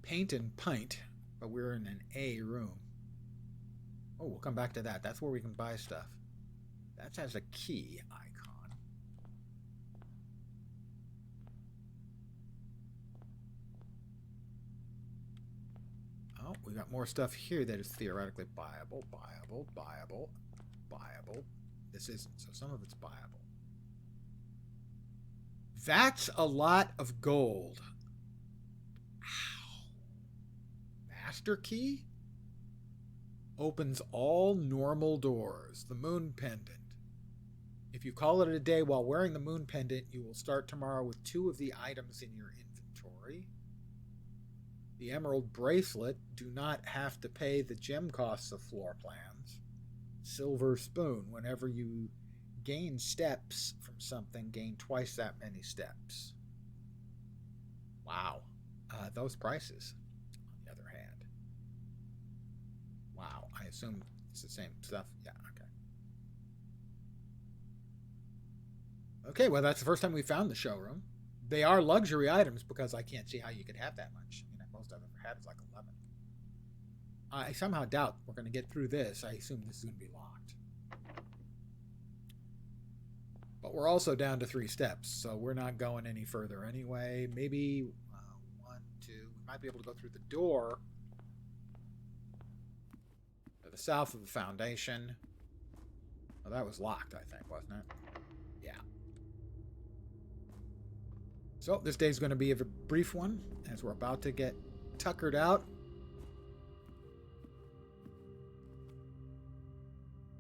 Paint and pint, but we're in an A room. Oh, we'll come back to that. That's where we can buy stuff. That has a key icon. Oh, we got more stuff here that is theoretically buyable. This isn't, so some of it's buyable. That's a lot of gold. Ow. Master key? Opens all normal doors. The moon pendant. If you call it a day while wearing the moon pendant, you will start tomorrow with 2 of the items in your inventory. The emerald bracelet, do not have to pay the gem costs of floor plans. Silver spoon, whenever you gain steps from something, gain twice that many steps. Wow. Those prices, on the other hand. Wow, I assume it's the same stuff. Yeah, okay. Okay, well, that's the first time we found the showroom. They are luxury items because I can't see how you could have that much. You know, most I've ever had is like 11. I somehow doubt we're going to get through this. I assume this is going to be locked. But we're also down to 3 steps, so we're not going any further anyway. Maybe 1, 2. We might be able to go through the door to the south of the foundation. Oh, that was locked, I think, wasn't it? Yeah. So this day's going to be a brief one, as we're about to get tuckered out.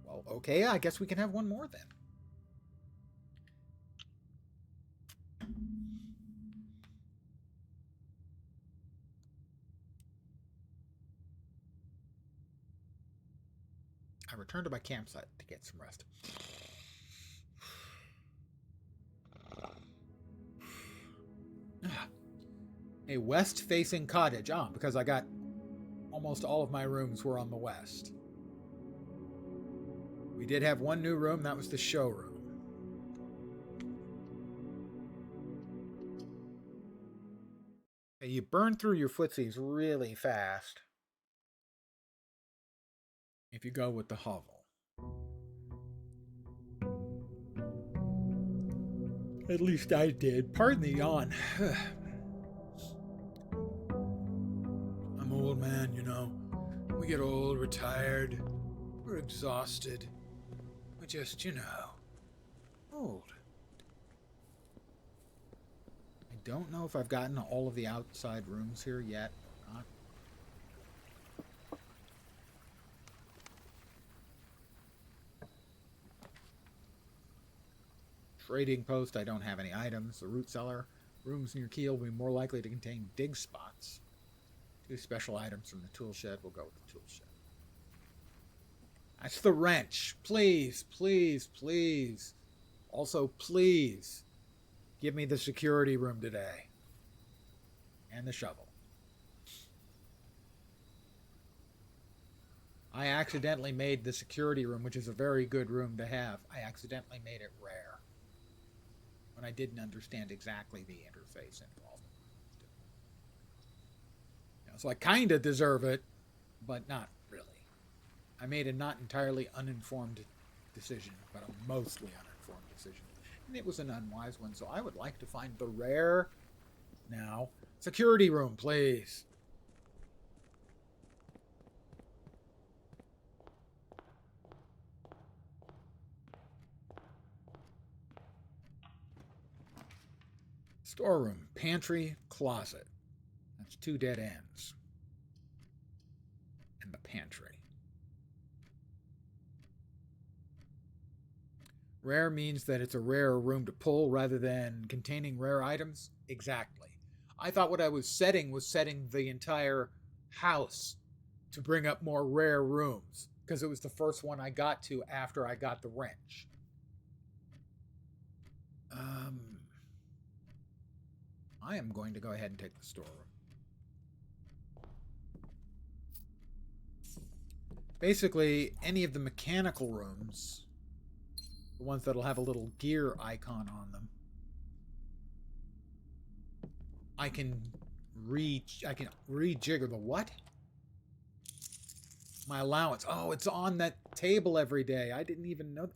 Well, okay, I guess we can have one more then. I returned to my campsite to get some rest. A west-facing cottage. Because I got almost all of my rooms were on the west. We did have one new room. That was the showroom. You burn through your footsies really fast if you go with the hovel. At least I did. Pardon the yawn. I'm an old man, you know. We get old, we're tired, we're exhausted. We're just, you know, old. I don't know if I've gotten all of the outside rooms here yet or not. Trading post, I don't have any items. The root cellar, rooms near Keel will be more likely to contain dig spots. 2 special items from the tool shed. We'll go with the tool shed. That's the wrench. Please, please, please. Also, please, give me the security room today. And the shovel. I accidentally made the security room, which is a very good room to have, I accidentally made it rare. When I didn't understand exactly the interface involved. So I kind of deserve it, but not really. I made a not entirely uninformed decision, but a mostly uninformed decision. And it was an unwise one, so I would like to find the rare now. Security room, please. Storeroom, pantry, closet. That's 2 dead ends. And the pantry. Rare means that it's a rare room to pull rather than containing rare items? Exactly. I thought what I was setting the entire house to bring up more rare rooms, because it was the first one I got to after I got the wrench. I am going to go ahead and take the storeroom. Basically, any of the mechanical rooms, the ones that'll have a little gear icon on them, I can rejigger the what? My allowance. Oh, it's on that table every day. I didn't even know that.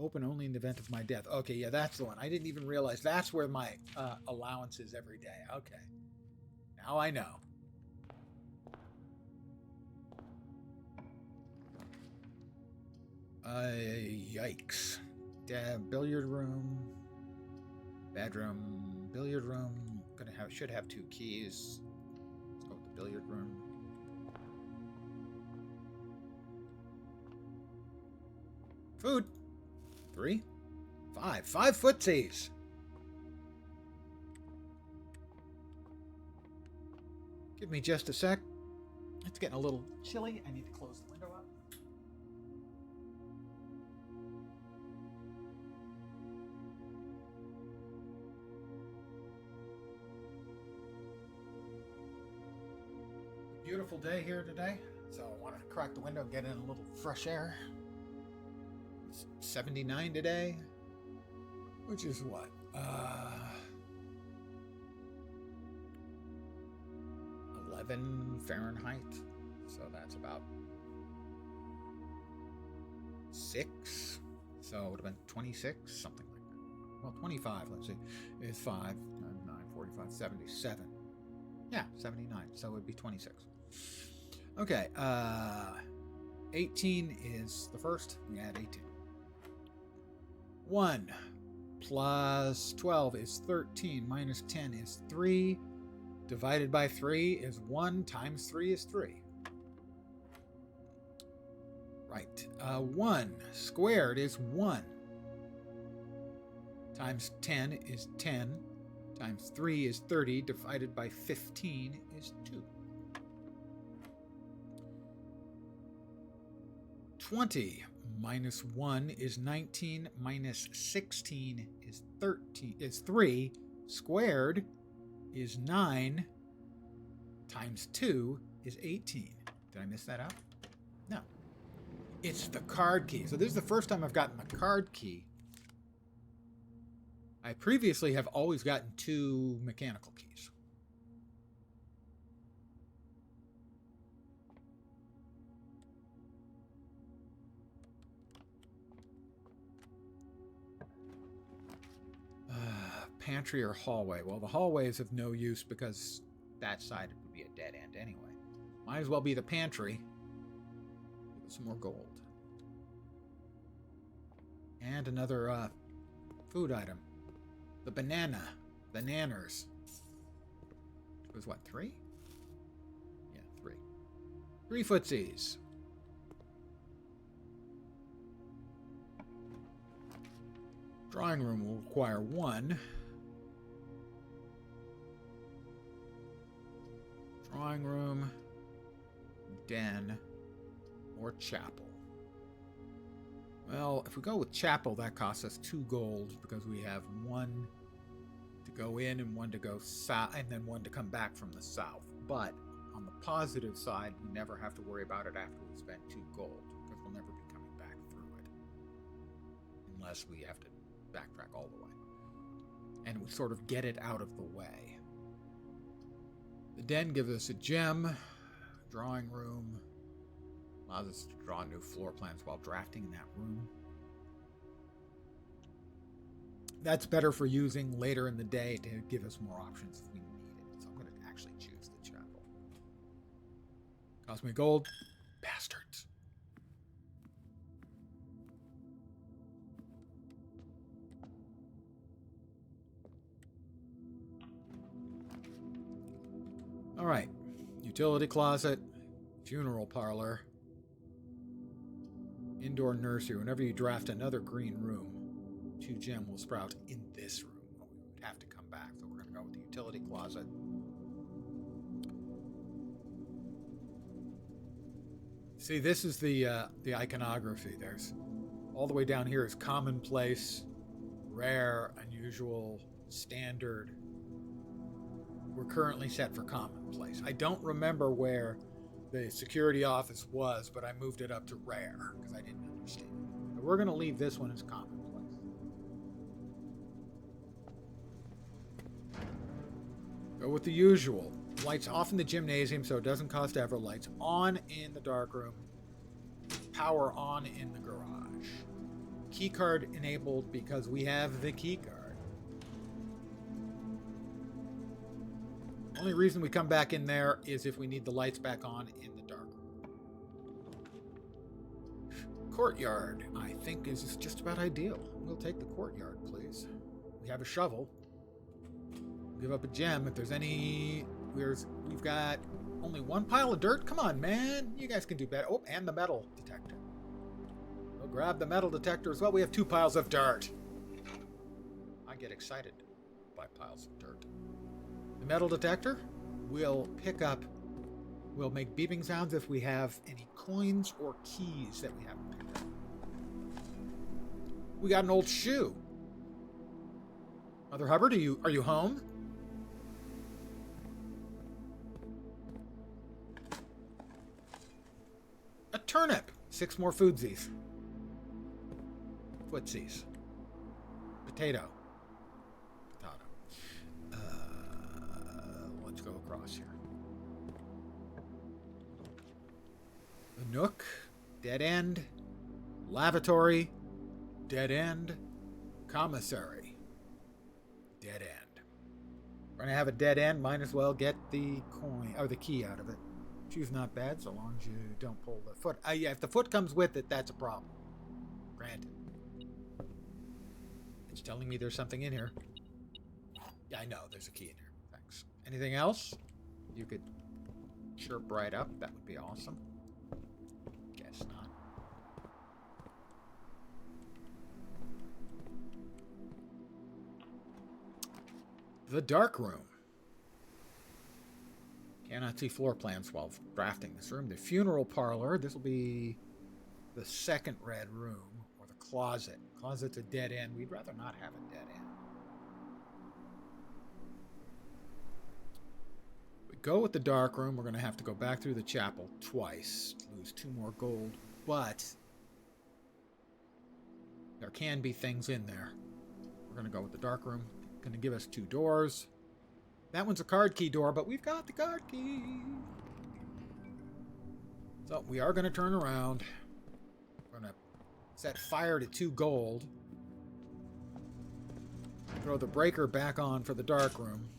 Open only in the event of my death. Okay, yeah, that's the one. I didn't even realize that's where my allowance is every day. Okay. Now I know. Yikes. Billiard room. Bedroom. Billiard room. Should have 2 keys. Let's go with the billiard room. Food. 3. 5. 5 footsies. Give me just a sec. It's getting a little chilly. I need to close the window up. Beautiful day here today. So I wanted to crack the window and get in a little fresh air. It's 79 today, which is what? 11 Fahrenheit. So that's about 6. So it would have been 26, something like that. Well, 25, let's see. It's 5, 9, 45, 77. Yeah, 79. So it would be 26. Okay, 18 is the first. We add 18. 1 plus 12 is 13, minus 10 is 3, divided by 3 is 1, times 3 is 3. Right. 1 squared is 1, times 10 is 10, times 3 is 30, divided by 15 is 2. 20 minus 1 is 19, minus 16 is 3, squared is 9, times 2 is 18. Did I miss that out? No. It's the card key. So this is the first time I've gotten the card key. I previously have always gotten 2 mechanical keys. Pantry or hallway? Well, the hallway is of no use because that side would be a dead end anyway. Might as well be the pantry. Give us some more gold. And another food item. The banana. Bananas. It was what, 3? Yeah, 3. 3 footsies. Drawing room will require 1. Drawing room, den, or chapel. Well, if we go with chapel, that costs us 2 gold because we have 1 to go in and 1 to go south, and then 1 to come back from the south. But on the positive side, we never have to worry about it after we spend 2 gold because we'll never be coming back through it unless we have to backtrack all the way. And we sort of get it out of the way. The den gives us a gem. Drawing room allows us to draw new floor plans while drafting in that room. That's better for using later in the day to give us more options if we need it. So I'm going to actually choose the chapel. Cost me gold. Bastards. All right, utility closet, funeral parlor, indoor nursery. Whenever you draft another green room, 2 gem will sprout in this room. We would have to come back, so we're going to go with the utility closet. See, this is the iconography. There's all the way down here is commonplace, rare, unusual, standard. We're currently set for commonplace. I don't remember where the security office was, but I moved it up to rare because I didn't understand. But we're going to leave this one as commonplace. Go with the usual. Lights off in the gymnasium so it doesn't cost ever. Lights on in the dark room. Power on in the garage. Key card enabled because we have the key card. Only reason we come back in there is if we need the lights back on in the dark room. Courtyard, I think, is just about ideal. We'll take the courtyard, please. We have a shovel. Give up a gem if there's any. We've got only one pile of dirt. Come on, man. You guys can do better. Oh, and the metal detector. We'll grab the metal detector as well. We have 2 piles of dirt. I get excited by piles of dirt. The metal detector will make beeping sounds if we have any coins or keys that we haven't picked up. We got an old shoe. Mother Hubbard, are you home? A turnip. 6 more foodsies. Footsies. Potato. Let's go across here. The nook. Dead end. Lavatory. Dead end. Commissary. Dead end. We're gonna have a dead end. Might as well get the coin or the key out of it. Shoe's not bad so long as you don't pull the foot. Yeah, if the foot comes with it, that's a problem. Granted. It's telling me there's something in here. Yeah, I know there's a key in here. Thanks. Anything else? You could chirp right up. That would be awesome. Guess not. The dark room. Cannot see floor plans while drafting this room. The funeral parlor. This will be the second red room, or the closet. Closet's a dead end. We'd rather not have a dead end. We go with the dark room. We're going to have to go back through the chapel twice. Lose 2 more gold. But there can be things in there. We're going to go with the dark room. Going to give us 2 doors. That one's a card key door, but we've got the card key. So we are going to turn around. We're going to set fire to 2 gold. Throw the breaker back on for the dark room.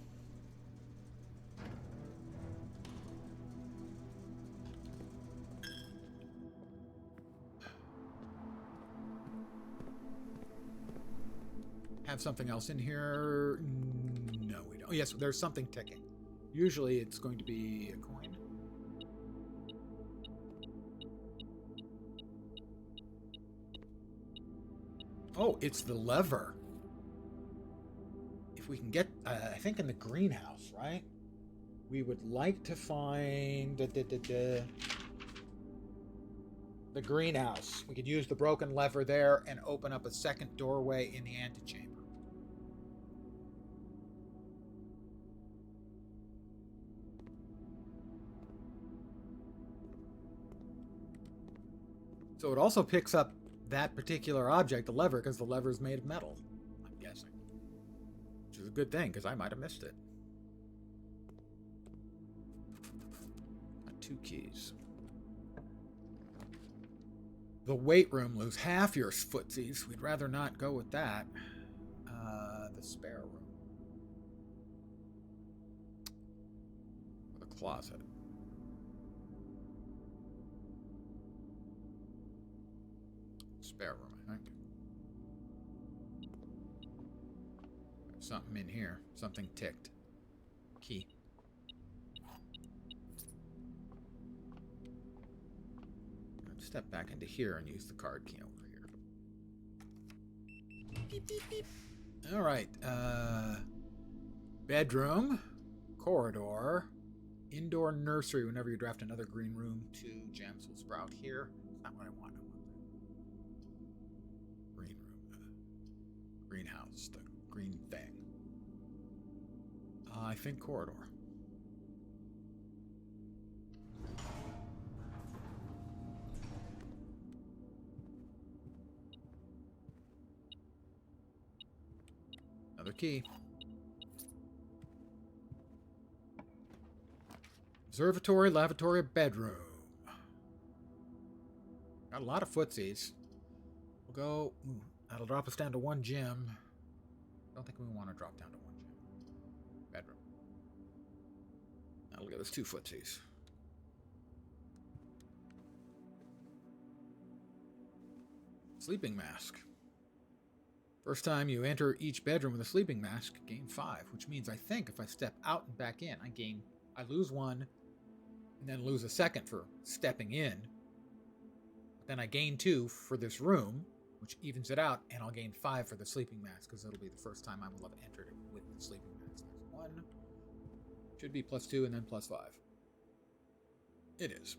Have something else in here? No, we don't. Oh, yes, there's something ticking. Usually it's going to be a coin. Oh, it's the lever. If we can get, I think in the greenhouse, right? We would like to find the greenhouse. We could use the broken lever there and open up a second doorway in the antechamber. So it also picks up that particular object, the lever, because the lever is made of metal, I'm guessing. Which is a good thing, because I might have missed it. Got 2 keys. The weight room, lose half your footsies. We'd rather not go with that. The spare room. The closet. Spare room, I think. There's something in here. Something ticked. Key. Let's step back into here and use the card key over here. Beep, beep, beep. All right. Bedroom. Corridor. Indoor nursery. Whenever you draft another green room, 2 gems will sprout here. That's not what I want. Greenhouse, the green thing. I think corridor. Another key. Observatory, lavatory, bedroom. Got a lot of footsies. We'll go. Ooh, that'll drop us down to 1 gym. Don't think we want to drop down to 1 gym. Bedroom. That'll give us 2 footsies. Sleeping mask. First time you enter each bedroom with a sleeping mask, gain 5, which means I think if I step out and back in, I lose 1, and then lose a second for stepping in. But then I gain 2 for this room, which evens it out, and I'll gain 5 for the sleeping mask, because it'll be the first time I will have entered it with the sleeping mask. There's 1. Should be +2 and then +5. It is.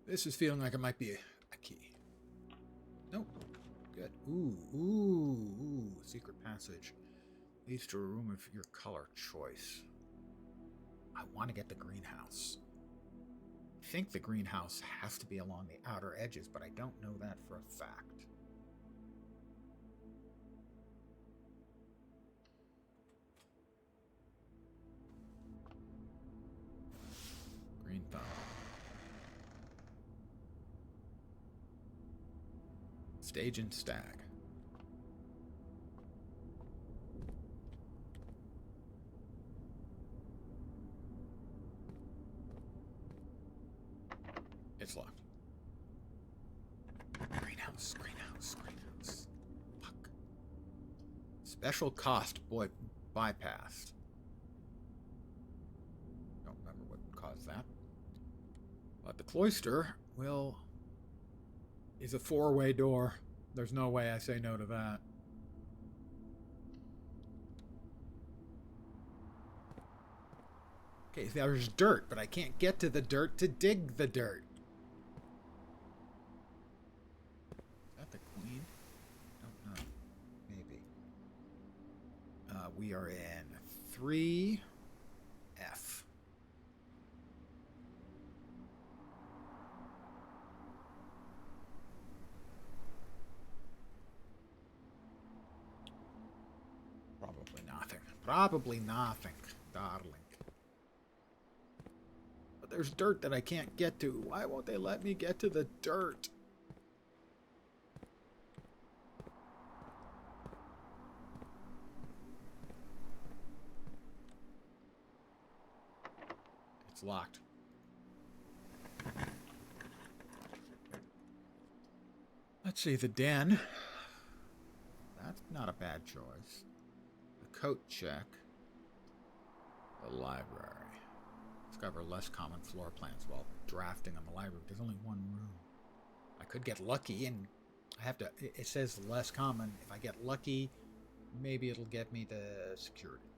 This is feeling like it might be a key. Nope. Good. Ooh. Secret passage. Leads to a room of your color choice. I want to get the greenhouse. I think the greenhouse has to be along the outer edges, but I don't know that for a fact. Green thumb. Stage and stag. It's locked. Greenhouse. Fuck. Special cost bypassed. Don't remember what caused that. But the cloister is a 4-way door. There's no way I say no to that. Okay, there's dirt, but I can't get to the dirt to dig the dirt. Is that the queen? Don't know. Maybe. We are in 3F. Probably nothing, darling. But there's dirt that I can't get to. Why won't they let me get to the dirt? It's locked. Let's see, the den. That's not a bad choice. Coat check. The library. Discover less common floor plans while drafting on the library. There's only 1 room. I could get lucky and I have to. It says less common. If I get lucky, maybe it'll get me the security.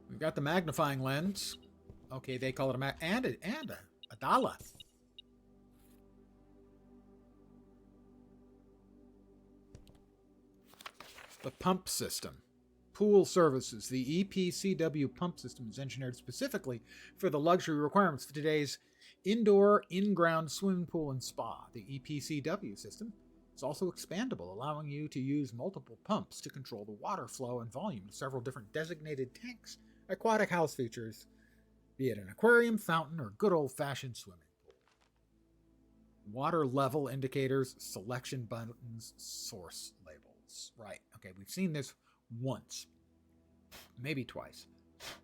We've got the magnifying lens. Okay, they call it a and a dollar. The pump system. Pool services. The EPCW pump system is engineered specifically for the luxury requirements of today's indoor, in-ground swimming pool and spa. The EPCW system is also expandable, allowing you to use multiple pumps to control the water flow and volume of several different designated tanks. Aquatic house features, be it an aquarium, fountain, or good old-fashioned swimming pool. Water level indicators, selection buttons, source labels. Right. Okay, we've seen this once. Maybe twice.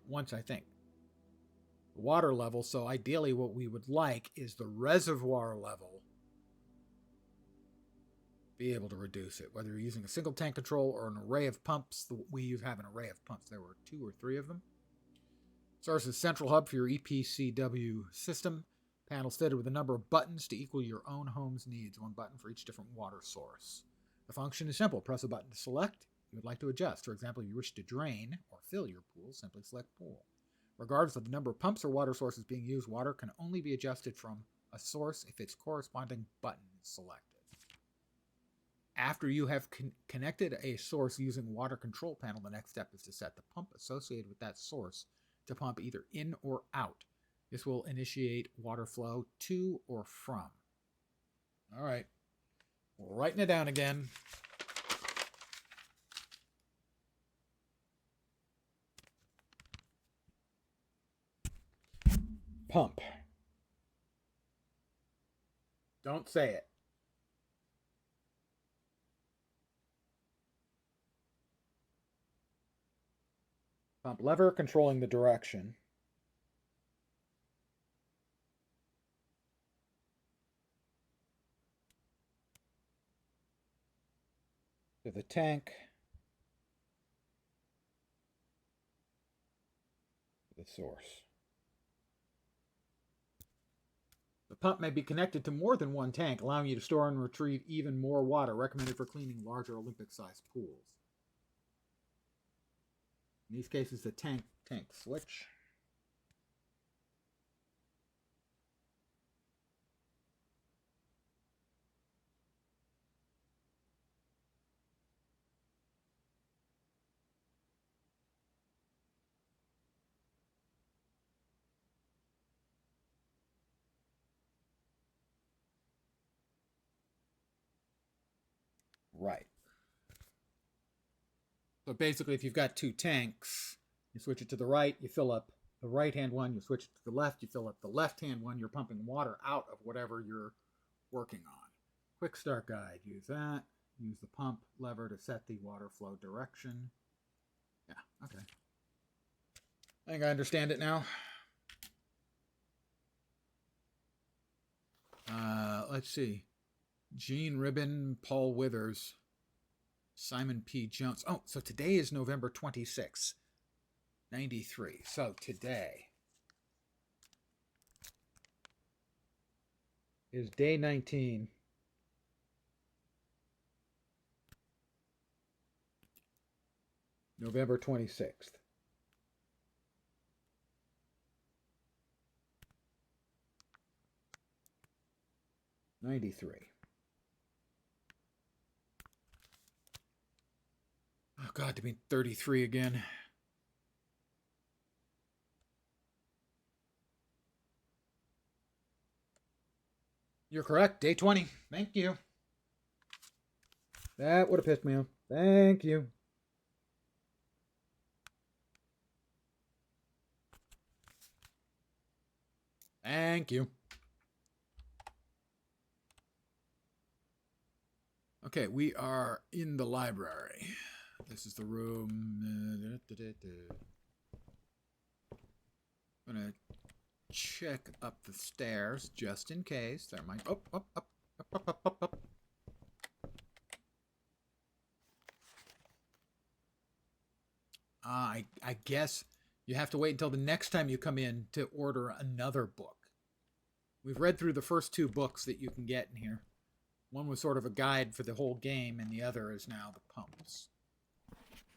Once, I think. Water level, so ideally what we would like is the reservoir level. Be able to reduce it, whether you're using a single tank control or an array of pumps. We have an array of pumps. There were 2 or 3 of them. Source is central hub for your EPCW system. Panels fitted with a number of buttons to equal your own home's needs. 1 button for each different water source. The function is simple. Press a button to select you would like to adjust. For example, if you wish to drain or fill your pool, simply select pool. Regardless of the number of pumps or water sources being used, water can only be adjusted from a source if its corresponding button is selected. After you have connected a source using water control panel, the next step is to set the pump associated with that source to pump either in or out. This will initiate water flow to or from. All right. Writing it down again. Pump. Don't say it. Pump lever controlling the direction. To the tank. The source. The pump may be connected to more than one tank, allowing you to store and retrieve even more water, recommended for cleaning larger Olympic-sized pools. In these cases, the tank switch. Right. So basically, if you've got two tanks, you switch it to the right, you fill up the right-hand one, you switch it to the left, you fill up the left-hand one, you're pumping water out of whatever you're working on. Quick start guide, use that. Use the pump lever to set the water flow direction. Yeah, okay. I think I understand it now. Let's see. Gene Ribbon, Paul Withers, Simon P. Jones. Oh, so today is November 26th, 93. So today is day 19. November 26th. '93. Oh God, to be 33 again. You're correct. Day 20. Thank you. That would have pissed me off. Thank you. Thank you. Okay, we are in the library. This is the room. I'm gonna check up the stairs just in case. There might. Up. I guess you have to wait until the next time you come in to order another book. We've read through the first two books that you can get in here. One was sort of a guide for the whole game, and the other is now the pumps.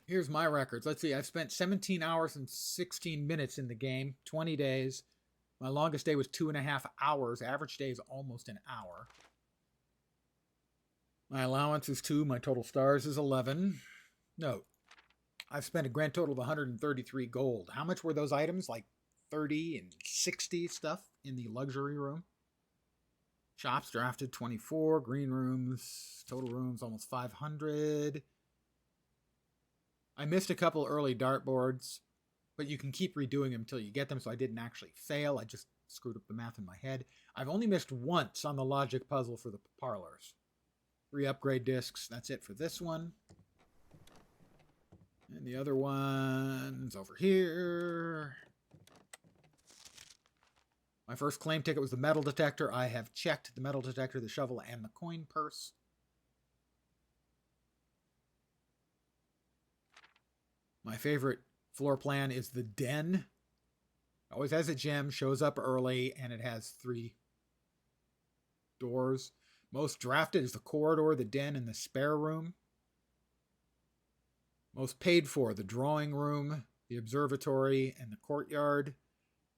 Here's my records. Let's see. I've spent 17 hours and 16 minutes in the game, 20 days. My longest day was 2.5 hours. Average day is almost an hour. My allowance is 2. My total stars is 11. Note, I've spent a grand total of 133 gold. How much were those items? Like 30 and 60 stuff in the luxury room. Shops drafted 24. Green rooms, total rooms almost 500. I missed a couple early dartboards, but you can keep redoing them until you get them, so I didn't actually fail. I just screwed up the math in my head. I've only missed once on the logic puzzle for the parlors. 3 upgrade discs. That's it for this one. And the other one's over here. My first claim ticket was the metal detector. I have checked the metal detector, the shovel, and the coin purse. My favorite floor plan is the den. Always has a gem, shows up early, and it has 3 doors. Most drafted is the corridor, the den, and the spare room. Most paid for, the drawing room, the observatory, and the courtyard.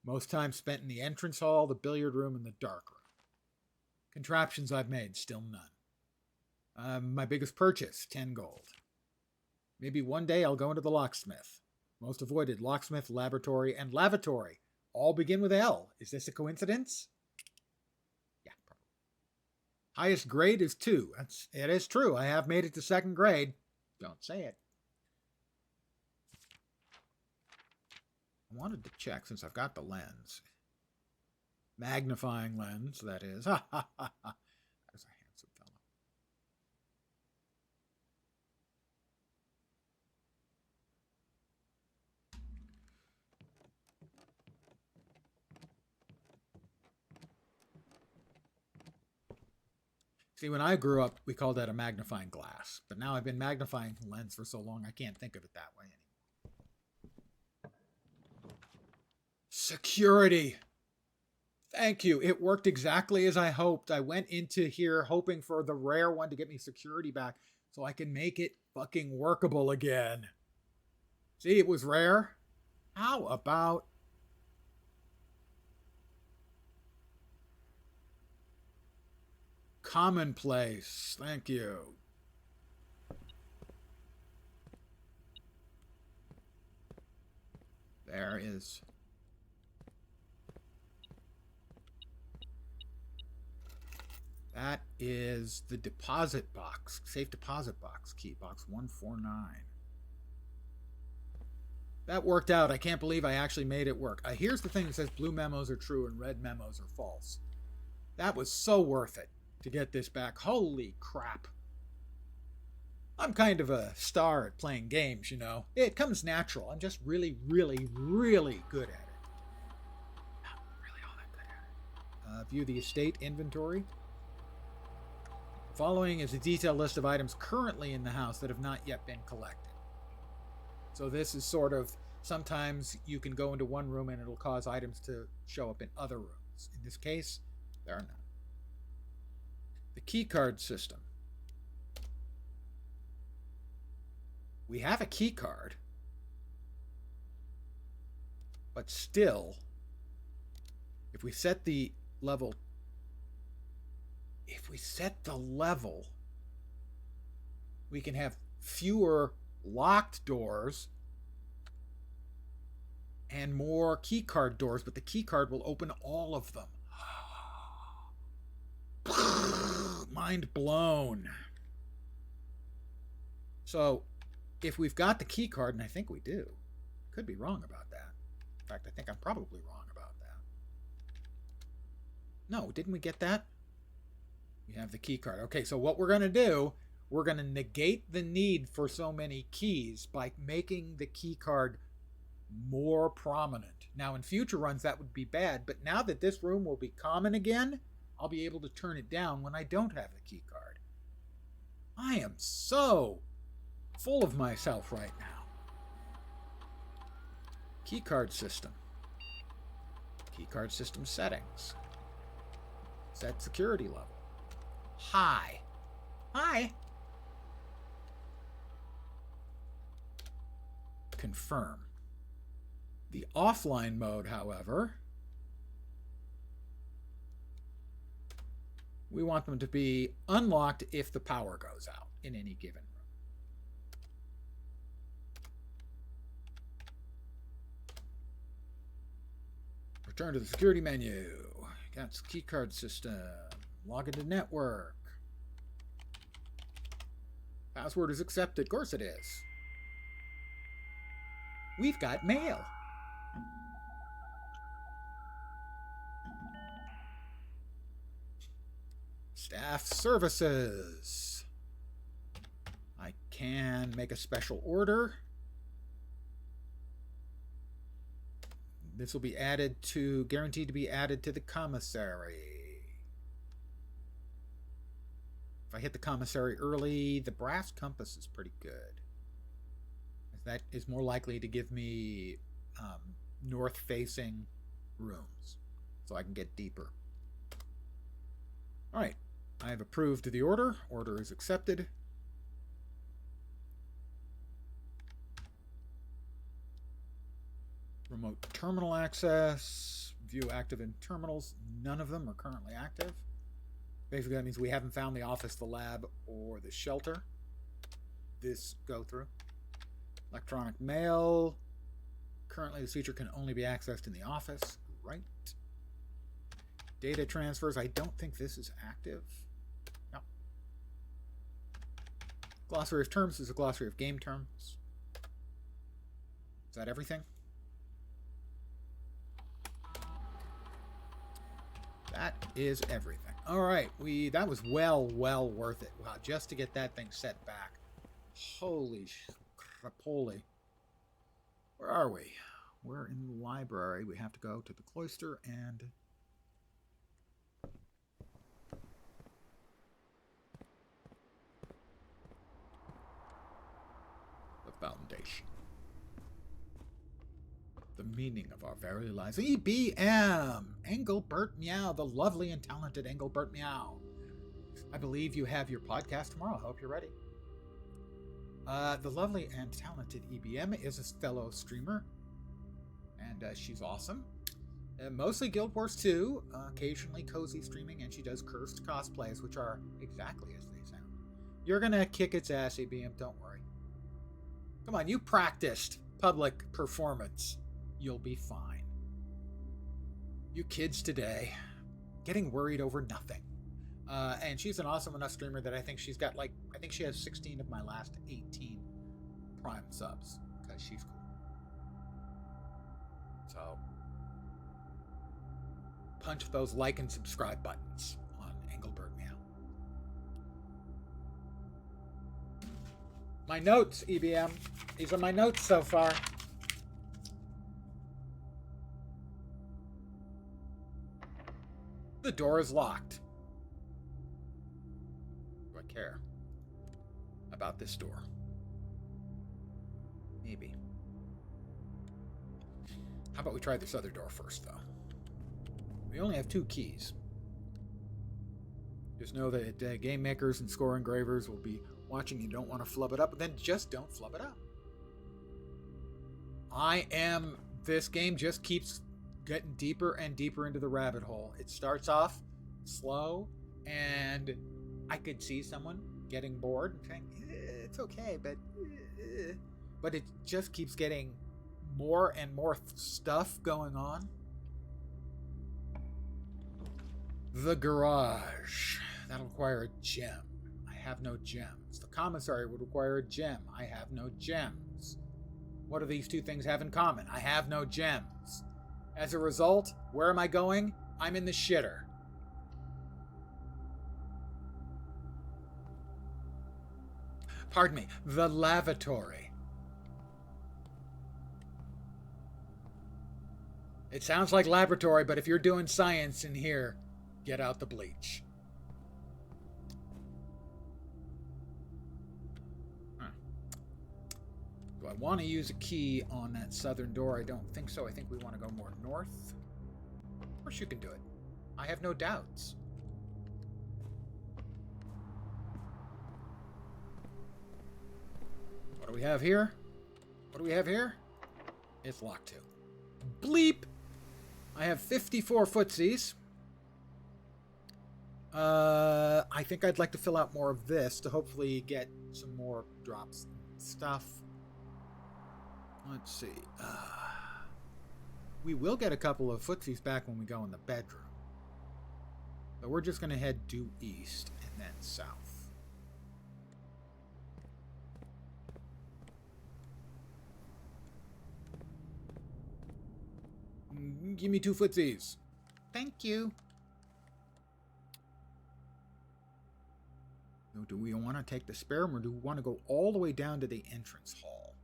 Most time spent in the entrance hall, the billiard room, and the dark room. Contraptions I've made, still none. My biggest purchase, 10 gold. Maybe one day I'll go into the locksmith. Most avoided, locksmith, laboratory, and lavatory. All begin with L. Is this a coincidence? Yeah, probably. Highest grade is 2. It is true. I have made it to 2nd grade. Don't say it. I wanted to check since I've got the lens. Magnifying lens, that is. Ha ha ha ha. That's a handsome fellow. See, when I grew up, we called that a magnifying glass. But now I've been magnifying lens for so long, I can't think of it that way anymore. Security. Thank you. It worked exactly as I hoped. I went into here hoping for the rare one to get me security back so I can make it fucking workable again. See, it was rare. How about... commonplace? Thank you. There is... that is the deposit box. Safe deposit box. Key box 149. That worked out. I can't believe I actually made it work. Here's the thing that says blue memos are true and red memos are false. That was so worth it to get this back. Holy crap. I'm kind of a star at playing games, you know. It comes natural. I'm just really, really, really good at it. Not really all that good at it. View the estate inventory. Following is a detailed list of items currently in the house that have not yet been collected. So this is sort of, sometimes you can go into one room and it'll cause items to show up in other rooms. In this case, there are none. The key card system. We have a key card, but still, if we set the level, we can have fewer locked doors and more key card doors, but the key card will open all of them. Mind blown. So, if we've got the key card, and I think we do, could be wrong about that. In fact, I think I'm probably wrong about that. No, didn't we get that? We have the key card. Okay, so what we're going to do, we're going to negate the need for so many keys by making the key card more prominent. Now, in future runs, that would be bad, but now that this room will be common again, I'll be able to turn it down when I don't have the key card. I am so full of myself right now. Keycard system. Keycard system settings. Set security level. High. High. Confirm. The offline mode, however, we want them to be unlocked if the power goes out in any given room. Return to the security menu. Got the keycard system. Log into network. Password is accepted. Of course it is. We've got mail. Staff services. I can make a special order. This will be added to, guaranteed to be added to the commissary. If I hit the commissary early, the brass compass is pretty good. That is more likely to give me north-facing rooms, so I can get deeper. All right, I have approved the order. Order is accepted. Remote terminal access. View active in terminals. None of them are currently active. Basically, that means we haven't found the office, the lab, or the shelter. This go through. Electronic mail. Currently, this feature can only be accessed in the office. Right. Data transfers. I don't think this is active. Glossary of terms is a glossary of game terms. Is that everything? That is everything. All right, that was well worth it. Wow, just to get that thing set back. Holy crapoly. Where are we? We're in the library. We have to go to the cloister and the foundation. The meaning of our very lives. EBM! Engelbert Meow, the lovely and talented Engelbert Meow. I believe you have your podcast tomorrow. I hope you're ready. The lovely and talented EBM is a fellow streamer, and she's awesome. Mostly Guild Wars 2, occasionally cozy streaming, and she does cursed cosplays, which are exactly as they sound. You're gonna kick its ass, EBM, don't worry. Come on, you practiced public performance. You'll be fine. You kids today, getting worried over nothing. And she's an awesome enough streamer that I think she's got I think she has 16 of my last 18 Prime subs, because she's cool. So, punch those like and subscribe buttons on Engelbert Meow. My notes, EBM. These are my notes so far. The door is locked. Do I care about this door? Maybe. How about we try this other door first, though? We only have 2 keys. Just know that game makers and score engravers will be watching. You don't want to flub it up, but then just don't flub it up. This game just keeps getting deeper and deeper into the rabbit hole. It starts off slow, and I could see someone getting bored and saying, it's okay, but it just keeps getting more and more stuff going on. The garage. That'll require a gem. I have no gems. The commissary would require a gem. I have no gems. What do these 2 things have in common? I have no gems. As a result, where am I going? I'm in the shitter. Pardon me, the lavatory. It sounds like laboratory, but if you're doing science in here, get out the bleach. Do I want to use a key on that southern door? I don't think so. I think we want to go more north. Of course you can do it. I have no doubts. What do we have here? What do we have here? It's locked too. Bleep! I have 54 footsies. I think I'd like to fill out more of this to hopefully get some more drops and stuff. Let's see. We will get a couple of footsies back when we go in the bedroom. But we're just going to head due east and then south. Give me 2 footsies. Thank you. So do we want to take the spare room, or do we want to go all the way down to the entrance hall?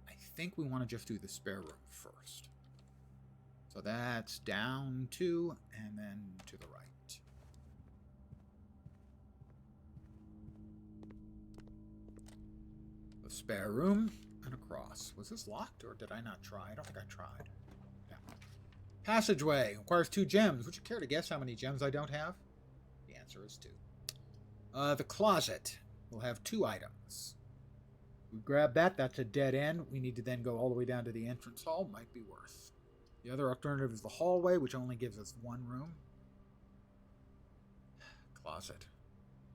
I think we want to just do the spare room first. So that's down 2 and then to the right. The spare room and across. Was this locked, or did I not try? I don't think I tried. Yeah. Passageway requires 2 gems. Would you care to guess how many gems I don't have? The answer is 2. The closet will have 2 items. We grab that, that's a dead end. We need to then go all the way down to the entrance hall. Might be worth. The other alternative is the hallway, which only gives us 1 room. Closet.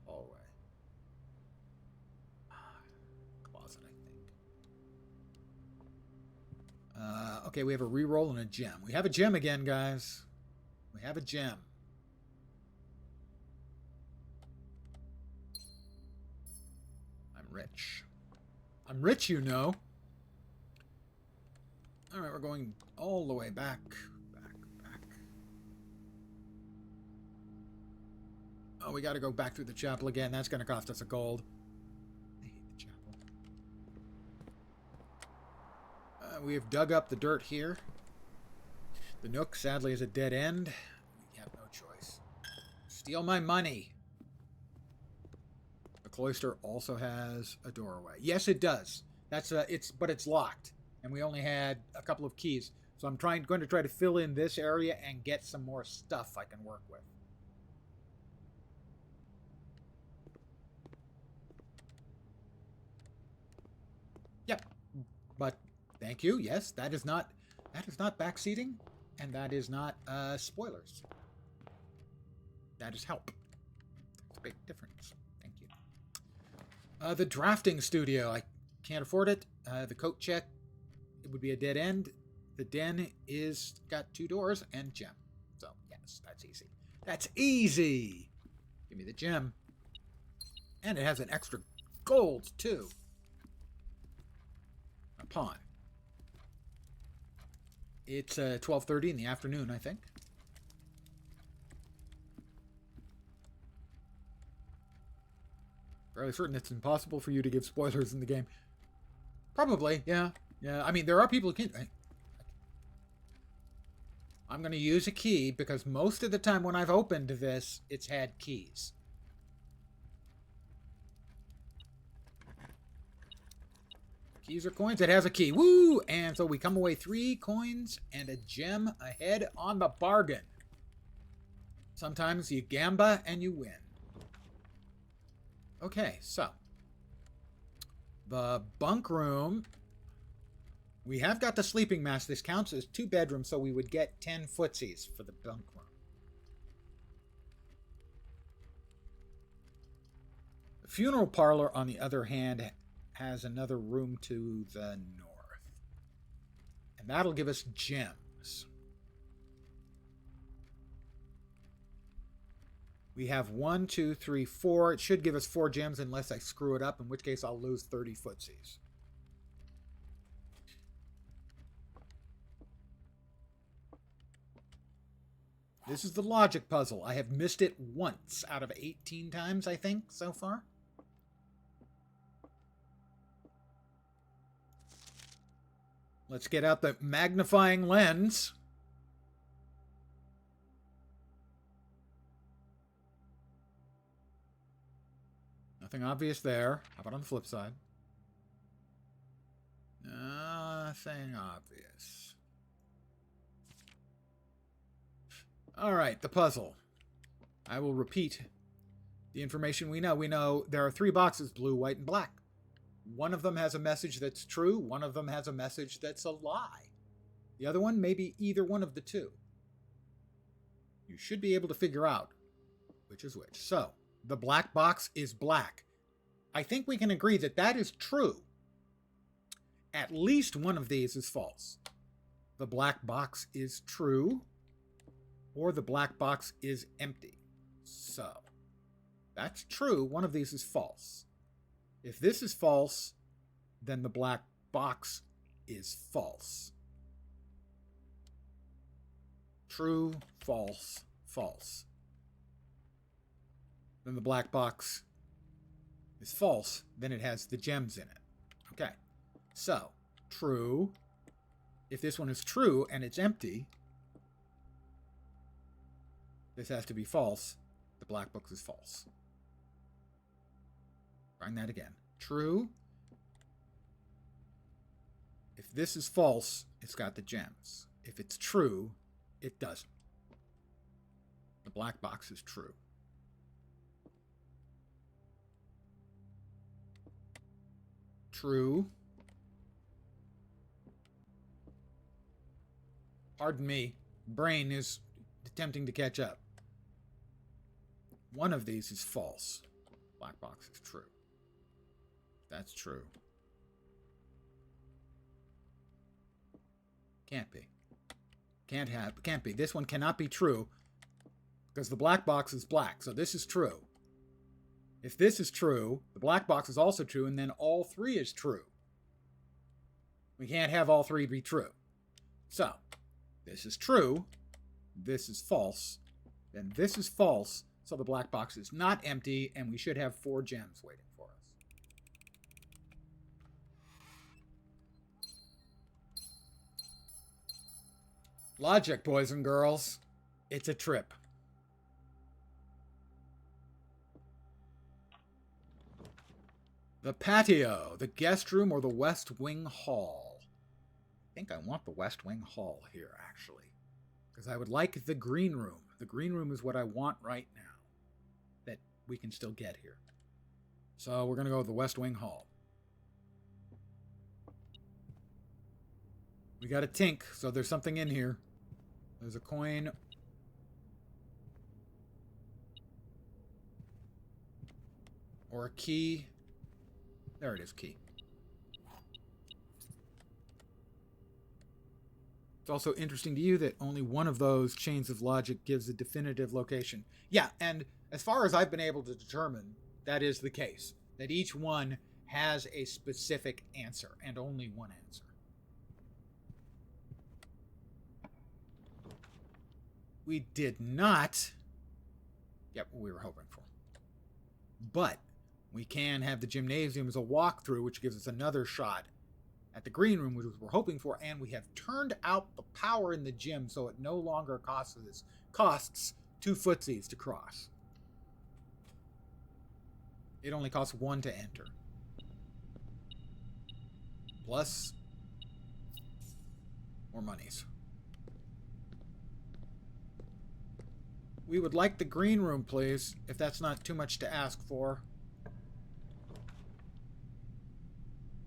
Hallway. Closet, I think. Okay, we have a reroll and a gem. We have a gem again, guys. We have a gem. rich. I'm rich, you know. All right, we're going all the way back. Oh, we got to go back through the chapel again. That's going to cost us a gold. I hate the chapel. We have dug up the dirt here. The Nook, sadly, is a dead end. We have no choice. Steal my money. The cloister also has a doorway. Yes, it does. But it's locked, and we only had a couple of keys. So I'm going to try to fill in this area and get some more stuff I can work with. Yep. But thank you. Yes, that is not backseating, and that is not spoilers. That is help. It's a big difference. Thank you. The drafting studio. I can't afford it. The coat check. It would be a dead end. The den is got 2 doors and gem. So yes, that's easy. That's easy. Give me the gem. And it has an extra gold too. A pawn. It's 12:30 in the afternoon, I think. Fairly certain it's impossible for you to give spoilers in the game. Probably, yeah. Yeah, I mean, there are people who can... I'm going to use a key because most of the time when I've opened this, it's had keys. Keys or coins? It has a key. Woo! And so we come away 3 coins and a gem ahead on the bargain. Sometimes you gamba and you win. Okay, so. The bunk room. We have got the sleeping mask. This counts as 2 bedrooms, so we would get 10 footsies for the bunk room. The funeral parlor, on the other hand, has another room to the north. And that'll give us gems. We have 1, 2, 3, 4. It should give us 4 gems unless I screw it up, in which case I'll lose 30 footsies. This is the logic puzzle. I have missed it once out of 18 times, I think, so far. Let's get out the magnifying lens. Nothing obvious there. How about on the flip side? Nothing obvious. All right, the puzzle. I will repeat the information we know. We know there are 3 boxes, blue, white, and black. One of them has a message that's true. One of them has a message that's a lie. The other one may be either one of the 2. You should be able to figure out which is which. So, the black box is black. I think we can agree that that is true. At least one of these is false. The black box is true, or the black box is empty. So, that's true. One of these is false. If this is false, then the black box is false. True, false, false. Then the black box is false, then it has the gems in it. Okay, so, true. If this one is true and it's empty, this has to be false. The black box is false. Trying that again. True. If this is false, it's got the gems. If it's true, it doesn't. The black box is true. True. Pardon me. Brain is attempting to catch up. One of these is false. Black box is true. That's true. Can't be. Can't be. This one cannot be true because the black box is black. So this is true. If this is true, the black box is also true, and then all three is true. We can't have all three be true. So, this is true, this is false, and this is false, so the black box is not empty, and we should have 4 gems waiting for us. Logic, boys and girls. It's a trip. The patio, the guest room, or the West Wing Hall? I think I want the West Wing Hall here, actually. Because I would like the green room. The green room is what I want right now. That we can still get here. So we're going to go with the West Wing Hall. We got a tink, so there's something in here. There's a coin. Or a key. There it is, key. It's also interesting to you that only one of those chains of logic gives a definitive location. Yeah, and as far as I've been able to determine, that is the case. That each one has a specific answer, and only one answer. We did not get what we were hoping for. But we can have the gymnasium as a walkthrough, which gives us another shot at the green room, which we're hoping for, and we have turned out the power in the gym so it no longer costs 2 footsies to cross. It only costs 1 to enter. Plus more monies. We would like the green room, please, if that's not too much to ask for.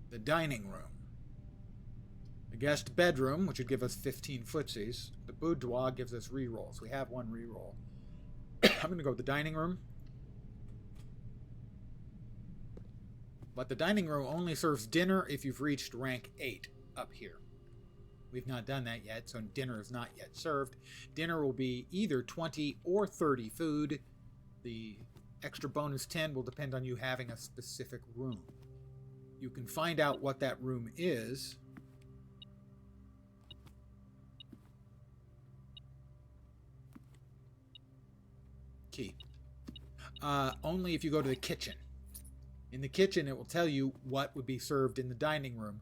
The dining room. The guest bedroom, which would give us 15 footsies. The boudoir gives us rerolls. We have 1 reroll. I'm going to go with the dining room. But the dining room only serves dinner if you've reached rank 8 up here. We've not done that yet, so dinner is not yet served. Dinner will be either 20 or 30 food. The extra bonus 10 will depend on you having a specific room. You can find out what that room is. Key. Only if you go to the kitchen. In the kitchen, it will tell you what would be served in the dining room,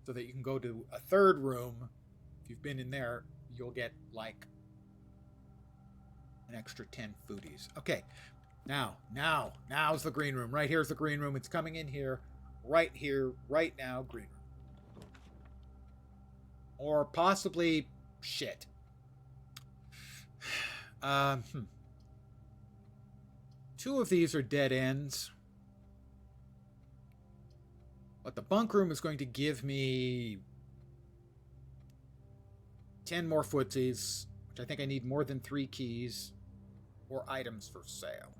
so that you can go to a third room. If you've been in there, you'll get like an extra 10 foodies. Okay, now's the green room. Right here's the green room. It's coming in here, right now, green room. Or possibly shit. Two of these are dead ends. But the bunk room is going to give me 10 more footsies, which I think I need more than 3 keys or items for sale.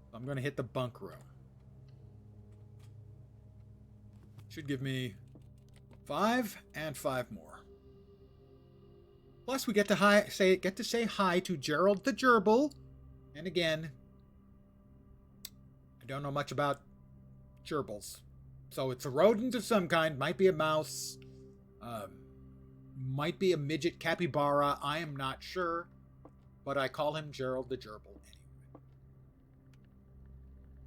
So I'm going to hit the bunk room. Should give me 5 and 5 more. Plus, we get to say hi to Gerald the Gerbil. And again, I don't know much about gerbils. So it's a rodent of some kind. Might be a mouse. Might be a midget capybara. I am not sure. But I call him Gerald the Gerbil anyway.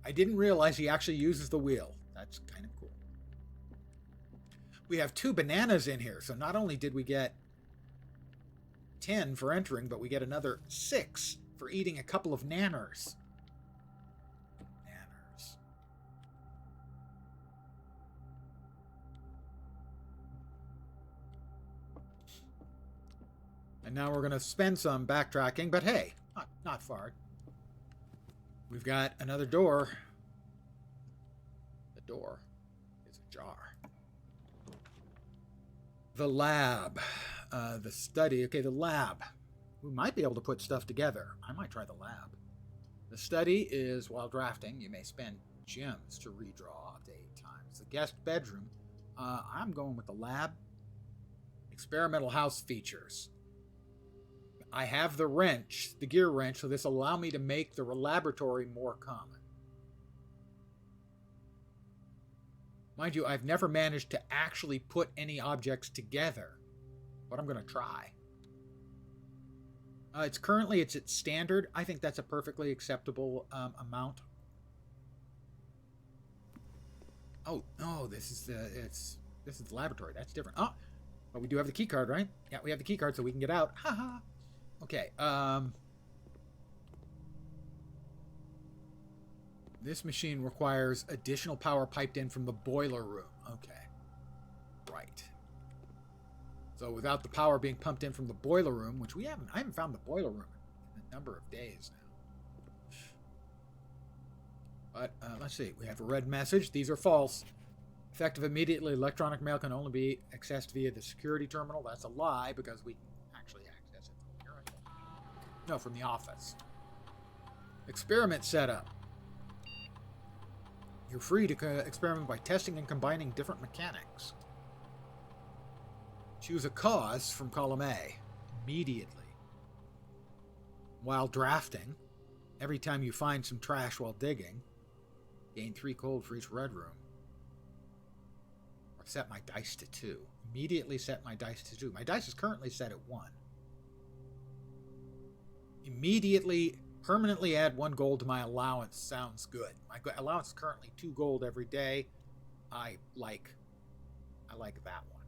I didn't realize he actually uses the wheel. That's kind of cool. We have 2 bananas in here. So not only did we get 10 for entering, but we get another 6 for eating a couple of nanners. And now we're going to spend some backtracking, but hey, not far. We've got another door. The door is ajar. The lab. The study. Okay, the lab. We might be able to put stuff together. I might try the lab. The study is, while drafting, you may spend gems to redraw up to 8 times. The guest bedroom. I'm going with the lab. Experimental house features. I have the wrench, the gear wrench, so this will allow me to make the laboratory more common. Mind you, I've never managed to actually put any objects together, but I'm going to try. It's at standard. I think that's a perfectly acceptable amount. Oh no, this is the laboratory. That's different. Oh, but we do have the key card, right? Yeah, we have the key card, so we can get out. Haha. Okay. This machine requires additional power piped in from the boiler room. Okay. Right. So without the power being pumped in from the boiler room, which I haven't found the boiler room in a number of days now. But let's see. We have a red message. These are false. Effective immediately, electronic mail can only be accessed via the security terminal. That's a lie because we can actually access it from here, I think. No, from the office. Experiment setup. You're free to experiment by testing and combining different mechanics. Choose a cause from column A immediately. While drafting, every time you find some trash while digging, gain 3 cold for each red room. Or set my dice to 2. Immediately set my dice to 2. My dice is currently set at 1. Immediately, permanently add 1 gold to my allowance. Sounds good. My allowance is currently 2 gold every day. I like that one.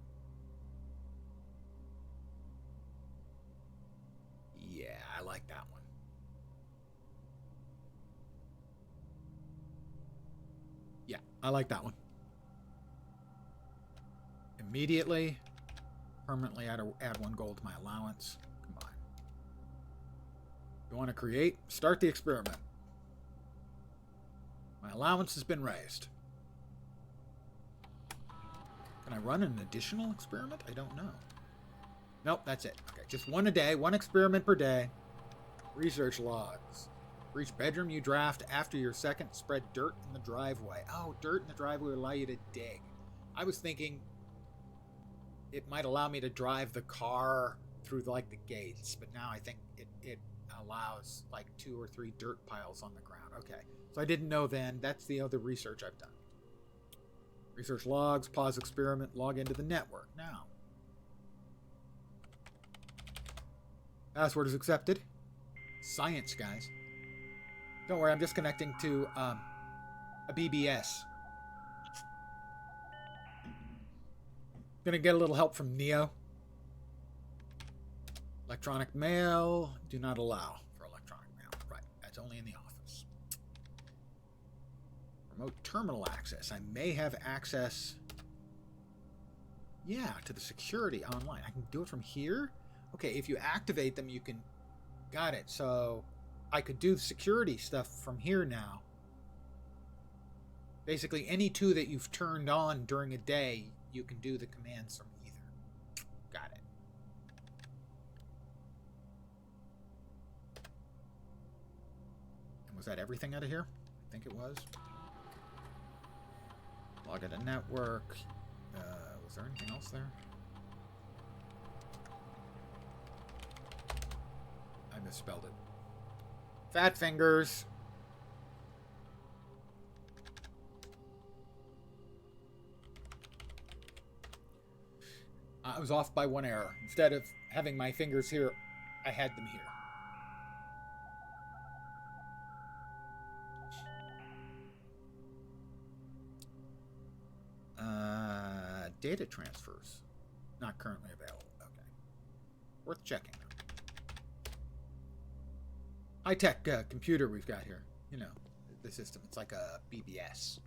Yeah, I like that one. Yeah, I like that one. Immediately, permanently add 1 gold to my allowance. Combine. You want to create? Start the experiment. My allowance has been raised. Can I run an additional experiment? I don't know. Nope, that's it. Okay, just 1 a day, 1 experiment per day. Research logs. For each bedroom you draft after your second, spread dirt in the driveway. Oh, dirt in the driveway will allow you to dig. I was thinking it might allow me to drive the car through the gates, but now I think it allows 2 or 3 dirt piles on the ground. Okay, so I didn't know then. That's the other research I've done. Research logs, pause experiment, log into the network. Now. Password is accepted. Science, guys. Don't worry, I'm just connecting to a BBS. Gonna get a little help from Neo. Electronic mail. Do not allow for electronic mail. Right, that's only in the office. Remote terminal access. I may have access... Yeah, to the security online. I can do it from here? Okay, if you activate them, you can... Got it. So I could do security stuff from here now. Basically, any 2 that you've turned on during a day, you can do the commands from either. Got it. And was that everything out of here? I think it was. Log into network. Was there anything else there? I misspelled it. Fat fingers. I was off by 1 error. Instead of having my fingers here, I had them here. Data transfers. Not currently available. Okay. Worth checking. High-tech computer we've got here. You know, the system. It's like a BBS.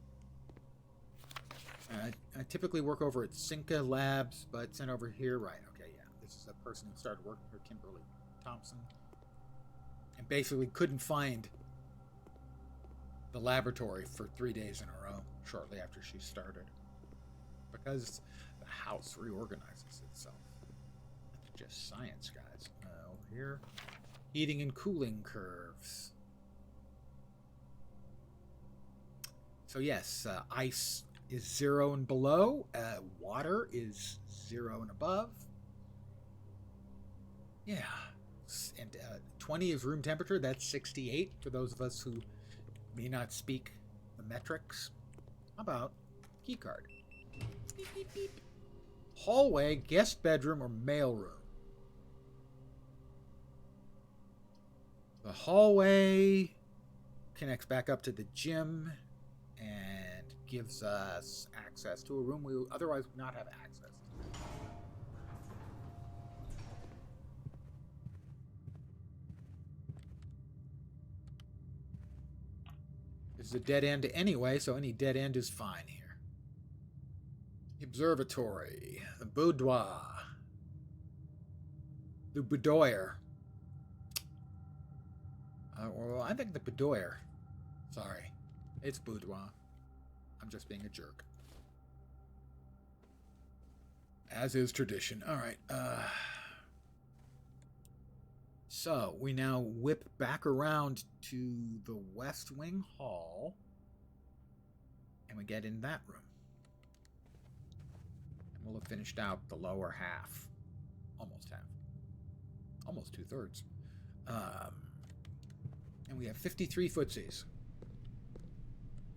I typically work over at Cinca Labs, but sent over here. Right, okay, yeah. This is a person who started working here, Kimberly Thompson. And basically couldn't find the laboratory for 3 days in a row shortly after she started. Because the house reorganizes itself. That's just science, guys. Over here. Heating and cooling curves. So yes, ice is 0 and below. Water is 0 and above. Yeah. And 20 is room temperature. That's 68 for those of us who may not speak the metrics. How about Key card. Beep, beep, beep. Hallway, guest bedroom, or mailroom. The hallway connects back up to the gym and gives us access to a room we otherwise would not have access to. This is a dead end anyway, so any dead end is fine here. Observatory, the boudoir, the boudoir. Well, I think the boudoir. Sorry, it's boudoir. I'm just being a jerk. As is tradition. All right. So we now whip back around to the West Wing Hall, and we get in that room. And we'll have finished out the lower half. Almost half. Almost 2/3. And we have 53 footsies.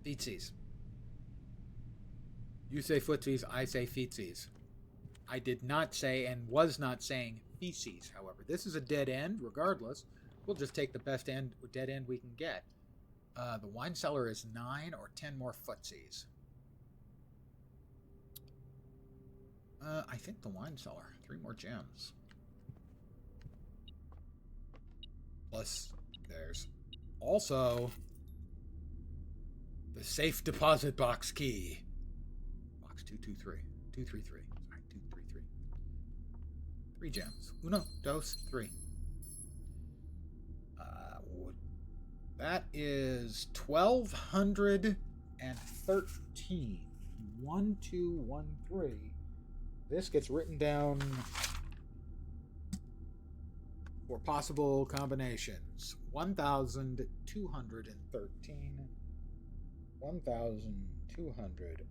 Feetsies. You say footsies, I say feetsies. I did not say and was not saying feces, however. This is a dead end, regardless. We'll just take the best dead end we can get. The wine cellar is 9 or 10 more footsies. I think the wine cellar. 3 more gems. Plus, there's also the safe deposit box key. Box 223. 233. Sorry, 233. 3 gems. Uno, dos, 3. That is 1,213. 1213. This gets written down for possible combinations. 1,213. 1,213.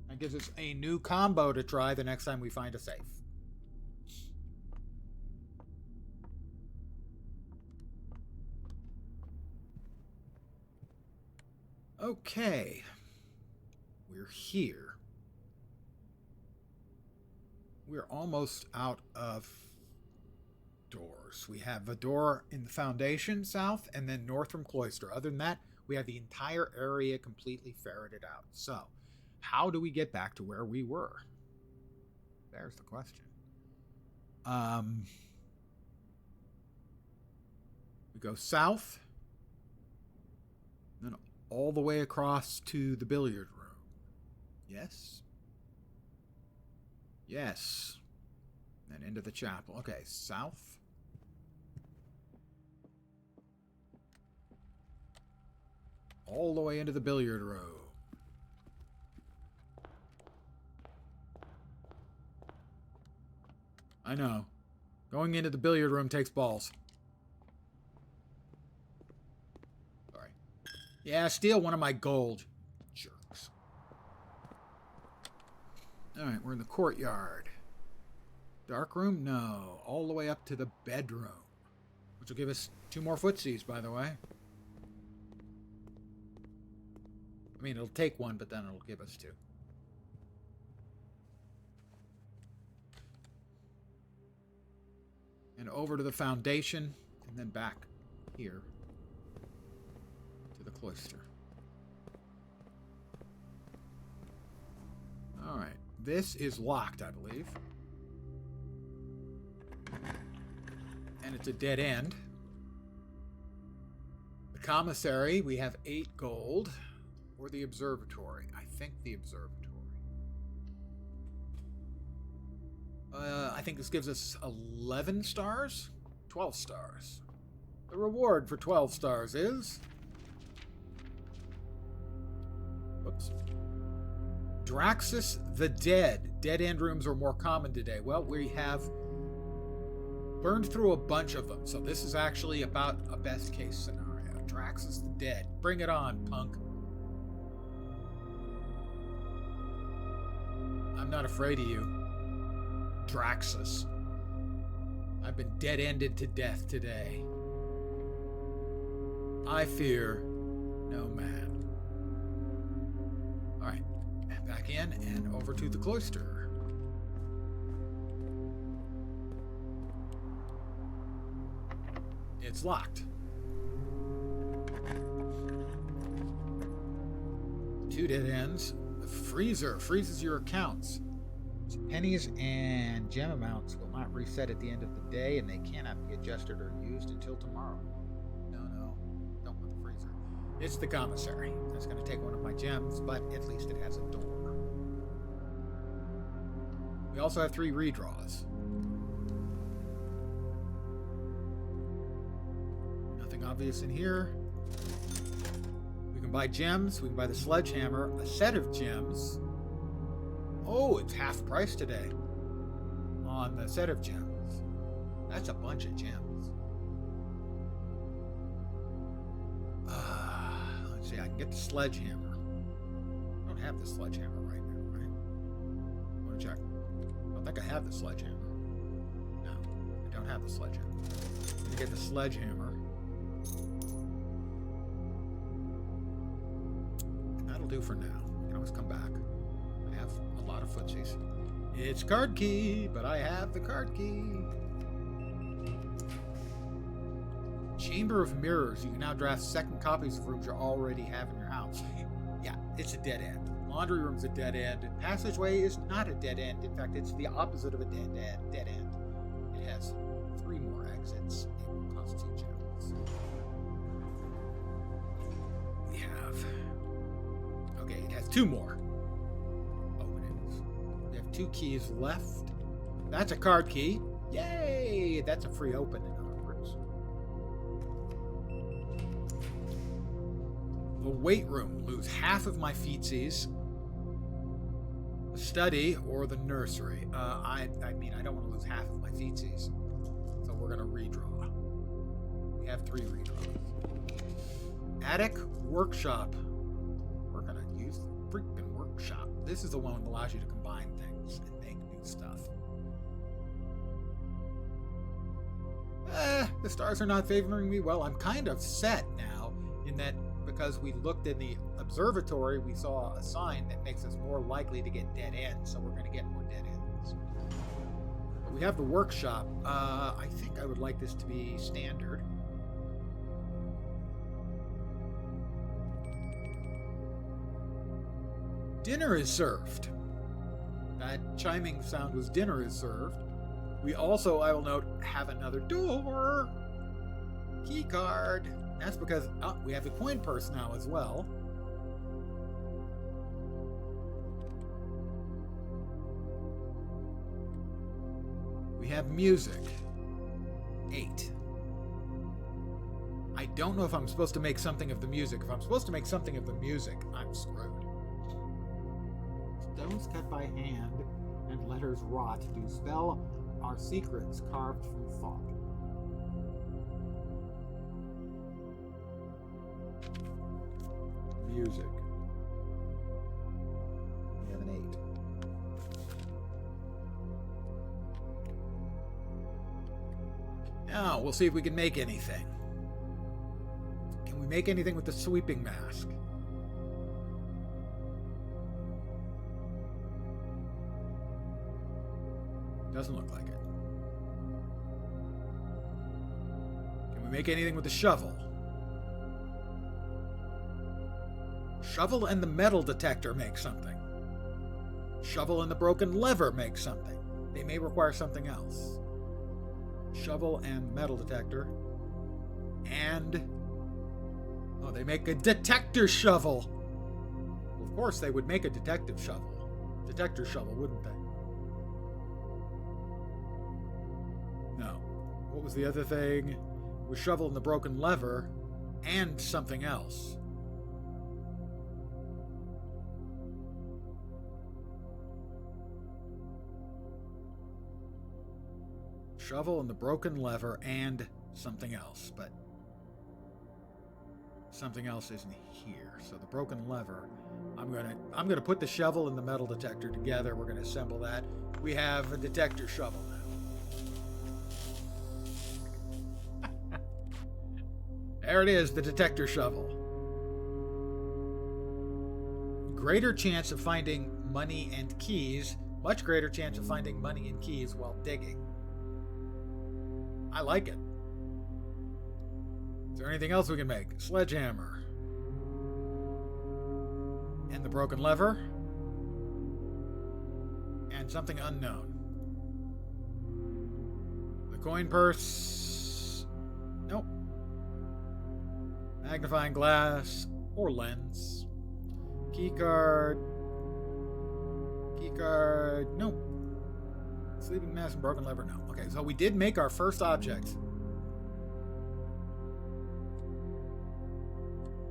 That gives us a new combo to try the next time we find a safe. Okay. We're here. We're almost out of doors. We have a door in the foundation south and then north from Cloister. Other than that, we have the entire area completely ferreted out. So, how do we get back to where we were? There's the question. We go south, then all the way across to the billiard room. Yes? Yes. And into the chapel. Okay, south. All the way into the billiard room. I know. Going into the billiard room takes balls. Sorry. Yeah, steal one of my gold. Jerks. Alright, we're in the courtyard. Dark room? No. All the way up to the bedroom. Which will give us 2 more footsies, by the way. I mean, it'll take 1, but then it'll give us 2. And over to the foundation, and then back here to the cloister. Alright, this is locked, I believe. And it's a dead end. The commissary, we have 8 gold. Or the observatory. I think the observatory. I think this gives us 11 stars? 12 stars. The reward for 12 stars is... Whoops. Draxus the Dead. Dead end rooms are more common today. Well, we have burned through a bunch of them, so this is actually about a best case scenario. Draxus the Dead. Bring it on, punk. I'm not afraid of you, Draxus. I've been dead-ended to death today. I fear no man. back in and over to the cloister. It's locked. 2 dead ends. The freezer freezes your accounts. So pennies and gem amounts will not reset at the end of the day, and they cannot be adjusted or used until tomorrow. No, don't want the freezer. It's the commissary. That's going to take one of my gems, but at least it has a door. We also have 3 redraws. Nothing obvious in here. We can buy gems. We can buy the sledgehammer, a set of gems. Oh, it's half price today on the set of gems. That's a bunch of gems. Let's see, I can get the sledgehammer. I don't have the sledgehammer right now, right? I want to check. I don't think I have the sledgehammer. No, I don't have the sledgehammer. I'm going to get the sledgehammer. And that'll do for now. I can always come back. I have a lot of footsies. It's card key, but I have the card key. Chamber of Mirrors. You can now draft second copies of rooms you already have in your house. Yeah, it's a dead end. Laundry room's a dead end. Passageway is not a dead end. In fact, it's the opposite of a dead end. It has 3 more exits. It will cost 2 gems. We have... Okay, it has 2 more openings. We have 2 keys left. That's a card key. Yay! That's a free open, in other words. The weight room. Lose half of my feetsies. The study or the nursery. I mean, I don't want to lose half of my feetsies. So we're going to redraw. We have 3 redraws. Attic workshop. We're going to use the freaking workshop. This is the one that allows you to combine things and make new stuff. The stars are not favoring me. Well, I'm kind of set now in that because we looked in the observatory, we saw a sign that makes us more likely to get dead ends, so we're going to get more dead ends. But we have the workshop. I think I would like this to be standard. Dinner is served. That chiming sound was dinner is served. We also, I will note, have another door. Key card. That's because we have the coin purse now as well. We have music. 8. I don't know if I'm supposed to make something of the music. If I'm supposed to make something of the music, I'm screwed. Stones cut by hand and letters wrought do spell our secrets carved from thought. Music. We have an 8. Now, we'll see if we can make anything. Can we make anything with the sweeping mask? Doesn't look like it. Can we make anything with the shovel? Shovel and the metal detector make something. Shovel and the broken lever make something. They may require something else. Shovel and metal detector. And... oh, they make a detector shovel! Well, of course they would make a detective shovel. Detector shovel, wouldn't they? No. What was the other thing? It was shovel and the broken lever and something else. Shovel and the broken lever and something else, but something else isn't here. So the broken lever, I'm gonna put the shovel and the metal detector together. We're gonna assemble that. We have a detector shovel now. There it is, the detector shovel. Greater chance of finding money and keys. Much greater chance of finding money and keys while digging. I like it. Is there anything else we can make? Sledgehammer. And the broken lever. And something unknown. The coin purse. Nope. Magnifying glass or lens. Keycard. Keycard. Nope. Sleeping mask and broken lever. No. Okay, so we did make our first object.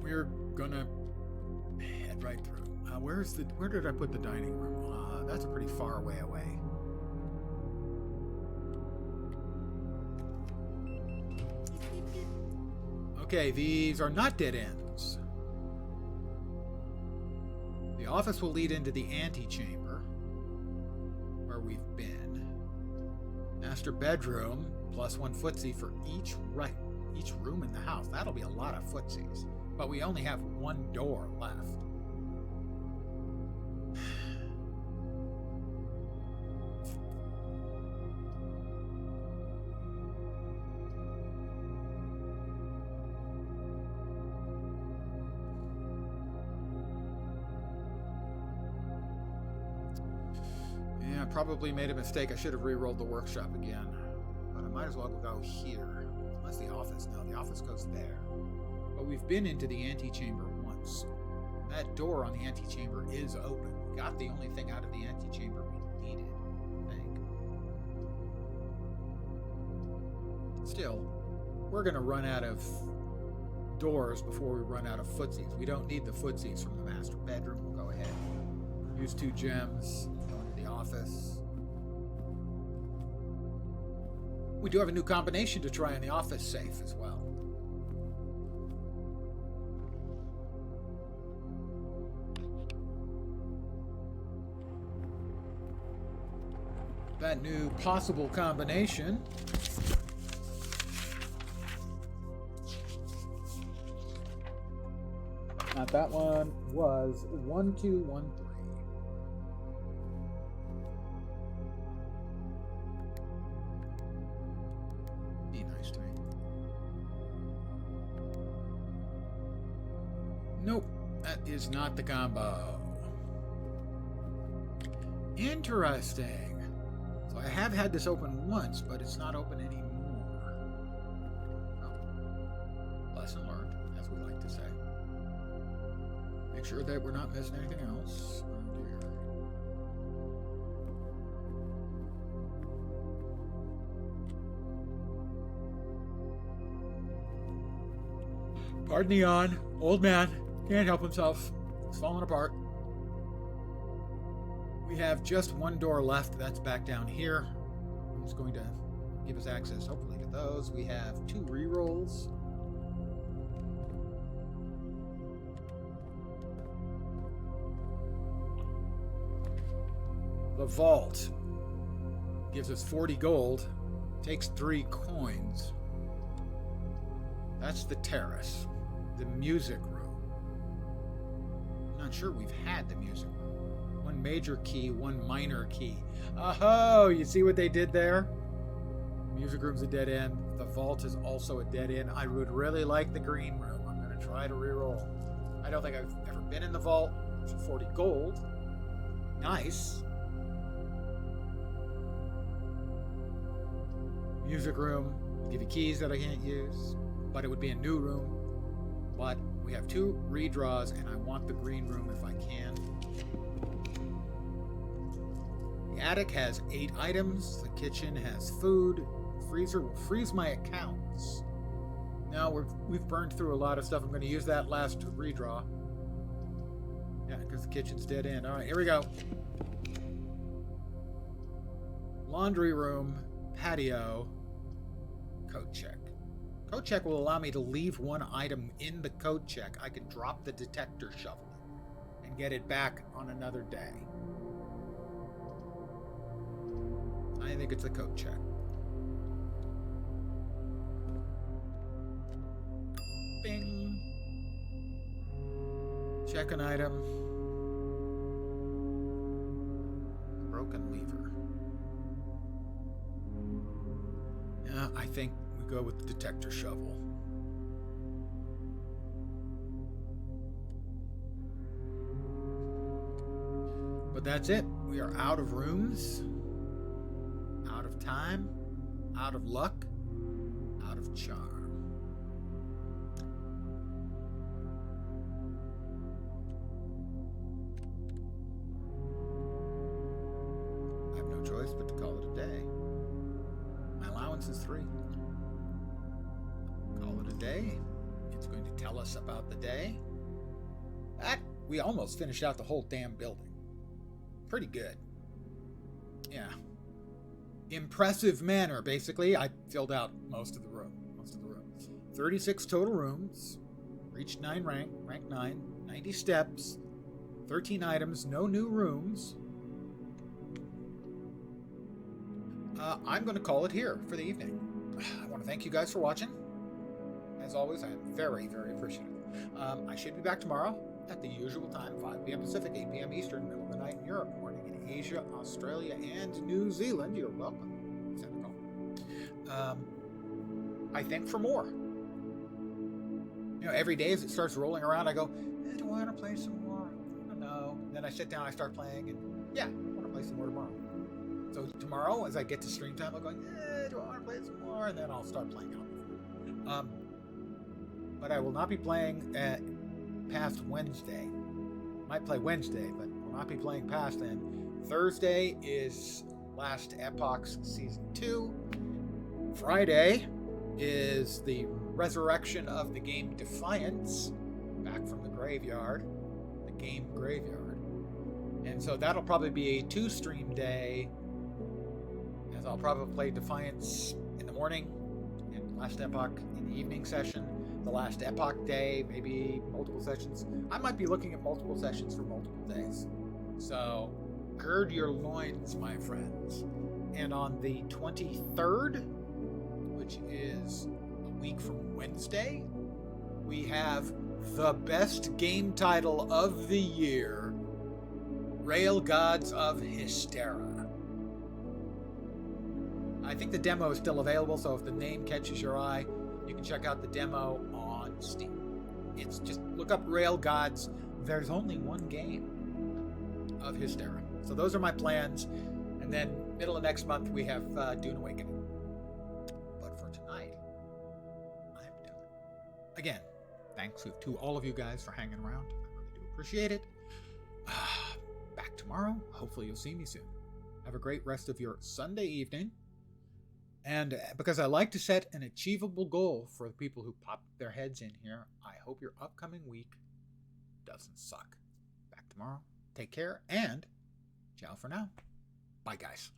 We're gonna head right through. Where did I put the dining room? That's a pretty far way away. Okay, these are not dead ends. The office will lead into the antechamber, where we've been. Master bedroom, +1 footsie for each room in the house. That'll be a lot of footsies. But we only have one door left. Yeah, I probably made a mistake. I should have re-rolled the workshop again. But I might as well go here. Unless the office. No, the office goes there. But we've been into the antechamber once. That door on the antechamber is open. We got the only thing out of the antechamber we needed, I think. Still, we're going to run out of doors before we run out of footsies. We don't need the footsies from the master bedroom. We'll go ahead. Use 2 gems. Go into the office. We do have a new combination to try on the office safe as well. That new possible combination. Not that one, was 1213. Be nice to me. Nope, that is not the combo. Interesting. So I have had this open once, but it's not open anymore. Oh. Lesson learned, as we like to say. Make sure that we're not missing anything else. Oh dear. Pardon the yawn. Old man. Can't help himself. It's falling apart. We have just one door left. That's back down here. It's going to give us access, hopefully, to those. We have 2 rerolls. The vault gives us 40 gold. Takes 3 coins. That's the terrace. The music room. I'm not sure we've had the music room. 1 major key, 1 minor key. Oh, you see what they did there? Music room's a dead end. The vault is also a dead end. I would really like the green room. I'm going to try to reroll. I don't think I've ever been in the vault. For 40 gold. Nice. Music room. Give you keys that I can't use. But it would be a new room. But we have 2 redraws, and I want the green room if I can. The attic has 8 items. The kitchen has food. The freezer will freeze my accounts. Now we've burned through a lot of stuff. I'm going to use that last redraw. Yeah, because the kitchen's dead end. All right, here we go. Laundry room, patio, coat check. Coat check will allow me to leave 1 item in the coat check. I can drop the detector shovel and get it back on another day. I think it's a coat check. Bing. Check an item. think we go with the detector shovel. But that's it. We are out of rooms, out of time, out of luck, out of charm. I have no choice but to call it a day. My allowance is 3. Call it a day. It's going to tell us about the day. We almost finished out the whole damn building. Pretty good. Yeah. Impressive manner, basically. I filled out most of the room. 36 total rooms. Reached 9 rank 9. 90 steps. 13 items. No new rooms. I'm going to call it here for the evening. I want to thank you guys for watching. As always, I am very, very appreciative. I should be back tomorrow at the usual time, 5 p.m. Pacific, 8 p.m. Eastern, middle of the night in Europe, morning in Asia, Australia, and New Zealand. You're welcome. I think for more. Every day as it starts rolling around, I go, do I want to play some more? I don't know. Then I sit down, I start playing, and yeah, I want to play some more tomorrow. So tomorrow, as I get to stream time, I'm going, do I want to play some more? And then I'll start playing out. But I will not be playing past Wednesday. Might play Wednesday, but will not be playing past then. Thursday is Last Epoch's Season 2. Friday is the resurrection of the game Defiance, back from the graveyard, the game graveyard. And so that'll probably be a 2-stream day, as I'll probably play Defiance in the morning and Last Epoch in the evening session. The Last Epoch day, maybe multiple sessions. I might be looking at multiple sessions for multiple days. So gird your loins, my friends. And on the 23rd, which is a week from Wednesday, we have the best game title of the year, Rail Gods of Hystera. I think the demo is still available, so if the name catches your eye, you can check out the demo on Steam. It's just look up Rail Gods. There's only one game of Hystera. So those are my plans. And then middle of next month, we have Dune Awakening. But for tonight, I'm done. Again, thanks to all of you guys for hanging around. I really do appreciate it. Back tomorrow. Hopefully you'll see me soon. Have a great rest of your Sunday evening. And because I like to set an achievable goal for the people who pop their heads in here, I hope your upcoming week doesn't suck. Back tomorrow. Take care and ciao for now. Bye, guys.